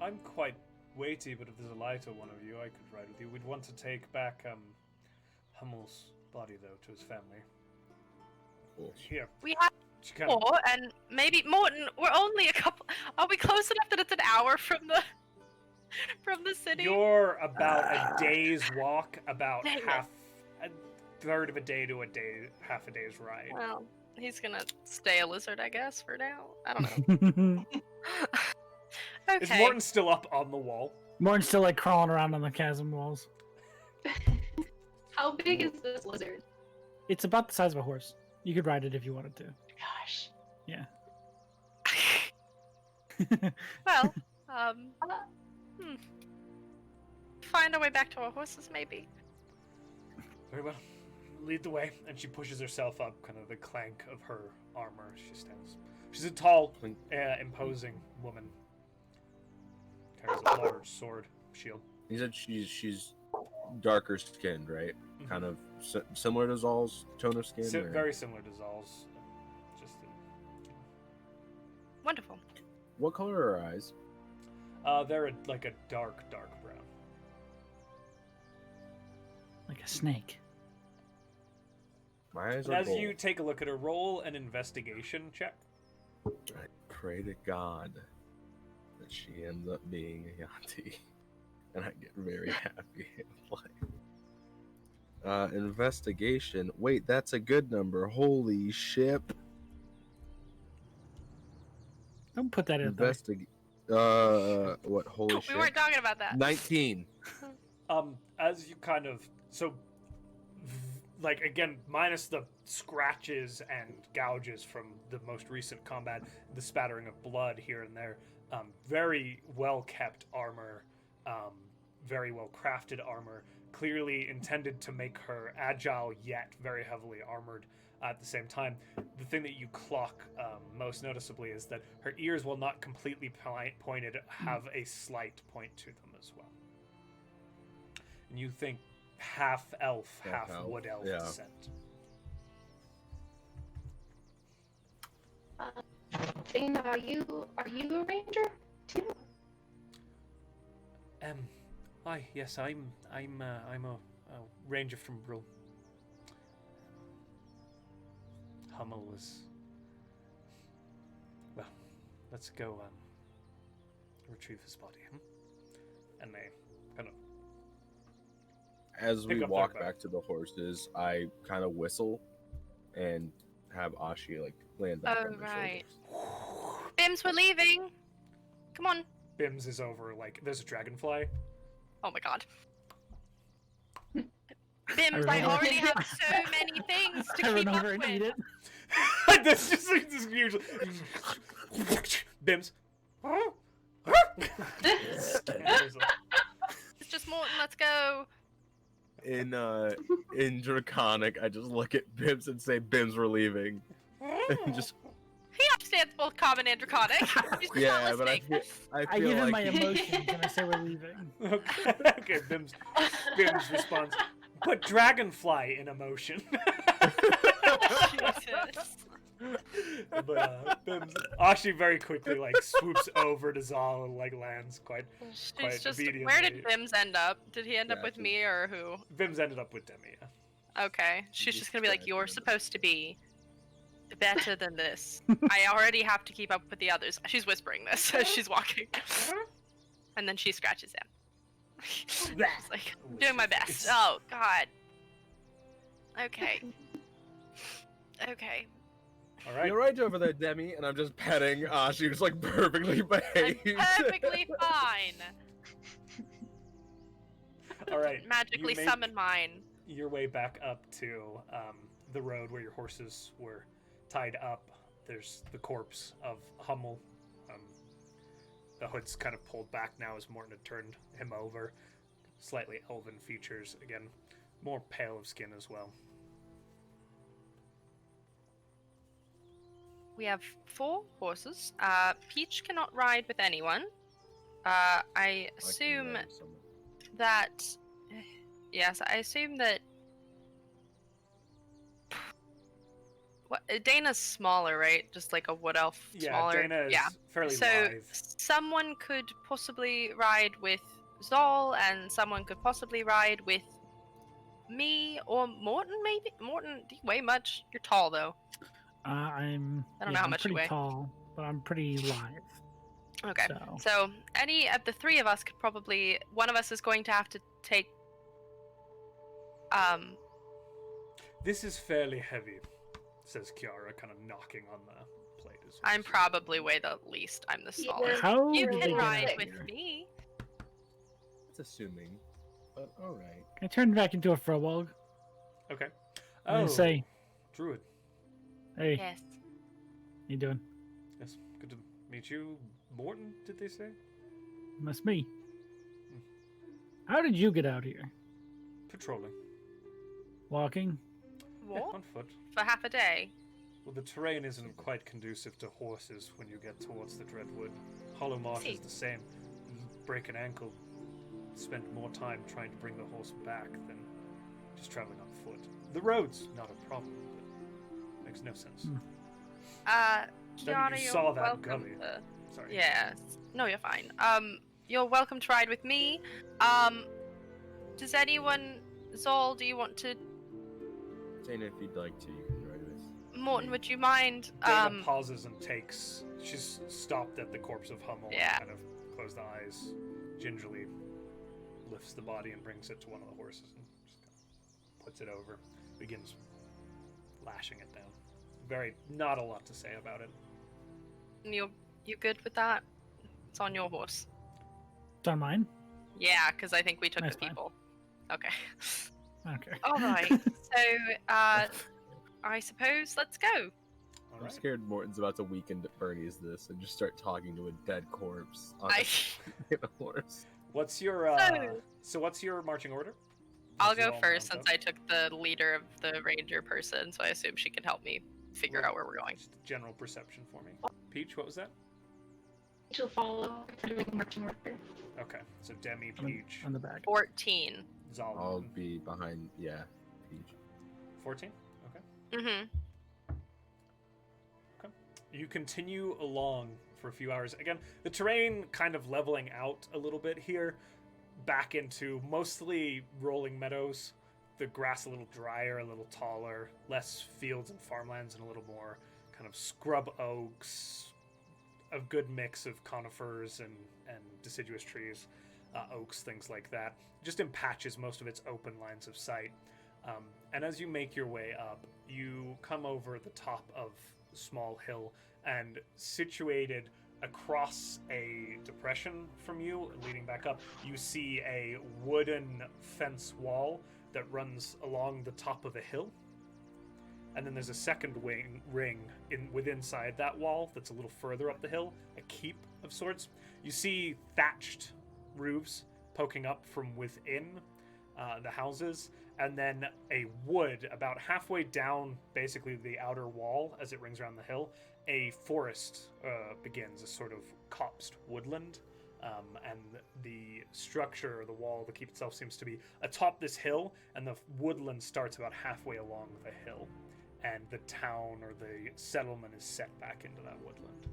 A: I'm quite weighty, but if there's a lighter one of you, I could ride with you. We'd want to take back Hummel's body, though, to his family. Here.
E: We have
A: She kind of,
E: four, and maybe Morton. We're only a couple. Are we close enough that it's an hour from the city?
A: you're about a day's walk, about
E: Dang it.
A: half a third of a day to a day, half a day's ride.
E: Well, he's gonna stay a lizard, I guess, for now. I don't know. Okay.
A: Is Morton still up on the wall?
C: Morton's still like crawling around on the chasm walls.
D: How big is this lizard?
C: It's about the size of a horse. You could ride it if you wanted to.
D: Gosh.
C: Yeah.
E: Well, find our way back to our horses, maybe.
A: Very well. Lead the way, and she pushes herself up, kind of the clank of her armor as she stands. She's a tall, imposing woman. Carries a large sword, shield.
F: You said she's darker skinned, right?
A: Mhm.
F: Kind of similar to Zahl's tone of skin? or-
A: Very similar to Zahl's. Just
E: Wonderful.
F: What color are her eyes?
A: they're like a dark brown.
C: Like a snake.
F: My eyes
A: And
F: are
A: as
F: gold.
A: you take a look at her, roll an investigation check.
F: I pray to God that she ends up being a Yuan-Ti, and I get very happy. Investigation. Wait, that's a good number. Holy shit.
C: Don't put that in there.
F: What? Holy
E: We
F: shit.
E: weren't talking about that.
F: 19.
A: As you kind of like again, minus the scratches and gouges from the most recent combat, the spattering of blood here and there. Very well kept armor, very well crafted armor, clearly intended to make her agile yet very heavily armored at the same time. The thing that you clock most noticeably is that her ears, while not completely pointed, have a slight point to them as well. And you think half elf, half
F: elf,
A: wood elf
F: yeah.
A: descent.
D: Dana, are you a ranger too?
A: Yes, I'm a ranger from Brule. Hummel was. Well, let's go retrieve his body. And they kind of.
F: As
A: Pick
F: we
A: up
F: walk
A: their
F: back to the horses, I kind of whistle and have Ashi like land back
E: Oh,
F: on my
E: right.
F: shoulders.
E: Bims, we're leaving. Come on.
A: Bims is over. Like there's a dragonfly.
E: Oh my god. Bims, I
C: remember-
E: already have so many things to
C: I
E: keep
C: run
E: up
C: over and eat
E: with.
C: it.
A: That's just like this huge. Bims.
E: It's just Morton, let's go.
F: In Draconic, I just look at Bims and say, "Bims, we're leaving." And just
E: He understands both common and draconic. He's just
F: yeah,
E: not
F: but I
E: listening.
F: feel,
C: I give him my
F: like
C: emotions and I say we're leaving.
A: Okay, Bims responds. Put dragonfly in emotion.
E: Jesus.
A: But Bims, Ashi very quickly like swoops over to Zahl and like lands quite
E: She's just. Where
A: obediently.
E: did Bims end up? Did he end up
F: Yeah,
E: with
F: she's-
E: me or who?
A: Bims ended up with Demi. Yeah.
E: Okay. She's
F: Just
E: just gonna be like,
F: trying to
E: you're
F: remember.
E: supposed to be better than this. I already have to keep up with the others. She's whispering this as she's walking. And then she scratches him. She's like, I'm doing my best. Oh, God. Okay. Okay.
A: All right.
F: you're right over there, Demi, and I'm just petting Ashi, who's like perfectly
E: I'm
F: behaved.
E: perfectly fine.
A: All right.
E: Magically
A: you make
E: summon mine.
A: your way back up to the road where your horses were tied up. There's the corpse of Hummel. The hood's kind of pulled back now as Mortin had turned him over. Slightly elven features. Again, more pale of skin as well.
E: We have 4 horses. Peach cannot ride with anyone. I assume that... Yes, I assume that... What, Dana's smaller, right? Just like a wood elf smaller.
A: Dana is fairly
E: So
A: lithe.
E: someone could possibly ride with Zahl, and someone could possibly ride with me or Mortin, maybe? Mortin, do you weigh much? You're tall, though.
C: I don't
E: know how
C: I'm
E: much you
C: pretty
E: weigh.
C: tall, but I'm pretty lithe.
E: Okay.
C: So
E: So any of the 3 of us could probably... One of us is going to have to take...
A: This is fairly heavy, says Kiara, kind of knocking on the plate.
E: I'm probably way the least. I'm the smallest.
C: how
E: You
C: did they
E: can
C: get
E: ride
C: out
E: with
C: here?
E: me.
F: That's assuming, but all right.
C: I turned back into a Firbolg.
A: Okay.
C: And say,
A: Druid.
C: hey,
E: Yes.
C: you doing?
A: Yes, good to meet you. Mortin, did they say?
C: Must me. How did you get out here?
A: Patrolling.
C: Walking?
A: Yeah,
E: What?
A: on foot.
E: For half a day?
A: Well, the terrain isn't quite conducive to horses when you get towards the Dreadwood. Hollow Marsh
E: See.
A: is the same. You break an ankle, spend more time trying to bring the horse back than just traveling on foot. The road's not a problem, but makes no sense.
C: Hmm.
E: Kiana,
A: you
E: you're
A: saw that
E: welcome
A: gully.
E: to...
A: Sorry.
E: Yes. No, you're fine. You're welcome to ride with me. Does anyone... Zahl, do you want to...
F: Dana, if you'd like to, you can ride with.
E: Mortin, would you mind...
A: Dana pauses and takes. She's stopped at the corpse of Hummel.
E: Yeah.
A: And kind of closed the eyes, gingerly lifts the body and brings it to one of the horses and just kind of puts it over. Begins lashing it down. Not a lot to say about it.
E: You good with that? It's on your horse.
C: It's on mine?
E: Yeah, because I think we took
C: That's
E: the
C: fine.
E: people. Okay.
C: Okay.
E: All right. So, I suppose let's go.
A: All
F: I'm
A: right.
F: scared Morton's about to weaken Bernie's this and just start talking to a dead corpse on
E: I,
F: a horse.
A: What's your what's your marching order?
E: I'll
A: This is
E: go
A: all
E: first
A: mounted
E: since
A: up.
E: I took the leader of the ranger person, so I assume she can help me figure out where we're going.
A: Just general perception for me. Peach, what was that?
D: Peach will follow for doing marching order.
A: Okay, so Demi, Peach,
C: On the back.
E: 14.
A: Zal,
F: I'll be behind, yeah, Peach.
A: 14. Okay.
E: Mm-hmm.
A: You continue along for a few hours. Again, the terrain kind of leveling out a little bit here, back into mostly rolling meadows. The grass a little drier, a little taller, less fields and farmlands, and a little more kind of scrub oaks, a good mix of conifers and deciduous trees, oaks, things like that. Just in patches, most of it's open lines of sight. And as you make your way up, you come over the top of a small hill, and situated across a depression from you, leading back up, you see a wooden fence wall that runs along the top of the hill. And then there's a second ring inside that wall that's a little further up the hill, a keep of sorts. You see thatched roofs poking up from within the houses, and then a wood about halfway down basically the outer wall as it rings around the hill. A forest begins, a sort of copsed woodland. And the structure, the wall, the keep itself seems to be atop this hill, and the woodland starts about halfway along the hill. And the town or the settlement is set back into that woodland.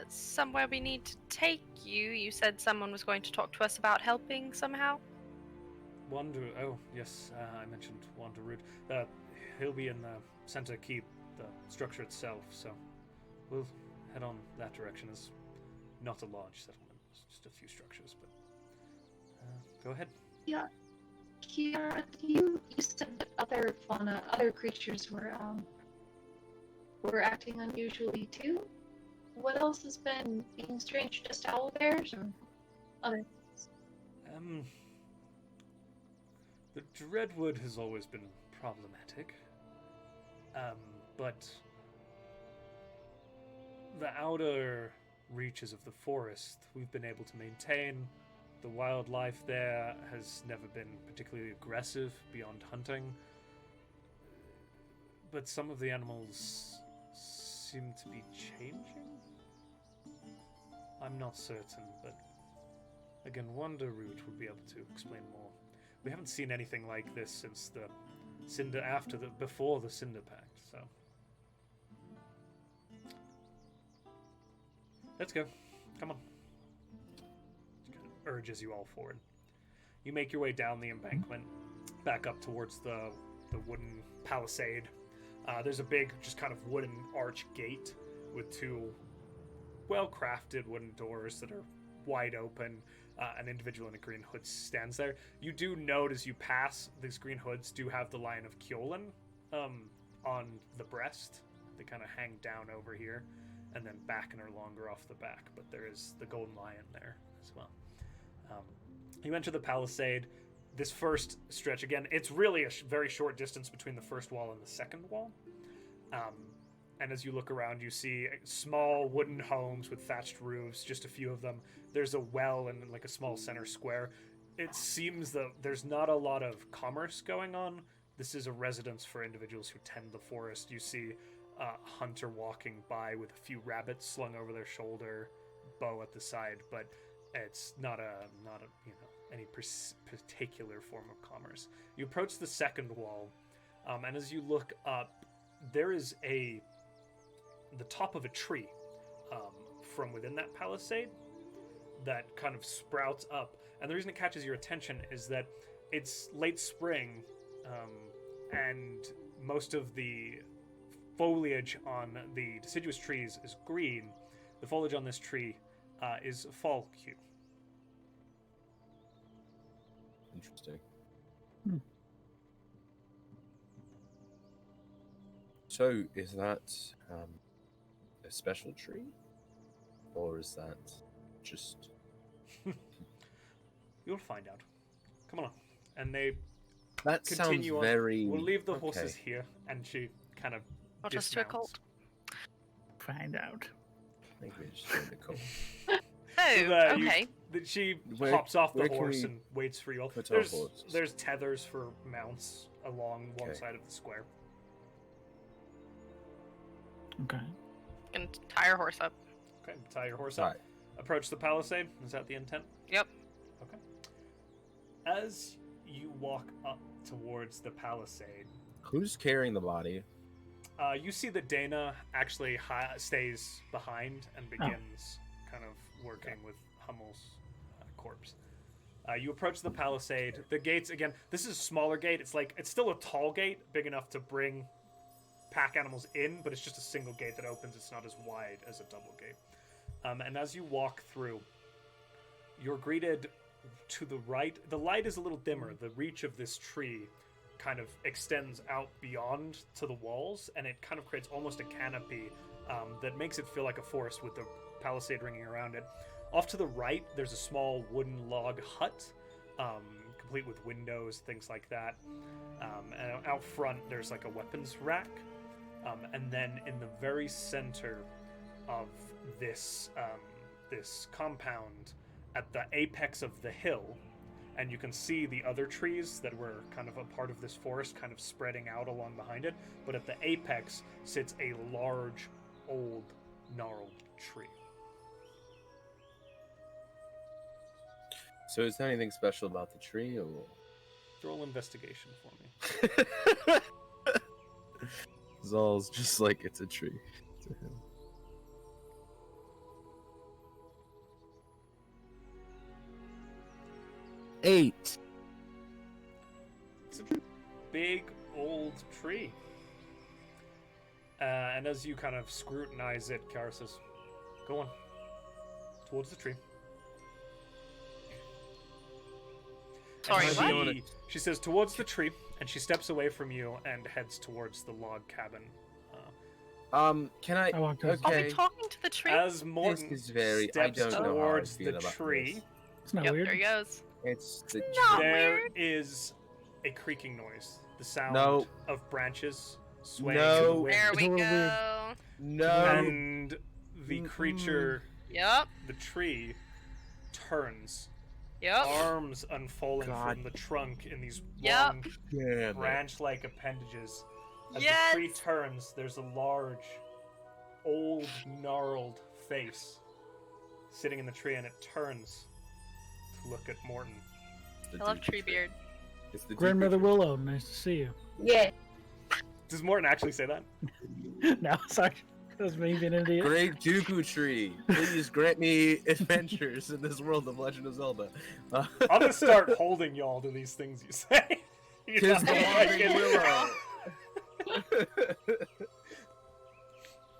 E: Somewhere we need to take you. You said someone was going to talk to us about helping somehow.
A: Oh, yes, I mentioned Wanderud. He'll be in the center keep, the structure itself, so we'll head on that direction. It's not a large settlement, it's just a few structures, but go ahead.
D: Yeah. Kiara, you said that other creatures were acting unusually too? what else has been being strange? Just owl bears or other?
A: The Dreadwood has always been problematic. But the outer reaches of the forest, we've been able to maintain. The wildlife there has never been particularly aggressive beyond hunting. But some of the animals seem to be changing? I'm not certain, but again, Wanderroot would be able to explain more. We haven't seen anything like this since the before the Cinder Pact, so. Let's go. Come on. Just kind of urges you all forward. You make your way down the embankment, back up towards the wooden palisade. There's a big, just kind of wooden arch gate with two well-crafted wooden doors that are wide open. An individual in a green hood stands there. You do note as you pass, these green hoods do have the Lion of Kjolin on the breast. They kind of hang down over here, and then back and are longer off the back, but there is the golden lion there as well. You enter the palisade. This first stretch, again, it's really a very short distance between the first wall and the second wall. And as you look around, you see small wooden homes with thatched roofs, just a few of them. There's a well and like a small center square. It seems that there's not a lot of commerce going on. This is a residence for individuals who tend the forest. You see a hunter walking by with a few rabbits slung over their shoulder, bow at the side, but it's not any particular form of commerce. You approach the second wall, and as you look up, there is the top of a tree from within that palisade that kind of sprouts up. And the reason it catches your attention is that it's late spring, and most of the foliage on the deciduous trees is green. The foliage on this tree is fall hue.
F: Interesting.
C: Hmm.
F: So, is that a special tree? Or is that just...
A: You'll find out. Come on. And they
F: That sounds
A: continue on.
F: very...
A: We'll leave the horses
F: okay.
A: here, and she kind of
E: Not just to a
A: dismounts.
E: cult.
C: Find out.
F: I think we just joined the cult.
E: Oh,
A: you-
E: okay.
A: She
F: Where-
A: hops off the
F: where can
A: horse
F: we
A: and waits for you all.
F: put our
A: There's
F: horses?
A: there's tethers for mounts along one
F: Okay.
A: side of the square.
C: Okay.
E: Gonna tie your horse up.
A: Okay, tie your horse up.
F: Alright.
A: Approach the palisade. Is that the intent?
E: Yep.
A: Okay. As you walk up towards the palisade,
F: Who's carrying the body?
A: you see that Dana actually stays behind and begins kind of working with Hummel's corpse. You approach the palisade. The gates, again, this is a smaller gate. It's still a tall gate, big enough to bring pack animals in, but it's just a single gate that opens. It's not as wide as a double gate. And as you walk through, you're greeted to the right. The light is a little dimmer. The reach of this tree kind of extends out beyond to the walls, and it kind of creates almost a canopy that makes it feel like a forest with the palisade ringing around it. Off to the right, there's a small wooden log hut, complete with windows, things like that. And out front, there's like a weapons rack. And then in the very center of this this compound, at the apex of the hill, and you can see the other trees that were kind of a part of this forest kind of spreading out along behind it, but at the apex sits a large, old, gnarled tree.
F: So is there anything special about the tree, or...
A: Roll investigation for me.
F: Zahl's just like, it's a tree to him. Eight.
A: It's a big old tree. And as you kind of scrutinize it, Kara says, "Go on. Towards the tree."
E: Sorry,
A: And
E: what?
A: she says, "Towards the tree," and she steps away from you and heads towards the log cabin
F: Can I?
C: I walked over.
E: I'll
F: Okay.
E: be talking to the tree.
A: As Morton
F: This is very. I
A: steps
F: don't know how I
A: towards
F: feel
A: the
F: about
A: tree,
F: this.
C: It's not
E: Yep,
C: weird.
E: there he goes.
F: It's the
E: Not
F: tree.
A: there
E: weird.
A: is a creaking noise. The sound
B: No.
A: of branches swaying
B: No.
A: in the wind.
E: There
C: It's
E: we
C: a
E: go.
C: little weird.
B: No.
A: And the
B: Mm-mm.
A: creature,
E: Yep.
A: the tree, turns,
E: Yep.
A: arms unfolding
B: God.
A: from the trunk in these
E: Yep.
A: long
F: Damn it.
A: branch-like appendages. As
E: Yes.
A: the tree turns, there's a large, old, gnarled face sitting in the tree, and it turns to look at Morton.
F: The
E: I love
F: deeper
E: Treebeard.
F: It's the
C: Grandmother
F: deeper
C: Willow, nice to see you.
D: Yeah.
A: Does Morton actually say that?
C: No, sorry. That was me being an
F: tree.
C: idiot.
F: Great Dooku tree, please grant me adventures in this world of Legend of Zelda.
A: I'm gonna start holding y'all to these things you say. You
F: Tis
A: know,
F: the
A: like
F: loving
A: it-
F: willow.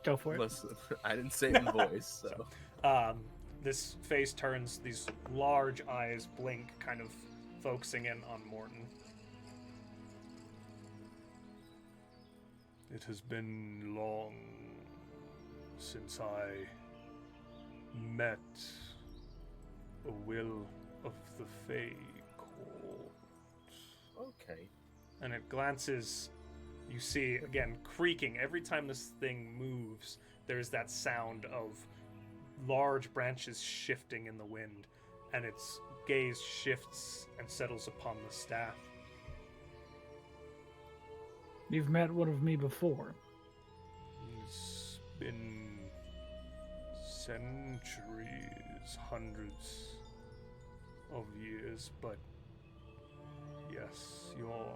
C: Go for it.
F: Listen, I didn't say it in voice, so.
A: This face turns, these large eyes blink, kind of focusing in on Morton. It has been long since I met a will of the Fae court.
F: Okay.
A: And it glances, you see, again, creaking. Every time this thing moves, there's that sound of large branches shifting in the wind, and its gaze shifts and settles upon the staff.
C: You've met one of me before.
A: It's been centuries, hundreds of years, but yes, your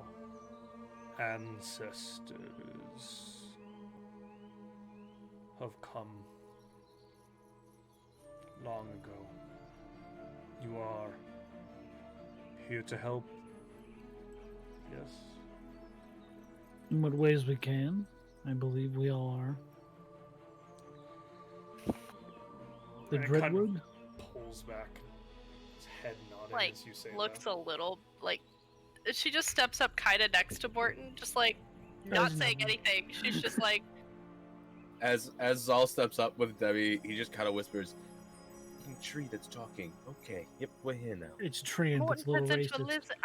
A: ancestors have come long ago. You are here to help. Yes.
C: In what ways we can. I believe we all are. The
A: And it kind of
C: Dreadwood?
A: pulls back, his head nodding
E: Like,
A: as you say
E: looks
A: that.
E: a little like she just steps up kind of next to Morton, just like not
C: Does
E: saying
C: nothing.
E: anything. She's just like,
F: As Zahl steps up with Demi, he just kind of whispers, "Fucking tree that's talking." Okay, yep, we're here now.
C: It's Treant,
E: Morton
C: it's a little
E: turns into a
C: racist.
E: lizard.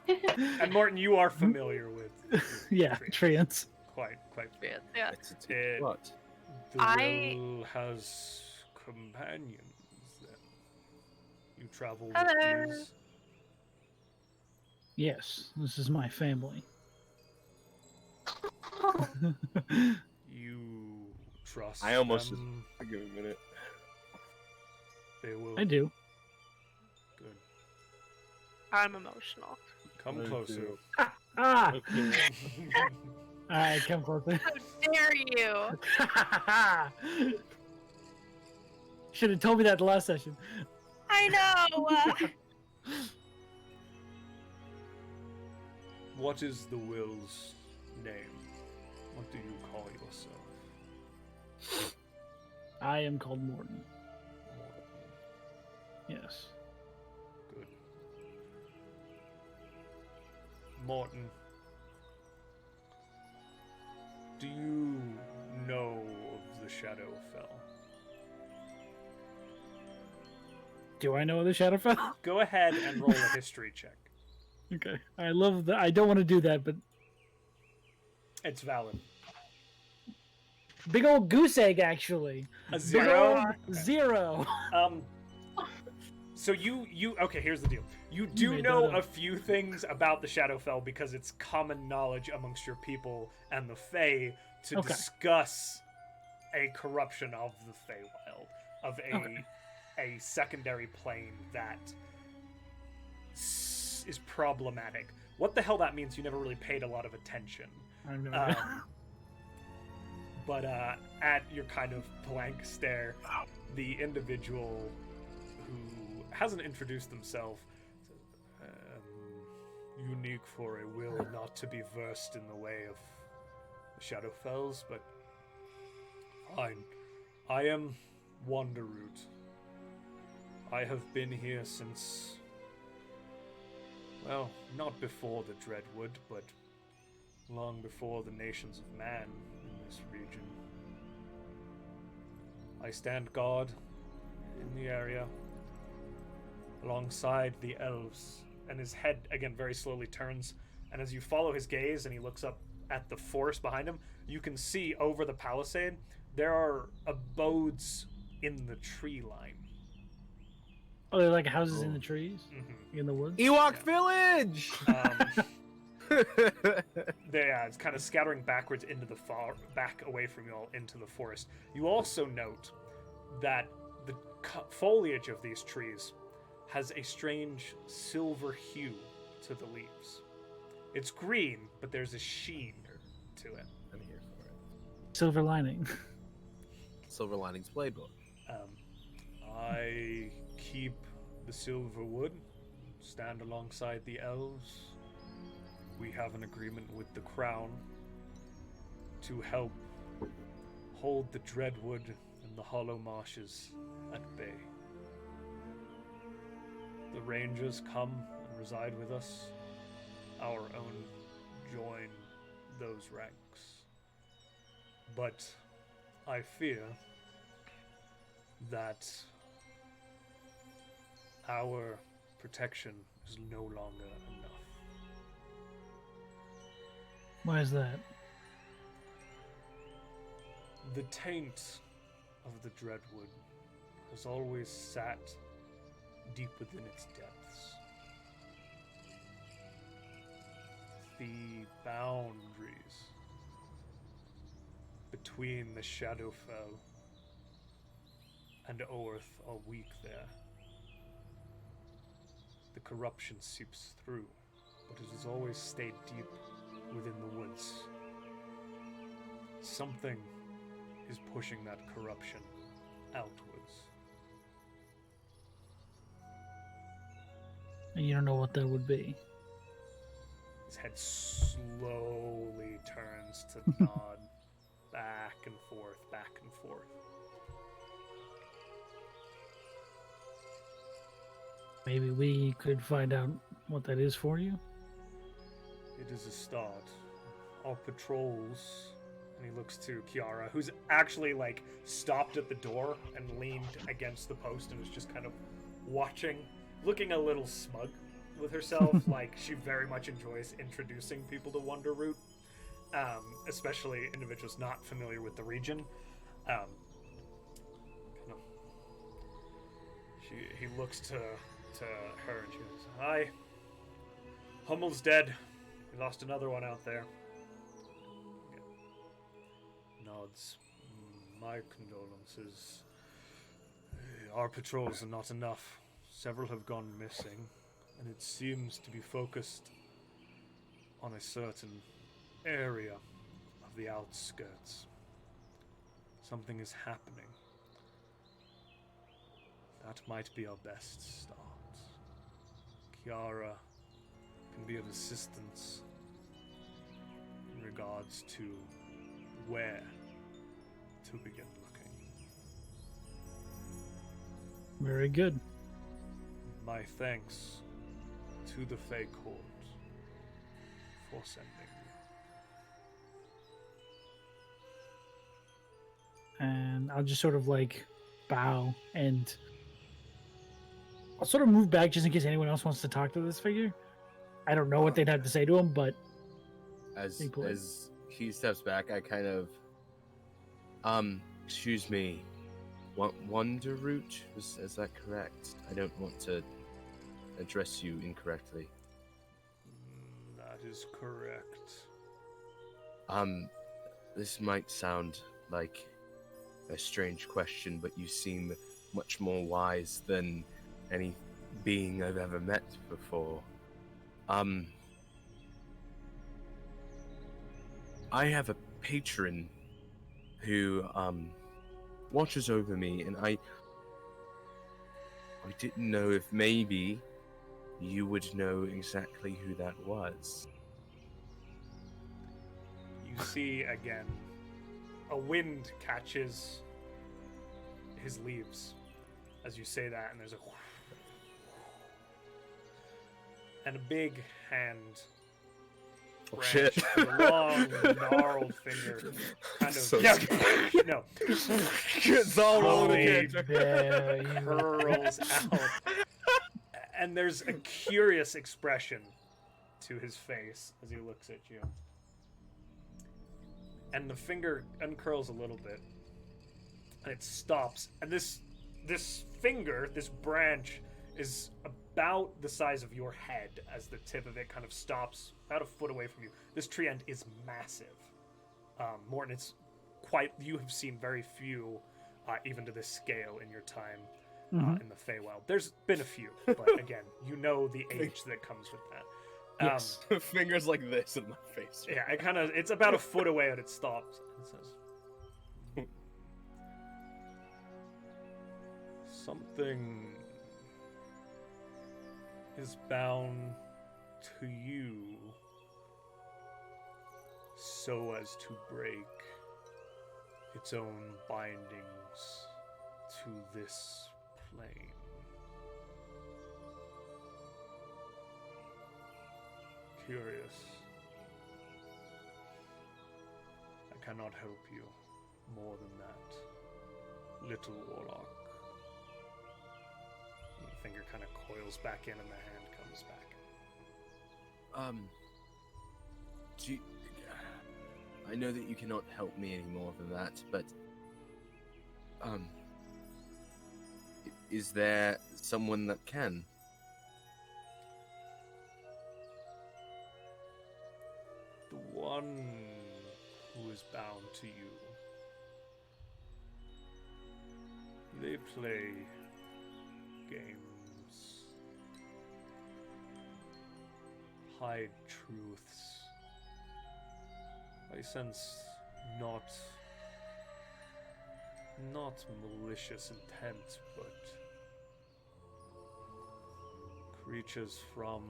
E: It's
A: And Morton, you are familiar with
C: Yeah,
A: trees.
C: Treants.
A: quite.
E: yeah.
F: It's a
A: It-
F: what?
A: The
E: I-
A: will has companions. Then you travel
E: Hello.
A: with these.
C: Yes, this is my family.
A: You trust.
F: I almost
A: them.
F: Give me a minute.
A: They will.
C: I do.
A: Good.
E: I'm emotional.
A: Come
F: I
A: closer.
F: do.
C: Ah!
F: Okay.
C: Alright, come closer.
E: How dare you?
C: Should have told me that the last session.
E: I know.
A: What is the will's name? What do you call yourself?
C: I am called Morton.
A: Morton.
C: Yes.
A: Good. Morton, do you know of the Shadowfell?
C: Do I know the Shadowfell?
A: Go ahead and roll a history check.
C: Okay. I love that. I don't want to do that, but
A: It's valid.
C: big old goose egg, actually.
A: A
C: Big
A: zero.
C: old zero.
A: So you okay? Here's the deal. You do
C: made
A: know
C: that up.
A: a few things about the Shadowfell because it's common knowledge amongst your people and the Fae to
C: Okay.
A: discuss a corruption of the Feywild, of
C: Okay.
A: a secondary plane that is problematic. What the hell that means? You never really paid a lot of attention.
C: I have no idea.
A: But at your kind of blank stare, the individual who hasn't introduced themselves says, unique for a will not to be versed in the way of the Shadowfells, but fine. I am Wanderroot. I have been here since, well, not before the Dreadwood, but long before the nations of man in this region. I stand guard in the area alongside the elves, and his head again very slowly turns, and as you follow his gaze and he looks up at the forest behind him, you can see over the palisade there are abodes in the tree line.
C: Oh, they're like houses in the trees,
A: Mm-hmm.
C: in the woods.
B: Ewok Village.
A: Yeah, it's kind of scattering backwards into the back away from you all into the forest. You also note that the foliage of these trees has a strange silver hue to the leaves. It's green, but there's a sheen to it.
F: I'm here for it.
C: Silver lining.
F: Silver Linings Playbook.
A: I keep the silver wood, stand alongside the elves. We have an agreement with the crown to help hold the Dreadwood and the Hollow Marshes at bay. The Rangers come and reside with us. Our own join those ranks. But I fear that our protection is no longer enough.
C: Why is that?
A: The taint of the Dreadwood has always sat deep within its depths. The boundaries between the Shadowfell and Orth are weak there. The corruption seeps through, but it has always stayed deep within the woods. Something is pushing that corruption outwards.
C: And you don't know what that would be.
A: His head slowly turns to nod back and forth, back and forth.
C: Maybe we could find out what that is for you.
A: It is a start. Our patrols, and he looks to Kiara, who's actually like stopped at the door and leaned against the post and is just kind of watching, looking a little smug with herself. Like she very much enjoys introducing people to Wonderroot, especially individuals not familiar with the region. He looks to her and she goes, "Hi, Hummel's dead. We lost another one out there." Nods. My condolences. Our patrols are not enough. Several have gone missing, and it seems to be focused on a certain area of the outskirts. Something is happening. That might be our best start. Kiara can be of assistance in regards to where to begin looking.
C: Very good.
A: My thanks to the Fey Court for sending me.
C: And I'll just sort of like bow and I'll sort of move back just in case anyone else wants to talk to this figure. I don't know what they'd have to say to him, but
F: As he steps back, I kind of, excuse me, Wonderroot? Is that correct? I don't want to address you incorrectly.
A: That is correct.
F: This might sound like a strange question, but you seem much more wise than any being I've ever met before. I have a patron who watches over me, and I didn't know if maybe you would know exactly who that was.
A: You see again, a wind catches his leaves as you say that, and there's a and a big hand branch,
B: shit.
A: with a long, gnarled finger, kind of.
B: So
A: no,
B: Zahl rolling
A: Slowly
B: a character.
A: curls out, and there's a curious expression to his face as he looks at you. And the finger uncurls a little bit, and it stops. And this finger, this branch, is about the size of your head as the tip of it kind of stops about a foot away from you. This tree end is massive. Mortin, it's quite. You have seen very few, even to this scale, in your time in the Feywild. There's been a few, but again, you know the age that comes with that.
C: Yes.
B: Fingers like this in my face.
A: Yeah, it's about a foot away and it stops. It says, something is bound to you so as to break its own bindings to this plane. Curious. I cannot help you more than that, little warlock. And the finger kind of coils back in and the hand comes back.
F: I know that you cannot help me any more than that, but is there someone that can?
A: The one who is bound to you. They play games, hide truths. I sense not malicious intent, but creatures from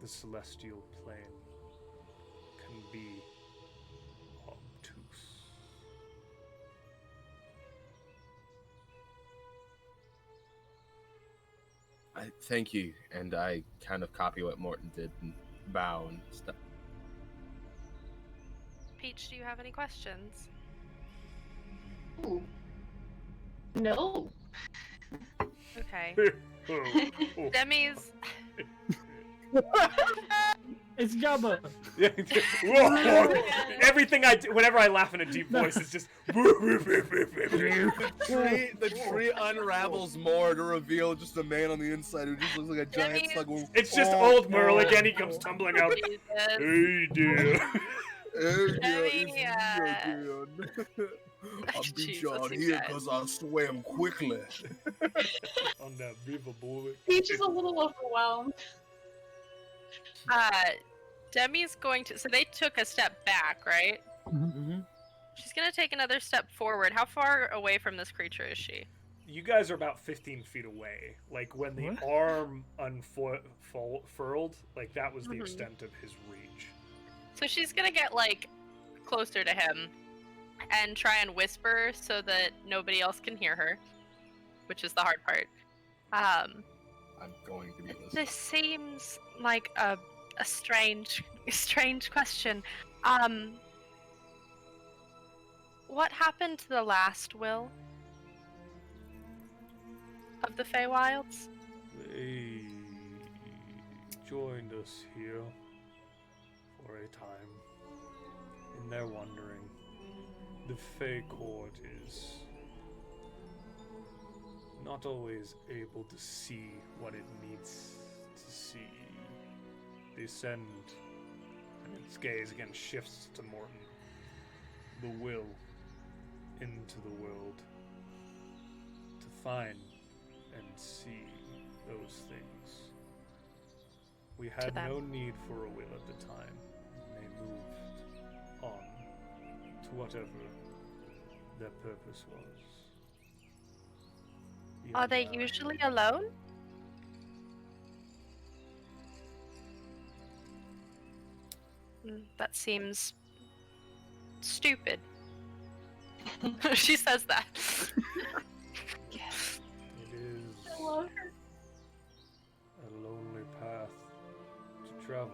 A: the celestial plane can be obtuse.
F: I thank you, and I kind of copy what Mortin did and bow and stuff.
E: Peach, do you have any questions?
D: Ooh. No.
E: Okay.
A: Oh.
E: Demi's.
C: It's Jabba.
A: Yeah. Whoa. Everything I do, whenever I laugh in a deep voice, it's just.
B: The tree unravels more to reveal just a man on the inside who just looks like a giant slug. Going,
A: It's just old Merle again. He comes tumbling out.
E: Jesus.
A: Hey, dear.
B: I beat
E: Jesus,
B: you out
E: you
B: here
E: guys.
B: because I swam quickly.
A: On that river, boy.
D: Peach is a little overwhelmed.
E: Demi's going to. So they took a step back, right?
B: Mm-hmm.
E: She's gonna take another step forward. How far away from this creature is she?
A: You guys are about 15 feet away. Like, when the
C: What?
A: arm unfurled, like, that was the
E: Mhm.
A: extent of his reach.
E: So she's gonna get like closer to him and try and whisper so that nobody else can hear her, which is the hard part.
B: I'm going to be listening.
E: This seems like a strange question. What happened to the last will of the Feywilds?
A: They joined us here for a time. In their wandering, the Fey Court is not always able to see what it needs to see. They send, and its gaze again shifts to Mortin, the will into the world to find and see those things. We had
E: them.
A: no need for a will at the time. They moved on to whatever their purpose was.
E: Are they
A: Even,
E: usually alone? That seems stupid. She says that.
A: It is
D: I love her.
A: a lonely path to travel.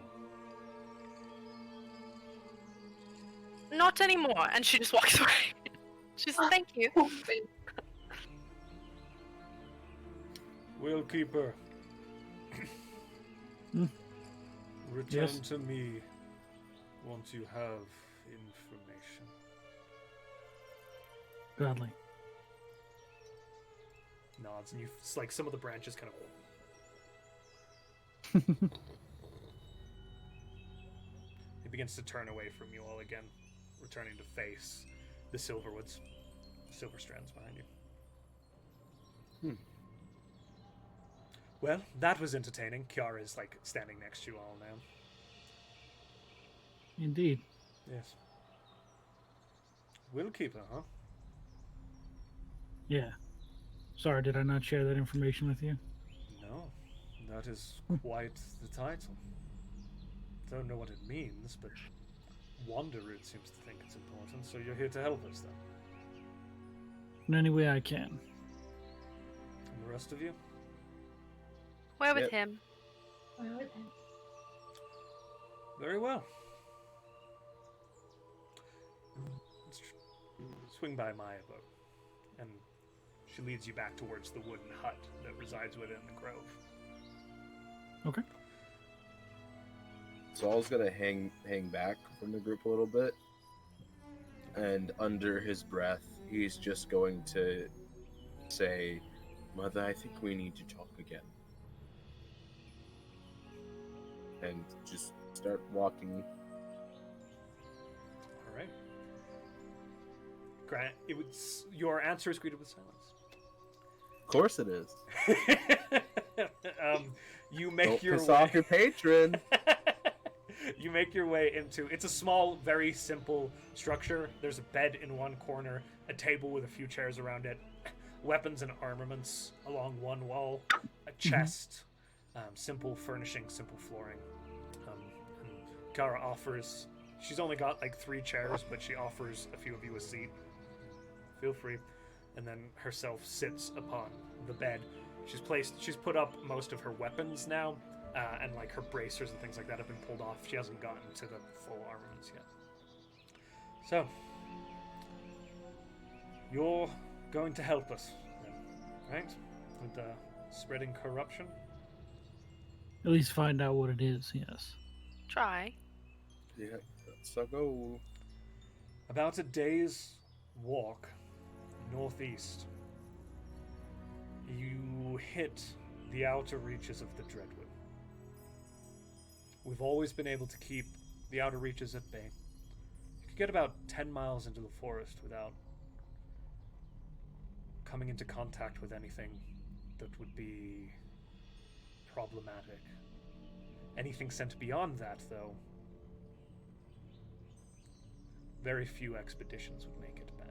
E: Not anymore. And she just walks away. She's like, thank you.
A: Will Keeper.
C: Hmm.
A: Return
C: Yes?
A: to me once you have information.
C: Gladly.
A: Nods, and it's like some of the branches kind of. He begins to turn away from you all again, returning to face the Silverwoods, Silver Strands behind you. Well, that was entertaining. Kiara's like standing next to you all now.
C: Indeed.
A: Yes. Will Keeper, huh?
C: Yeah. Sorry, did I not share that information with you?
A: No, that is quite the title. Don't know what it means, but Wanderroot seems to think it's important, so you're here to help us then.
C: In any way I can.
A: And the rest of you?
E: We're with
F: Yep.
E: him.
A: Very well. Let's swing by my abode, and she leads you back towards the wooden hut that resides within the grove.
C: Okay.
F: Zahl's gonna hang back from the group a little bit, and under his breath, he's just going to say, "Mother, I think we need to talk again," and just start walking.
A: All right. Grant, your answer is greeted with silence.
F: Of course, it is.
A: You make
F: Don't
A: your
F: piss
A: way.
F: off your patron.
A: You make your way into. It's a small, very simple structure. There's a bed in one corner, a table with a few chairs around it, weapons and armaments along one wall, a chest, simple furnishing, simple flooring. And Kara offers. She's only got like 3 chairs, but she offers a few of you a seat. Feel free. And then herself sits upon the bed. She's put up most of her weapons now, and like her bracers and things like that have been pulled off. She hasn't gotten to the full armaments yet. So, you're going to help us, then, right? With spreading corruption?
C: At least find out what it is, yes.
E: Try.
F: Yeah, that's a go.
A: About a day's walk northeast, you hit the outer reaches of the Dreadwood. We've always been able to keep the outer reaches at bay. You could get about 10 miles into the forest without coming into contact with anything that would be problematic. Anything sent beyond that, though, very few expeditions would make it back.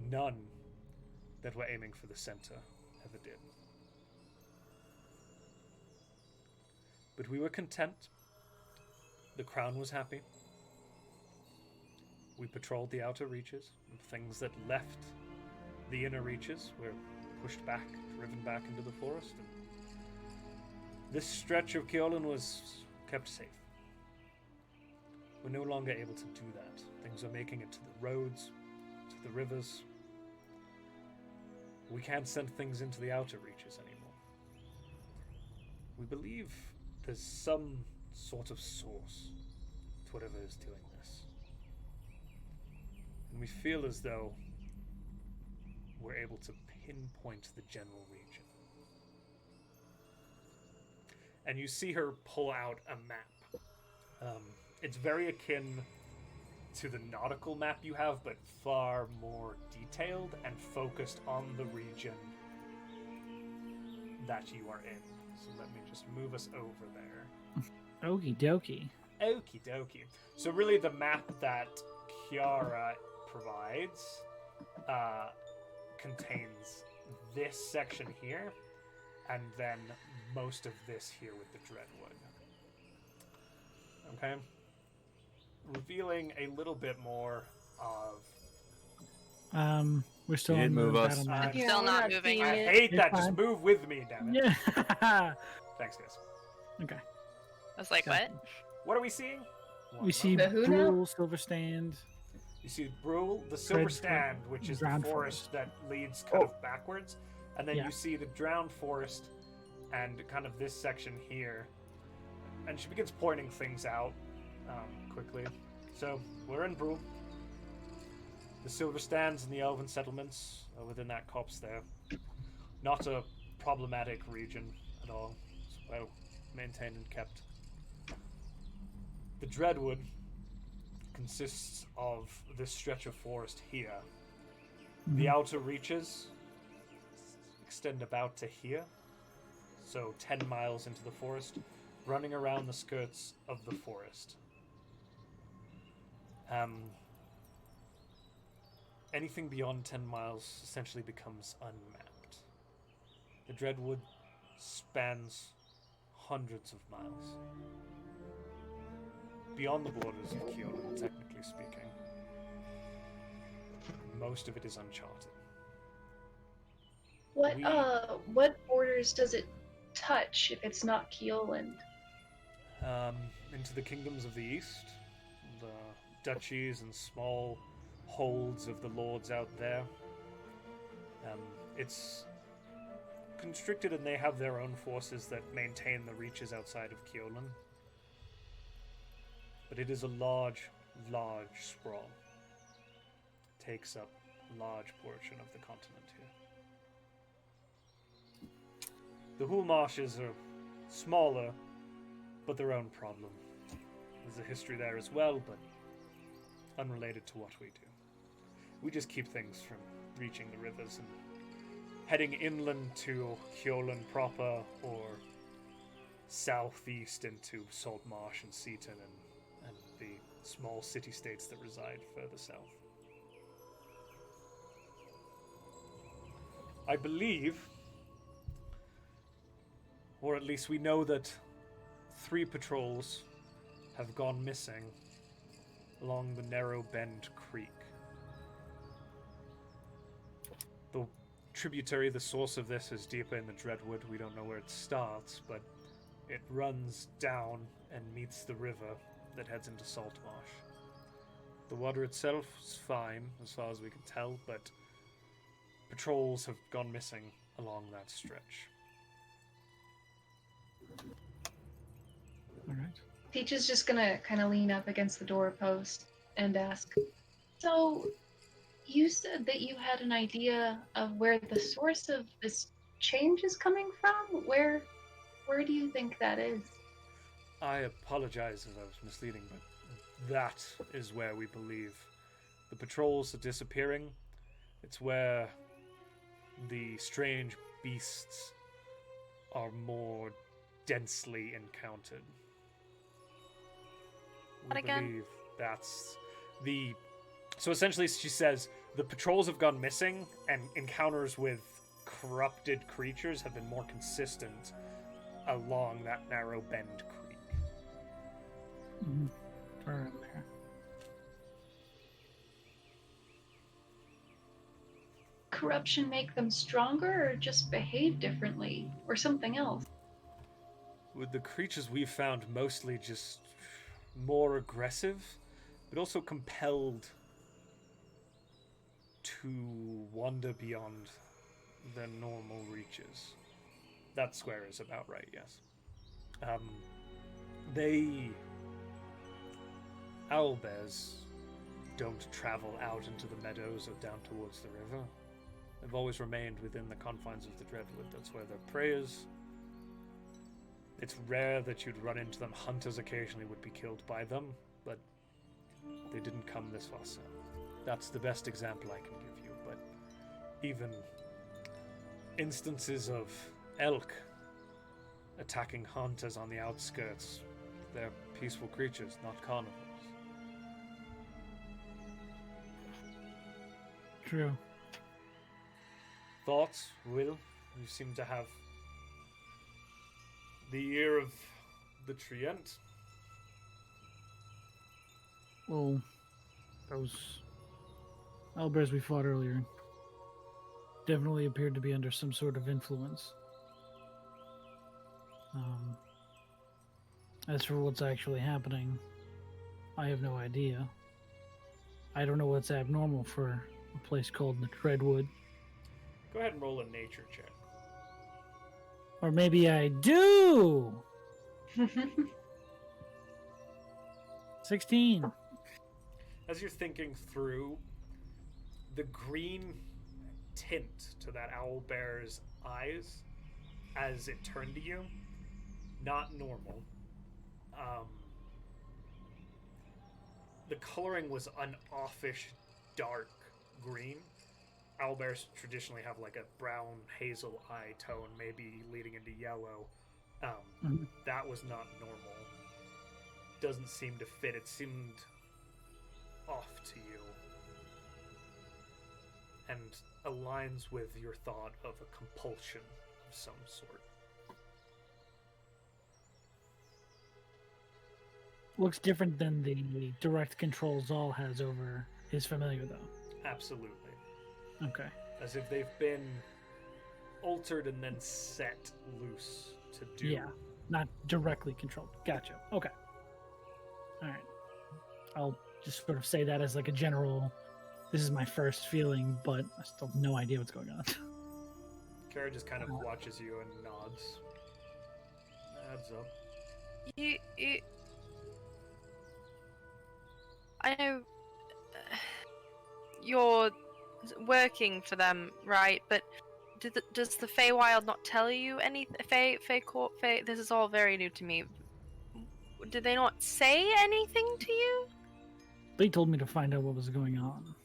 A: None that were aiming for the center ever did. But we were content. The crown was happy. We patrolled the outer reaches, and things that left the inner reaches were pushed back, driven back into the forest, and this stretch of Kiolan was kept safe. We're no longer able to do that. Things are making it to the roads, to the rivers. We can't send things into the outer reaches anymore. We believe there's some sort of source to whatever is doing this. And we feel as though we're able to pinpoint the general region. And you see her pull out a map. It's very akin to the nautical map you have, but far more detailed and focused on the region that you are in. So let me just move us over there.
C: Okie dokie.
A: Okie dokie. So really the map that Kiara provides contains this section here, and then most of this here with the Dreadwood. Okay? Revealing a little bit more of...
C: We're still
B: You
C: on
B: did
C: the
B: move us.
C: battle map.
D: Yeah,
E: Still
D: we're
E: not
D: not
E: moving.
D: seeing
A: I
D: it.
A: hate
C: You're
A: that. Just
C: fine.
A: move with me, damn it.
C: Yeah.
A: Thanks, guys.
C: Okay.
E: I was like,
C: So-
E: what?
A: What are we seeing?
C: We see
D: The who now?
C: Brule, Silver Stand.
A: You see Brule, the Silver
C: Red-
A: Stand, which is the
C: Drowned
A: forest that leads kind of backwards, and then
C: Yeah.
A: you see the Drowned Forest and kind of this section here. And she begins pointing things out quickly. So we're in Brule. The Silver Stands and the Elven settlements are within that copse there. Not a problematic region at all. It's well maintained and kept. The Dreadwood consists of this stretch of forest here. The outer reaches extend about to here, so 10 miles into the forest, running around the skirts of the forest. Anything beyond 10 miles essentially becomes unmapped. The Dreadwood spans hundreds of miles. Beyond the borders of Kyoto, technically speaking. Most of it is uncharted.
D: What borders does it touch if it's not Keoland?
A: Into the kingdoms of the east, the duchies and small holds of the lords out there. It's constricted, and they have their own forces that maintain the reaches outside of Kyolan. But it is a large, large sprawl. Takes up a large portion of the continent here. The Hull Marshes are smaller, but their own problem. There's a history there as well, but unrelated to what we do. We just keep things from reaching the rivers and heading inland to Kyolan proper, or southeast into Salt Marsh and Seaton and the small city-states that reside further south. I believe, or at least we know that 3 patrols have gone missing along the Narrow Bend Creek. The tributary, the source of this, is deeper in the Dreadwood. We don't know where it starts, but it runs down and meets the river that heads into Salt Marsh. The water itself is fine, as far as we can tell, but patrols have gone missing along that stretch.
C: All right.
D: Peach is just gonna kind of lean up against the doorpost and ask, so you said that you had an idea of where the source of this change is coming from? Where do you think that is?
A: I apologize if I was misleading, but that is where we believe the patrols are disappearing. It's where the strange beasts are more densely encountered.
E: What
A: We
E: again?
A: believe that's the... So essentially she says the patrols have gone missing, and encounters with corrupted creatures have been more consistent along that Narrow Bend Creek.
C: Around there.
D: Corruption make them stronger, or just behave differently, or something else?
A: With the creatures we've found, mostly just more aggressive, but also compelled to wander beyond their normal reaches. That square is about right, yes. Owlbears don't travel out into the meadows or down towards the river. They've always remained within the confines of the Dreadwood. That's where their prey is. It's rare that you'd run into them. Hunters occasionally would be killed by them, but they didn't come this far south. That's the best example I can give you, but even instances of elk attacking hunters on the outskirts, they're peaceful creatures, not carnivores.
C: True.
A: Thoughts, Will? You seem to have the ear of the Treant.
C: Well, those owlbears we fought earlier definitely appeared to be under some sort of influence. As for what's actually happening, I have no idea. I don't know what's abnormal for a place called the Treadwood.
A: Go ahead and roll a nature check.
C: Or maybe I do! 16.
A: As you're thinking through, the green tint to that owl bear's eyes as it turned to you, not normal. The coloring was an offish dark green. Owlbears traditionally have like a brown hazel eye tone, maybe leading into yellow. That was not normal. Doesn't seem to fit. It seemed off to you. And aligns with your thought of a compulsion of some sort.
C: Looks different than the direct control Zahl has over his familiar, though.
A: Absolutely.
C: Okay.
A: As if they've been altered and then set loose to do.
C: Yeah, not directly controlled. Gotcha. Okay. All right. I'll just sort of say that as like a general, this is my first feeling, but I still have no idea what's going on.
A: Kara just kind of watches you and nods. Adds up.
E: You I know you're working for them, right? But does the Feywild not tell you anything? Fey, this is all very new to me. Did they not say anything to you?
C: They told me to find out what was going on.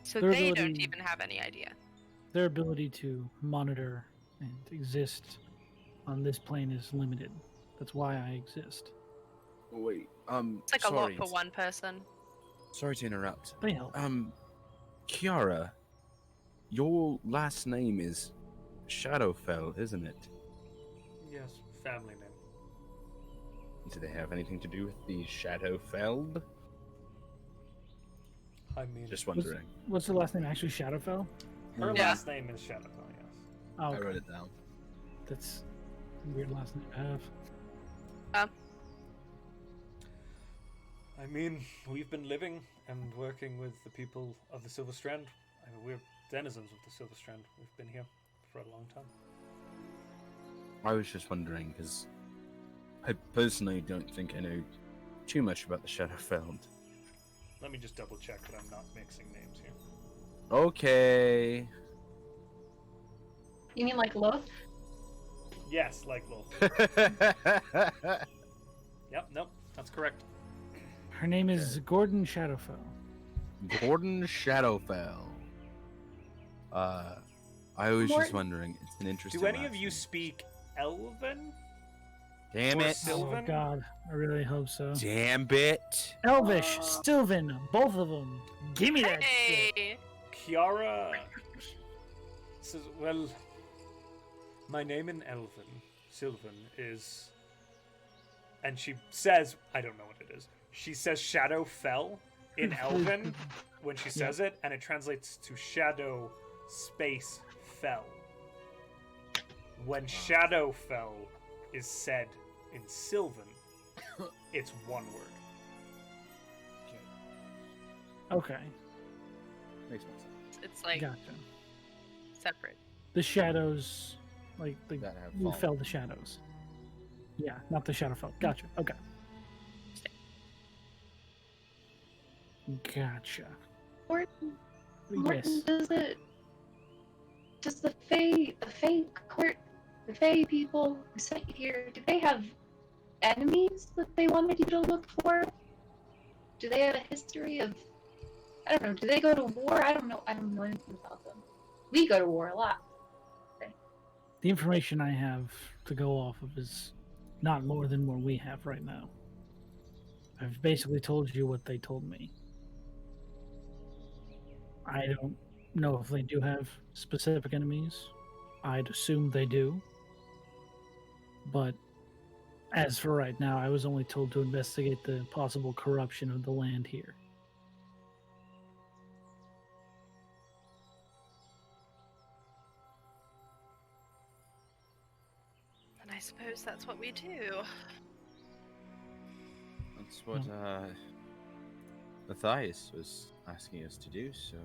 E: So
C: Their
E: they don't
C: ability-
E: even have any idea.
C: Their ability to monitor and exist on this plane is limited. That's why I exist.
F: Wait,
E: It's like
F: sorry.
E: a lot for one person.
F: Sorry to interrupt.
C: They help.
F: Kiara, your last name is Shadowfell, isn't it?
A: Yes, family name.
F: Do they have anything to do with the Shadowfell?
A: I mean,
F: Just wondering.
C: What's her last name? Actually, Shadowfell?
A: her
E: Yeah.
A: last name is Shadowfell, yes.
C: Oh,
F: I
C: okay.
F: wrote it down.
C: That's a weird last name to have.
A: I mean, we've been living and working with the people of the Silver Strand. I mean, we're denizens of the Silver Strand. We've been here for a long time.
F: I was just wondering, because I personally don't think I know too much about the Shadowfell.
A: Let me just double check that I'm not mixing names here.
F: Okay.
D: You mean like Loth?
A: Yes, like Lil. Yep, nope, that's correct.
C: Her name is Gordon Shadowfell.
F: Gordon Shadowfell. I was just
D: Mortin-
F: wondering. It's an interesting.
A: Do any
F: last
A: of you
F: name.
A: speak Elven?
F: Damn
A: or
F: it!
A: Sylvan?
C: Oh God, I really hope so.
F: Damn it!
C: Elvish, Sylvan, both of them. Give me that shit.
E: Hey!
A: Kiara says, well, my name in Elven, Sylvan, is... And she says, I don't know what it is. She says shadow fell in Elven when she says it, and it translates to shadow space fell. When shadow fell is said in Sylvan, it's one word.
C: Okay,
F: Makes more sense.
E: It's like
C: gotcha.
E: separate.
C: The shadows, like the
F: That have
C: you
F: fallen.
C: fell the shadows. Yeah, not the Shadowfell. Gotcha. Okay. Gotcha.
D: Mortin,
C: Yes.
D: does the Fey court, the Fey people who sent you here, do they have enemies that they wanted you to look for? Do they have a history of, I don't know, do they go to war? I don't know anything about them. We go to war a lot.
C: The information I have to go off of is not more than what we have right now. I've basically told you what they told me. I don't know if they do have specific enemies. I'd assume they do. But as for right now, I was only told to investigate the possible corruption of the land here.
E: And I suppose that's what we do.
F: That's what Matthias was asking us to do so.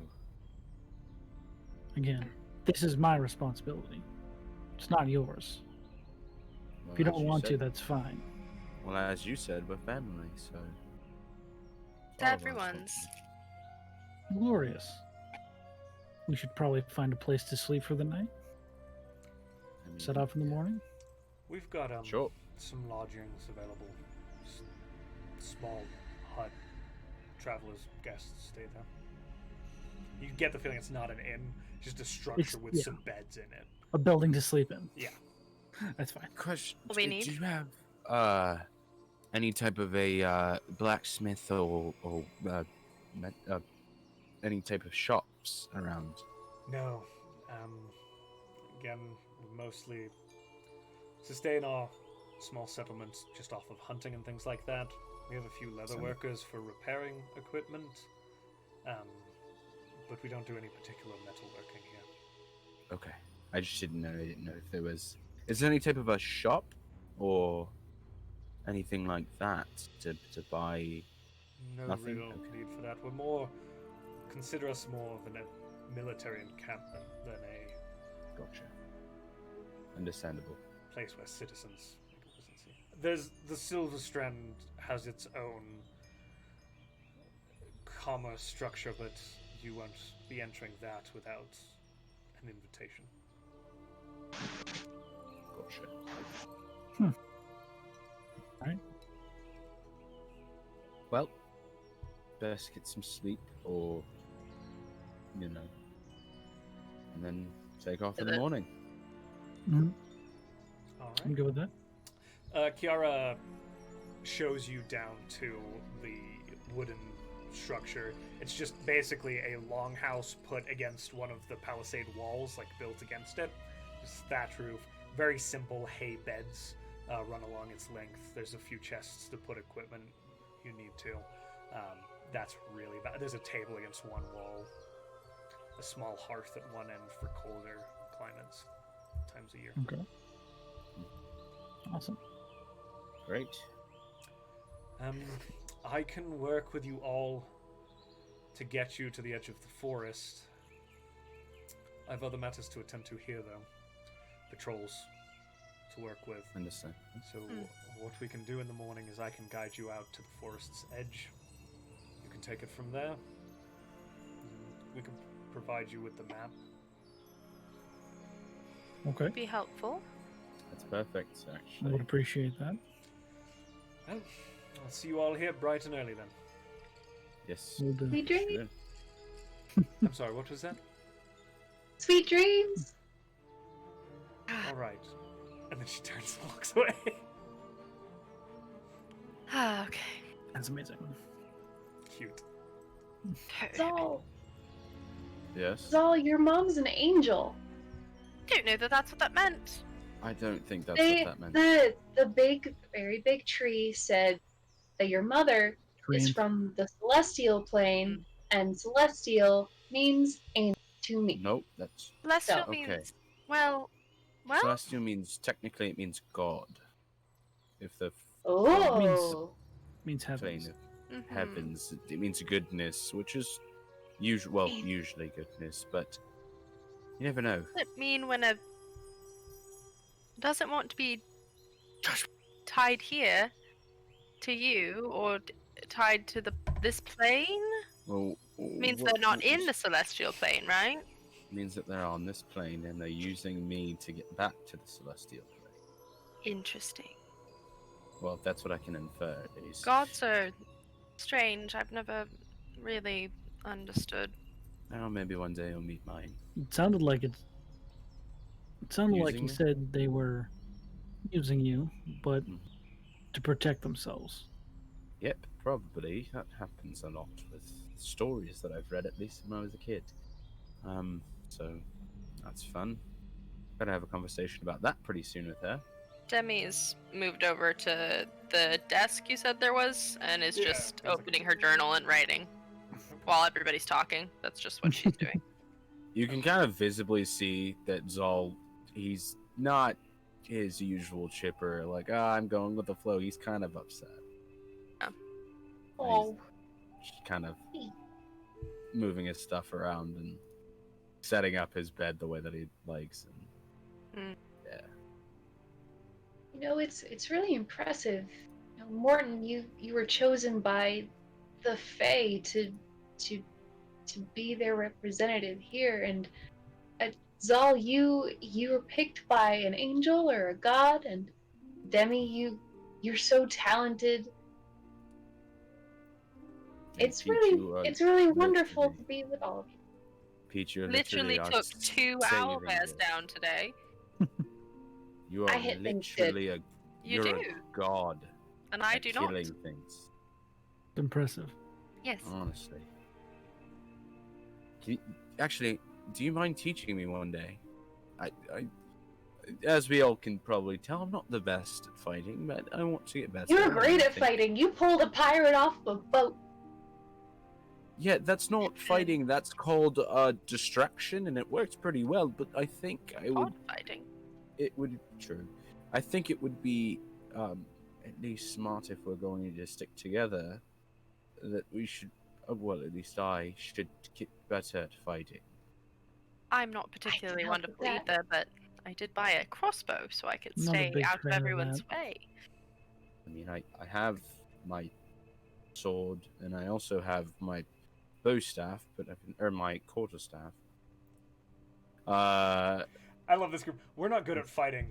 C: Again, this is my responsibility. It's not yours.
F: Well,
C: If you
F: as
C: don't want to,
F: said-
C: that's fine.
F: Well, as you said, we're family, so.
E: It's
F: all of our
E: everyone's.
F: responsibility.
C: Glorious. We should probably find a place to sleep for the night.
F: I mean,
C: Set off in the morning.
A: We've got
F: Sure.
A: some lodgings available. Small hut. Travelers, guests stay there. You get the feeling it's not an inn, just a structure with
C: yeah.
A: some beds in it.
C: A building to sleep in.
A: Yeah.
C: That's fine.
F: Question:
E: What we
F: do
E: need?
F: you have any type of a blacksmith or any type of shops around?
A: No. Again, we mostly sustain our small settlements just off of hunting and things like that. We have a few leather workers for repairing equipment, but we don't do any particular metalworking here.
F: Okay, I just didn't know. I didn't know if there was. Is there any type of a shop or anything like that to buy?
A: No
F: Nothing?
A: real
F: Okay.
A: need for that. Consider us more of a military encampment than a
F: Gotcha. Understandable.
A: place where citizens make a business here. There's the Silver Strand has its own commerce structure, but you won't be entering that without an invitation.
F: Gotcha.
C: Right.
F: Well, best get some sleep, or and then take off in the morning.
C: Mm-hmm.
A: All
C: I'm
A: right.
C: good with that.
A: Kiara shows you down to the wooden structure. It's just basically a longhouse put against one of the palisade walls, like built against it. Just thatch roof. Very simple hay beds run along its length. There's a few chests to put equipment you need to. That's really bad. There's a table against one wall. A small hearth at one end for colder climates times a year.
C: Okay. Awesome.
F: Great.
A: I can work with you all to get you to the edge of the forest. I have other matters to attend to here, though. Patrols to work with.
F: Understand.
A: So what we can do in the morning is I can guide you out to the forest's edge. You can take it from there. We can provide you with the map.
C: Okay.
E: Be helpful.
F: That's perfect,
C: I
F: actually.
C: would appreciate that.
A: Well, I'll see you all here bright and early then.
F: Yes.
C: We'll do.
D: Sweet dreams.
F: Sure.
A: I'm sorry, what was that?
D: Sweet dreams.
A: All right. And then she turns and walks away.
E: Okay.
C: That's amazing.
A: Cute.
D: Zahl,
F: Yes.
D: Zahl, your mom's an angel.
E: Don't know that that's what that meant.
F: I don't think that's
D: They,
F: what that meant.
D: the big, very big tree said that your mother is
C: Korean.
D: from the celestial plane, and celestial means angel to me.
F: Nope, that's
E: Celestial
D: So-
E: means
F: Okay.
E: well.
F: celestial means technically it means God. If the
D: Oh,
C: Means heavens.
F: plane of
E: Mhm.
F: heavens, it means goodness, which is usually goodness, but you never know.
E: Does it mean when a doesn't want to be tied here to you or tied to this plane?
F: Well,
E: Means
F: what
E: they're not in
F: means-
E: the celestial plane, right?
F: means that they're on this plane and they're using me to get back to the celestial plane.
E: Interesting.
F: Well, that's what I can infer, at least.
E: Gods are strange. I've never really understood.
F: Well, maybe one day you'll meet mine.
C: It sounded like it. It sounded like
F: Using
C: he
F: me?
C: said they were using you, but
F: Mhm.
C: to protect themselves.
F: Yep, probably. That happens a lot with stories that I've read, at least when I was a kid. So that's fun. Gotta have a conversation about that pretty soon with her.
E: Demi's moved over to the desk you said there was and is
A: Yeah,
E: just
A: basically.
E: opening her journal and writing while everybody's talking. That's just what she's doing.
F: You can kind of visibly see that Zahl, he's not his usual chipper, like, I'm going with the flow. He's kind of upset.
D: oh,
B: kind of moving his stuff around and setting up his bed the way that he likes. And
D: You know, it's really impressive. You know, Morton, you were chosen by the Fae to be their representative here, and Zahl, you were picked by an angel or a god, and Demi, you're so talented. It's
B: Peach,
D: really wonderful to be with all of you.
B: Peach, you
E: Literally took 2 owlbears down today.
B: You
D: I
B: are
D: hit things
B: literally
E: You
B: you're
E: do.
B: a god
E: And I
B: at
E: do not.
B: killing things.
C: Impressive.
E: Yes.
B: Honestly. Actually, do you mind teaching me one day? I, as we all can probably tell, I'm not the best at fighting, but I want to get better.
D: You're great at fighting. You pulled a pirate off a boat.
B: Yeah, that's not fighting. That's called distraction, and it works pretty well. But I think I would.
E: Odd fighting.
B: It would. True. I think it would be at least smart if we're going to stick together. That we should. Well, at least I should get better at fighting.
E: I'm not particularly
D: help with
E: wonderful
D: that.
E: either, but I did buy a crossbow so I could
C: Not a
E: stay
C: big
E: out of
C: fan of
E: everyone's
C: that.
E: way.
B: I mean, I have my sword, and I also have my bow staff, or my quarterstaff.
A: I love this group. We're not good at fighting.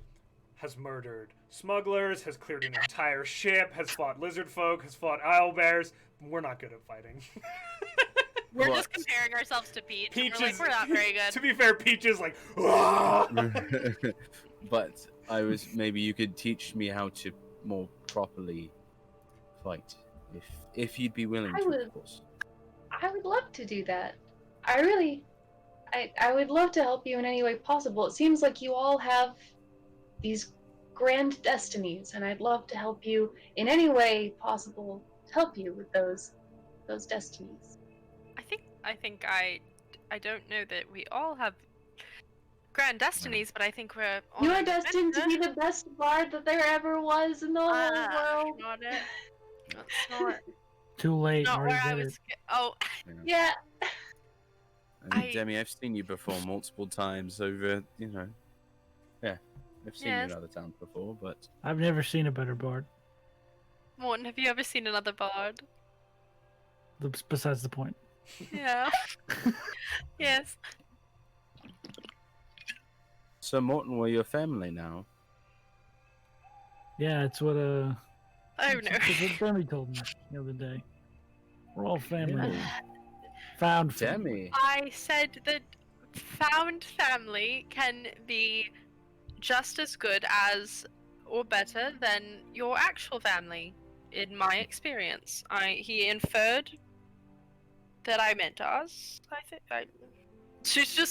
A: Has murdered smugglers, has cleared an entire ship, has fought lizard folk, has fought owlbears. We're not good at fighting.
E: We're
B: But-
E: just comparing ourselves to Peach.
A: Peach
E: and we're like,
A: is-
E: we're not very
A: To
E: good.
A: be fair, Peach is like, "Ah!"
B: But maybe you could teach me how to more properly fight, if you'd be willing
D: I
B: to,
D: would.
B: of course.
D: I would love to do that. I would love to help you in any way possible. It seems like you all have these grand destinies, and I'd love to help you in any way possible to help you with those destinies.
E: I think I don't know that we all have grand destinies, but I think we're on
D: You
E: an
D: are destined to be
E: adventure.
D: the best bard that there ever was in the whole world.
E: Not it. That's not,
C: Too late.
E: not
C: Already
E: where I
C: did
E: was.
C: it.
E: Oh,
D: Yeah.
B: I mean,
E: I-
B: Demi, I've seen you before multiple times over, yeah, I've seen
E: Yes.
B: you in other towns before, but
C: I've never seen a better bard.
E: Morton, have you ever seen another bard?
C: That's besides the point.
E: Yeah. Yes.
B: so Morton, we're your family now.
C: Yeah, it's what
E: Oh
C: it's
E: no.
C: what Demi told me the other day. We're all family.
B: Really?
C: Found family.
B: Demi,
E: I said that found family can be just as good as or better than your actual family, in my experience. He inferred that I meant us. She's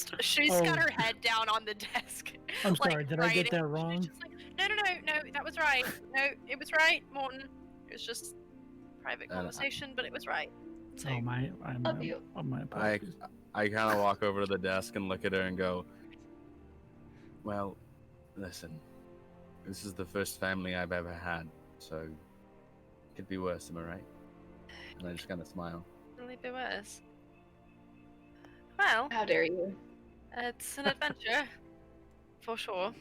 E: got her head down on the desk.
C: I'm
E: like,
C: sorry, did I get
E: writing.
C: that
E: She's
C: wrong?
E: just like, no, that was right. No, it was right, Morton. It was just private conversation, but it was right. So,
C: Oh my,
D: Love you.
C: my apologies.
B: I kind of walk over to the desk and look at her and go, well, listen, this is the first family I've ever had, so it could be worse, am I right? And I just kind of smile.
E: really be worse. Well,
D: How dare you?
E: it's an adventure, for sure.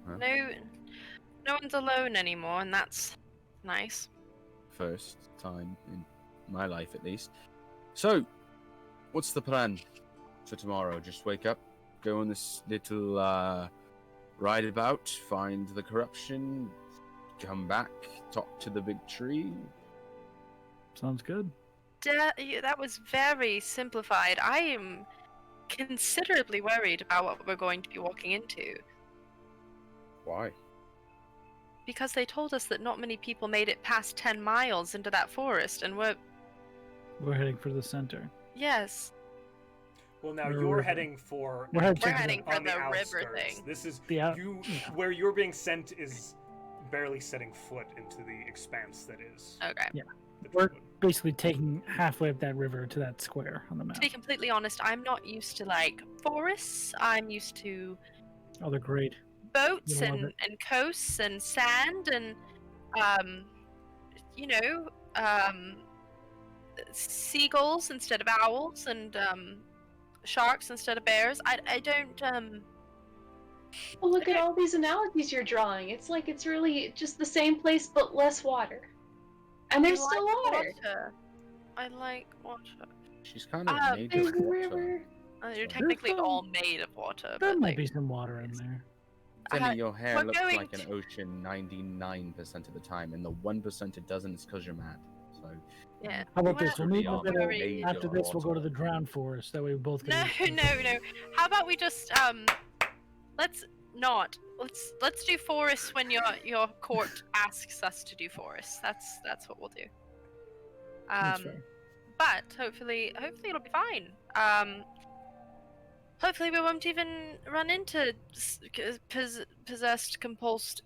B: Huh?
E: No one's alone anymore, and that's nice.
B: First time in my life, at least. So, what's the plan for tomorrow? Just wake up, go on this little ride about, find the corruption, come back, talk to the big tree.
C: Sounds good.
E: That was very simplified. I am considerably worried about what we're going to be walking into.
B: Why?
E: Because they told us that not many people made it past 10 miles into that forest, and
C: We're heading for the center.
E: yes.
A: Well, now
C: We're-
A: you're heading for.
C: We're heading
E: We're
C: to
E: heading for
A: on
E: the river
A: outskirts.
E: thing.
A: This is
C: The out-
A: you.
C: yeah.
A: Where you're being sent is barely setting foot into the expanse that is.
E: Okay.
A: the
C: We're
A: Druid.
C: basically taking halfway up that river to that square on the map.
E: To be completely honest, I'm not used to like forests. I'm used to
C: Oh, they're great.
E: boats
C: You love
E: and,
C: it.
E: and coasts and sand and seagulls instead of owls and sharks instead of bears. I don't
D: Well, look at all these analogies you're drawing. It's like it's really just the same place but less water. And there's
E: I
D: still
E: like
D: water.
E: I like water.
B: She's kind of made
D: There's
B: of
D: a
B: water.
D: river.
E: You're
B: So-
E: technically
C: There's
E: all made of water,
C: There
E: but
C: might
E: like,
C: be some water in there.
B: Demi, your hair
E: we're
B: looks
E: going
B: like an ocean 99% of the time, and the 1% it doesn't is because you're mad. So
E: yeah.
C: How about
E: Well,
C: this? We'll meet in the
B: Very
C: middle.
E: very-
C: After this, we'll go to the drowned forest. That way we both
E: No,
C: can.
E: no. How about we just let's not. Let's do forests when your court asks us to do forests. That's what we'll do.
C: That's fair.
E: But hopefully it'll be fine. Hopefully we won't even run into possessed, compulsed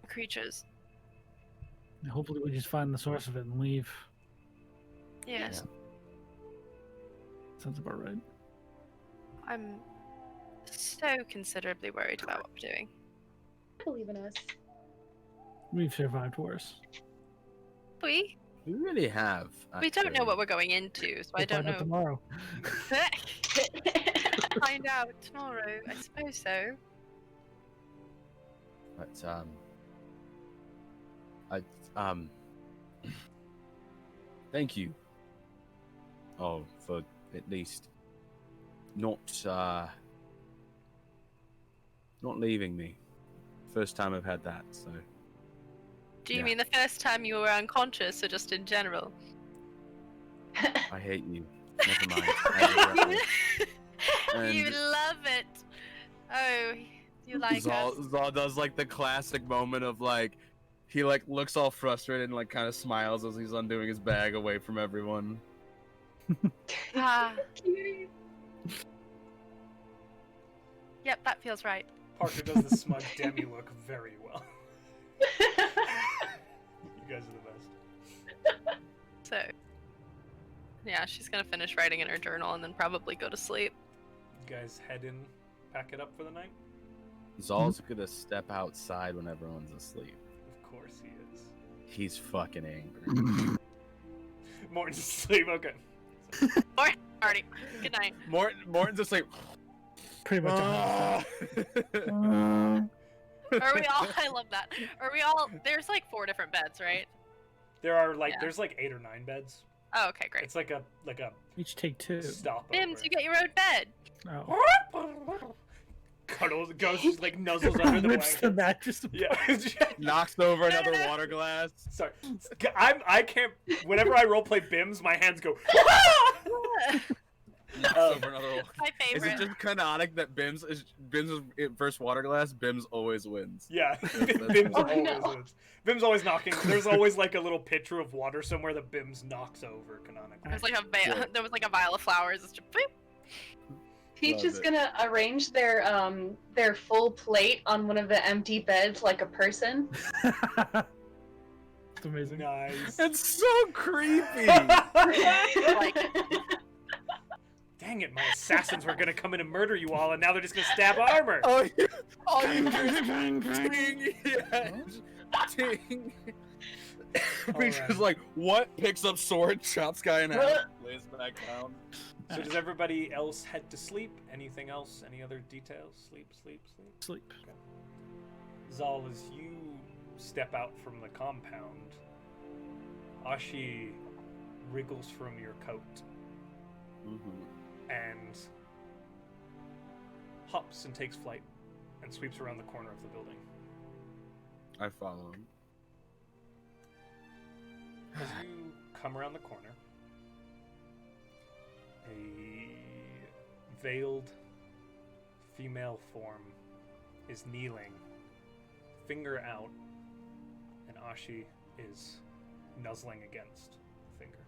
E: creatures.
C: Hopefully, we just find the source of it and leave.
E: Yes,
C: Sounds about right.
E: I'm so considerably worried about what we're doing.
D: I believe in us.
C: We've survived worse.
E: We
B: really have.
E: don't know
B: actually.
E: what we're going into, so I
C: We'll
E: don't
C: find out
E: know.
C: tomorrow.
E: Find out tomorrow, I suppose so.
B: But thank you. Oh, for at least not leaving me. First time I've had that, so
E: Do you
B: Yeah.
E: mean the first time you were unconscious, or just in general?
B: I hate you. Never mind. I regret it.
E: You
B: And-
E: love it. Oh, you like us.
B: Zahl does like the classic moment of like he like looks all frustrated and like kind of smiles as he's undoing his bag away from everyone.
E: Ah,
D: Cute.
E: yep, that feels right.
A: Parker does the smug Demi look very well. You guys are the best.
E: So, yeah, she's gonna finish writing in her journal and then probably go to sleep.
A: You guys head in, pack it up for the night?
B: Zahl's gonna step outside when everyone's asleep.
A: Of course he is.
B: He's fucking angry.
A: Morton's asleep, okay.
E: Party. Good night.
B: Morton's asleep.
C: Pretty much.
B: Ah.
E: Are we all? I love that. Are we all? There's like 4 different beds, right?
A: There are like
E: Yeah.
A: there's like 8 or 9 beds.
E: Oh, okay, great.
A: It's like a
C: Each take 2.
A: stop.
E: Bims, you get your own bed.
C: Oh.
A: Cuddles, goes just like nuzzles under the
C: Rips the
A: blanket.
C: mattress.
A: Yeah.
B: Knocks over
E: No,
B: another
E: no.
B: water glass.
A: Sorry. I can't. Whenever I roleplay Bims, my hands go.
B: Knocks over another water.
E: My
B: Is
E: favorite.
B: it just canonic that Bim's first water glass? Bim's always wins.
A: Yeah.
B: That's-
A: Bims
D: Oh,
A: always
D: no.
A: wins. Bim's always knocking. There's always like a little pitcher of water somewhere that Bims knocks over canonically.
E: There was like a
B: Yeah.
E: there was like a vial of flowers. It's just boop.
D: Peach
B: Love
D: is
B: it.
D: gonna arrange their full plate on one of the empty beds like a person.
C: It's amazing.
A: Nice.
B: It's so creepy.
E: Like
A: Dang it, my assassins were gonna come in and murder you all, and now they're just gonna stab armor.
B: Oh, you hear is ting, yeah, ting. Peach
A: Alright.
B: is like, what? Picks up sword, chops guy in half,
D: What?
B: lays back down.
A: So does everybody else head to sleep? Anything else? Any other details? Sleep.
C: Sleep.
A: Zahl, as you step out from the compound, Ashi wriggles from your coat and hops and takes flight and sweeps around the corner of the building.
B: I follow him.
A: As you come around the corner, a veiled female form is kneeling, finger out, and Ashi is nuzzling against the finger.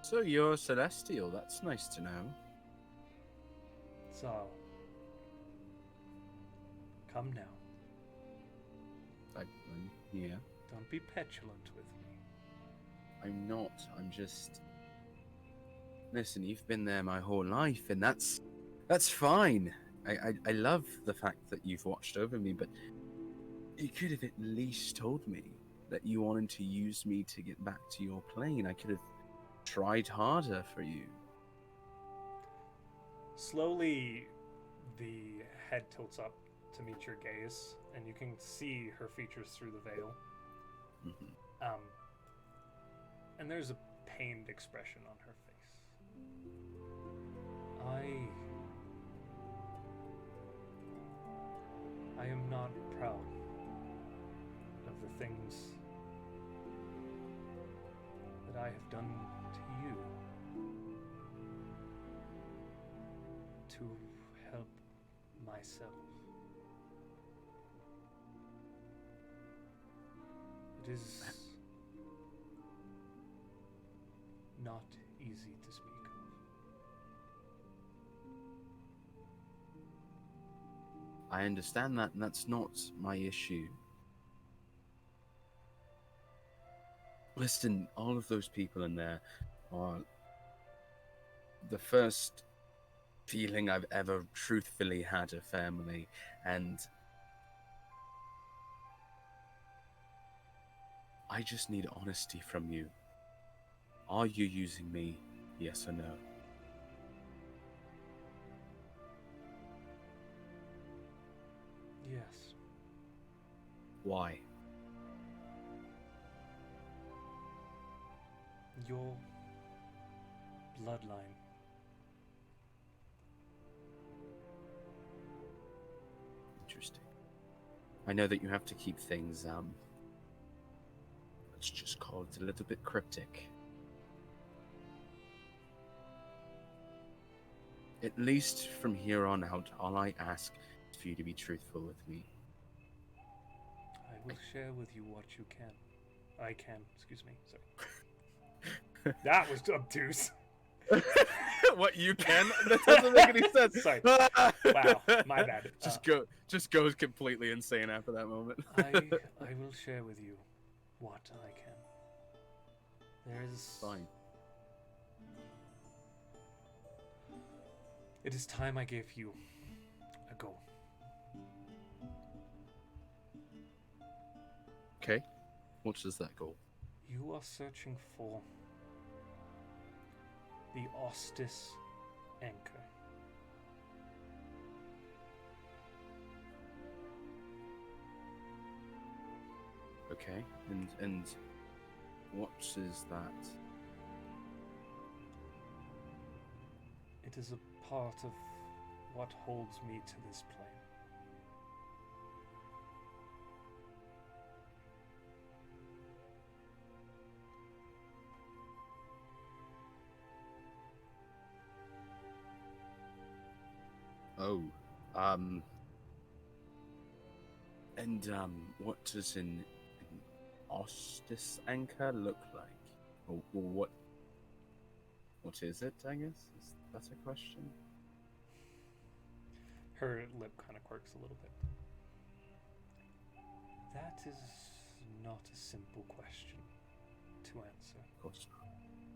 B: So you're celestial. That's nice to know.
A: So, come now.
B: Yeah.
A: Don't be petulant with me.
B: I'm not. I'm just. Listen, you've been there my whole life, and that's fine. I love the fact that you've watched over me, but you could have at least told me that you wanted to use me to get back to your plane. I could have tried harder for you.
A: Slowly, the head tilts up to meet your gaze, and you can see her features through the veil.
B: Mm-hmm.
A: And there's a pained expression on her face. I am not proud of the things that I have done to you to help myself. It is not easy to speak of.
B: I understand that, and that's not my issue. Listen, all of those people in there are the first feeling I've ever truthfully had a family, and I just need honesty from you. Are you using me, yes or no?
A: Yes.
B: Why?
A: Your bloodline.
B: Interesting. I know that you have to keep things, let's just call it a little bit cryptic. At least from here on out, all I ask is for you to be truthful with me.
A: I will share with you what you can. I can, excuse me, sorry. That was obtuse.
B: What you can? That doesn't make any sense.
A: Sorry. Wow, my bad.
B: Just goes completely insane after that moment.
A: I will share with you what I can. There's...
B: Fine.
A: It is time I gave you a goal.
B: Okay. What is that goal?
A: You are searching for the Ostis anchor.
B: Okay. And what is that?
A: It is a part of what holds me to this plane.
B: Oh, what does an Ostis anchor look like? Or what is it, I guess? Is that a question?
A: Her lip kind of quirks a little bit. That is not a simple question to answer.
B: Of course not.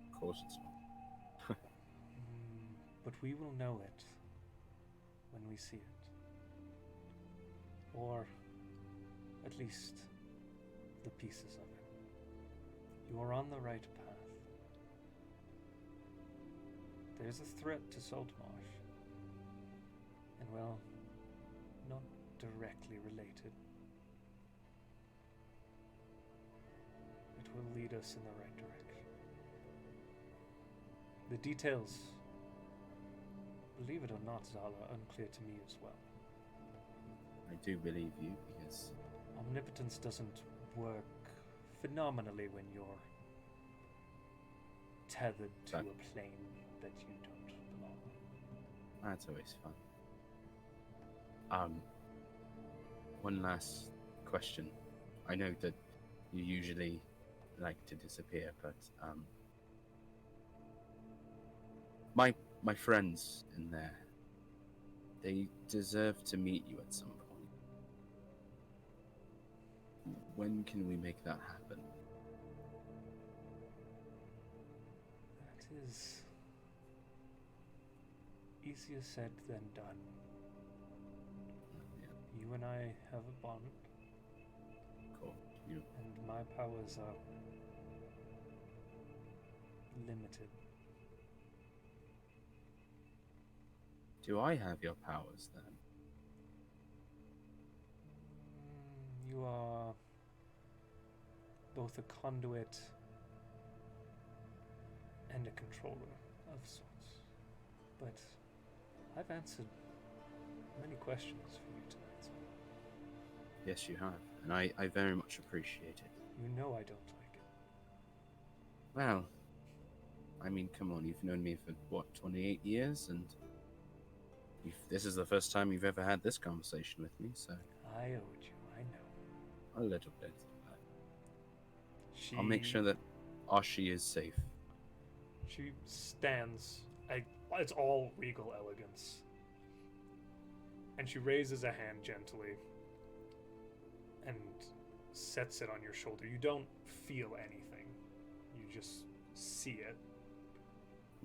B: Of course it's not.
A: But we will know it when we see it. Or at least the pieces of it. You are on the right path. There's a threat to Saltmarsh. And well, not directly related. It will lead us in the right direction. The details, believe it or not, Zahl, are unclear to me as well.
B: I do believe you, because
A: Omnipotence doesn't work phenomenally when you're tethered to a plane that you don't belong on.
B: that's always fun. One last question. I know that you usually like to disappear, but my friends in there, they deserve to meet you at some point. When can we make that happen?
A: That is easier said than done.
B: Yeah,
A: You and I have a bond.
B: cool. You
A: And my powers are limited.
B: do I have your powers then?
A: You are both a conduit and a controller of sorts. But I've answered many questions for you tonight. So
B: Yes, you have, and I very much appreciate it.
A: you know I don't like it.
B: Well, I mean, come on, you've known me for, what, 28 years, and this is the first time you've ever had this conversation with me, so
A: I owed you, I know.
B: a little bit.
A: She,
B: I'll make sure that Ashi is safe.
A: She stands. It's all regal elegance. And she raises a hand gently and sets it on your shoulder. You don't feel anything. You just see it.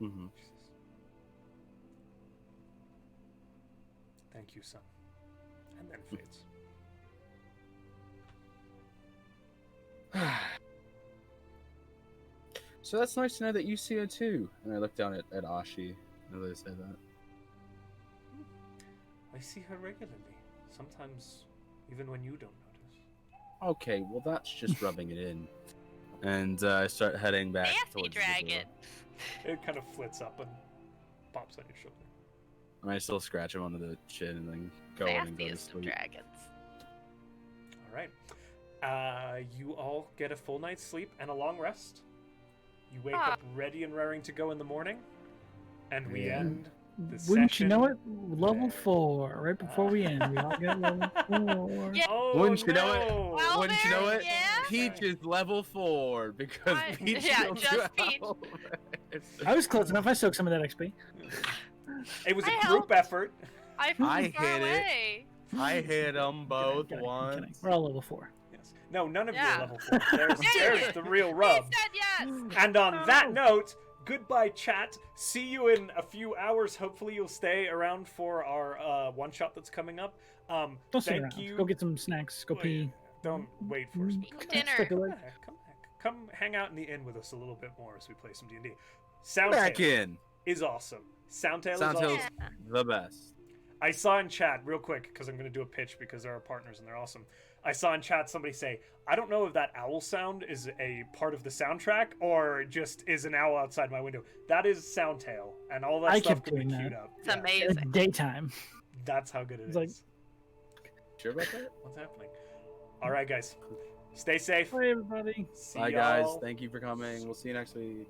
B: Mm-hmm.
A: She says, "Thank you, son." And then fades.
B: So that's nice to know that you see her too. And I look down at Ashi as I say that.
A: I see her regularly. Sometimes even when you don't notice.
B: Okay, well that's just rubbing it in. And I start heading back
E: Nasty
B: towards
E: dragon.
A: It kind of flits up and pops on your shoulder.
B: the door. I still scratch him under the chin and then go in and go to
E: Nastiest of
B: sleep.
E: dragons.
A: All right. You all get a full night's sleep and a long rest. You wake
E: Ah.
A: up ready and raring to go in the morning. And we
B: Yeah.
A: end the
C: Wouldn't you know
A: session
C: it? Level
A: there.
C: 4, right before we end. We all get level 4.
E: Yeah.
A: Oh,
B: Wouldn't you know it?
A: no!
E: Well,
B: Wouldn't you know
E: there,
B: it?
E: yeah.
B: Peach is level 4 because
E: Why-
B: Peach
E: yeah,
B: heals
E: just
B: you
E: Peach.
B: out.
C: I was close enough. I soaked some of that XP.
A: It was a
E: I
A: group
E: helped.
A: effort.
E: I
B: I
E: far
B: hit it.
E: away.
B: I hit them both
C: Kidding, I'm kidding.
B: once.
C: We're all level 4.
A: Yes. No, none of you
E: Yeah.
A: are level 4. There's the real
E: He
A: rub.
E: said yes.
A: And on
C: Oh.
A: that note, goodbye, chat. See you in a few hours. Hopefully, you'll stay around for our one shot that's coming up.
C: Don't sit
A: Thank
C: around.
A: you.
C: Go get some snacks. Go pee.
A: Don't wait for us.
E: Eat
A: Come
E: dinner.
C: Stick a
A: Come
C: leg.
A: back. Come back. Come hang out in the inn with us a little bit more as we play some D&D.
B: Back
A: Soundtail
B: in.
A: is awesome. Soundtail is
B: Soundtail's
A: awesome.
E: Yeah.
B: the best.
A: I saw in chat, real quick, because I'm going to do a pitch because they're our partners and they're awesome. I saw in chat somebody say, I don't know if that owl sound is a part of the soundtrack or just is an owl outside my window. That is Soundtail, and all that
C: I
A: stuff
C: kept
A: can be
C: doing
A: queued
C: that.
A: up.
E: It's
A: Yeah,
E: amazing.
C: Daytime.
A: that's how good it
C: It's
A: is.
C: like-
B: Sure about that?
A: What's happening? All right, guys. Stay safe.
C: Bye, everybody.
A: See
B: Bye,
A: y'all.
B: guys. Thank you for coming. We'll see you next week.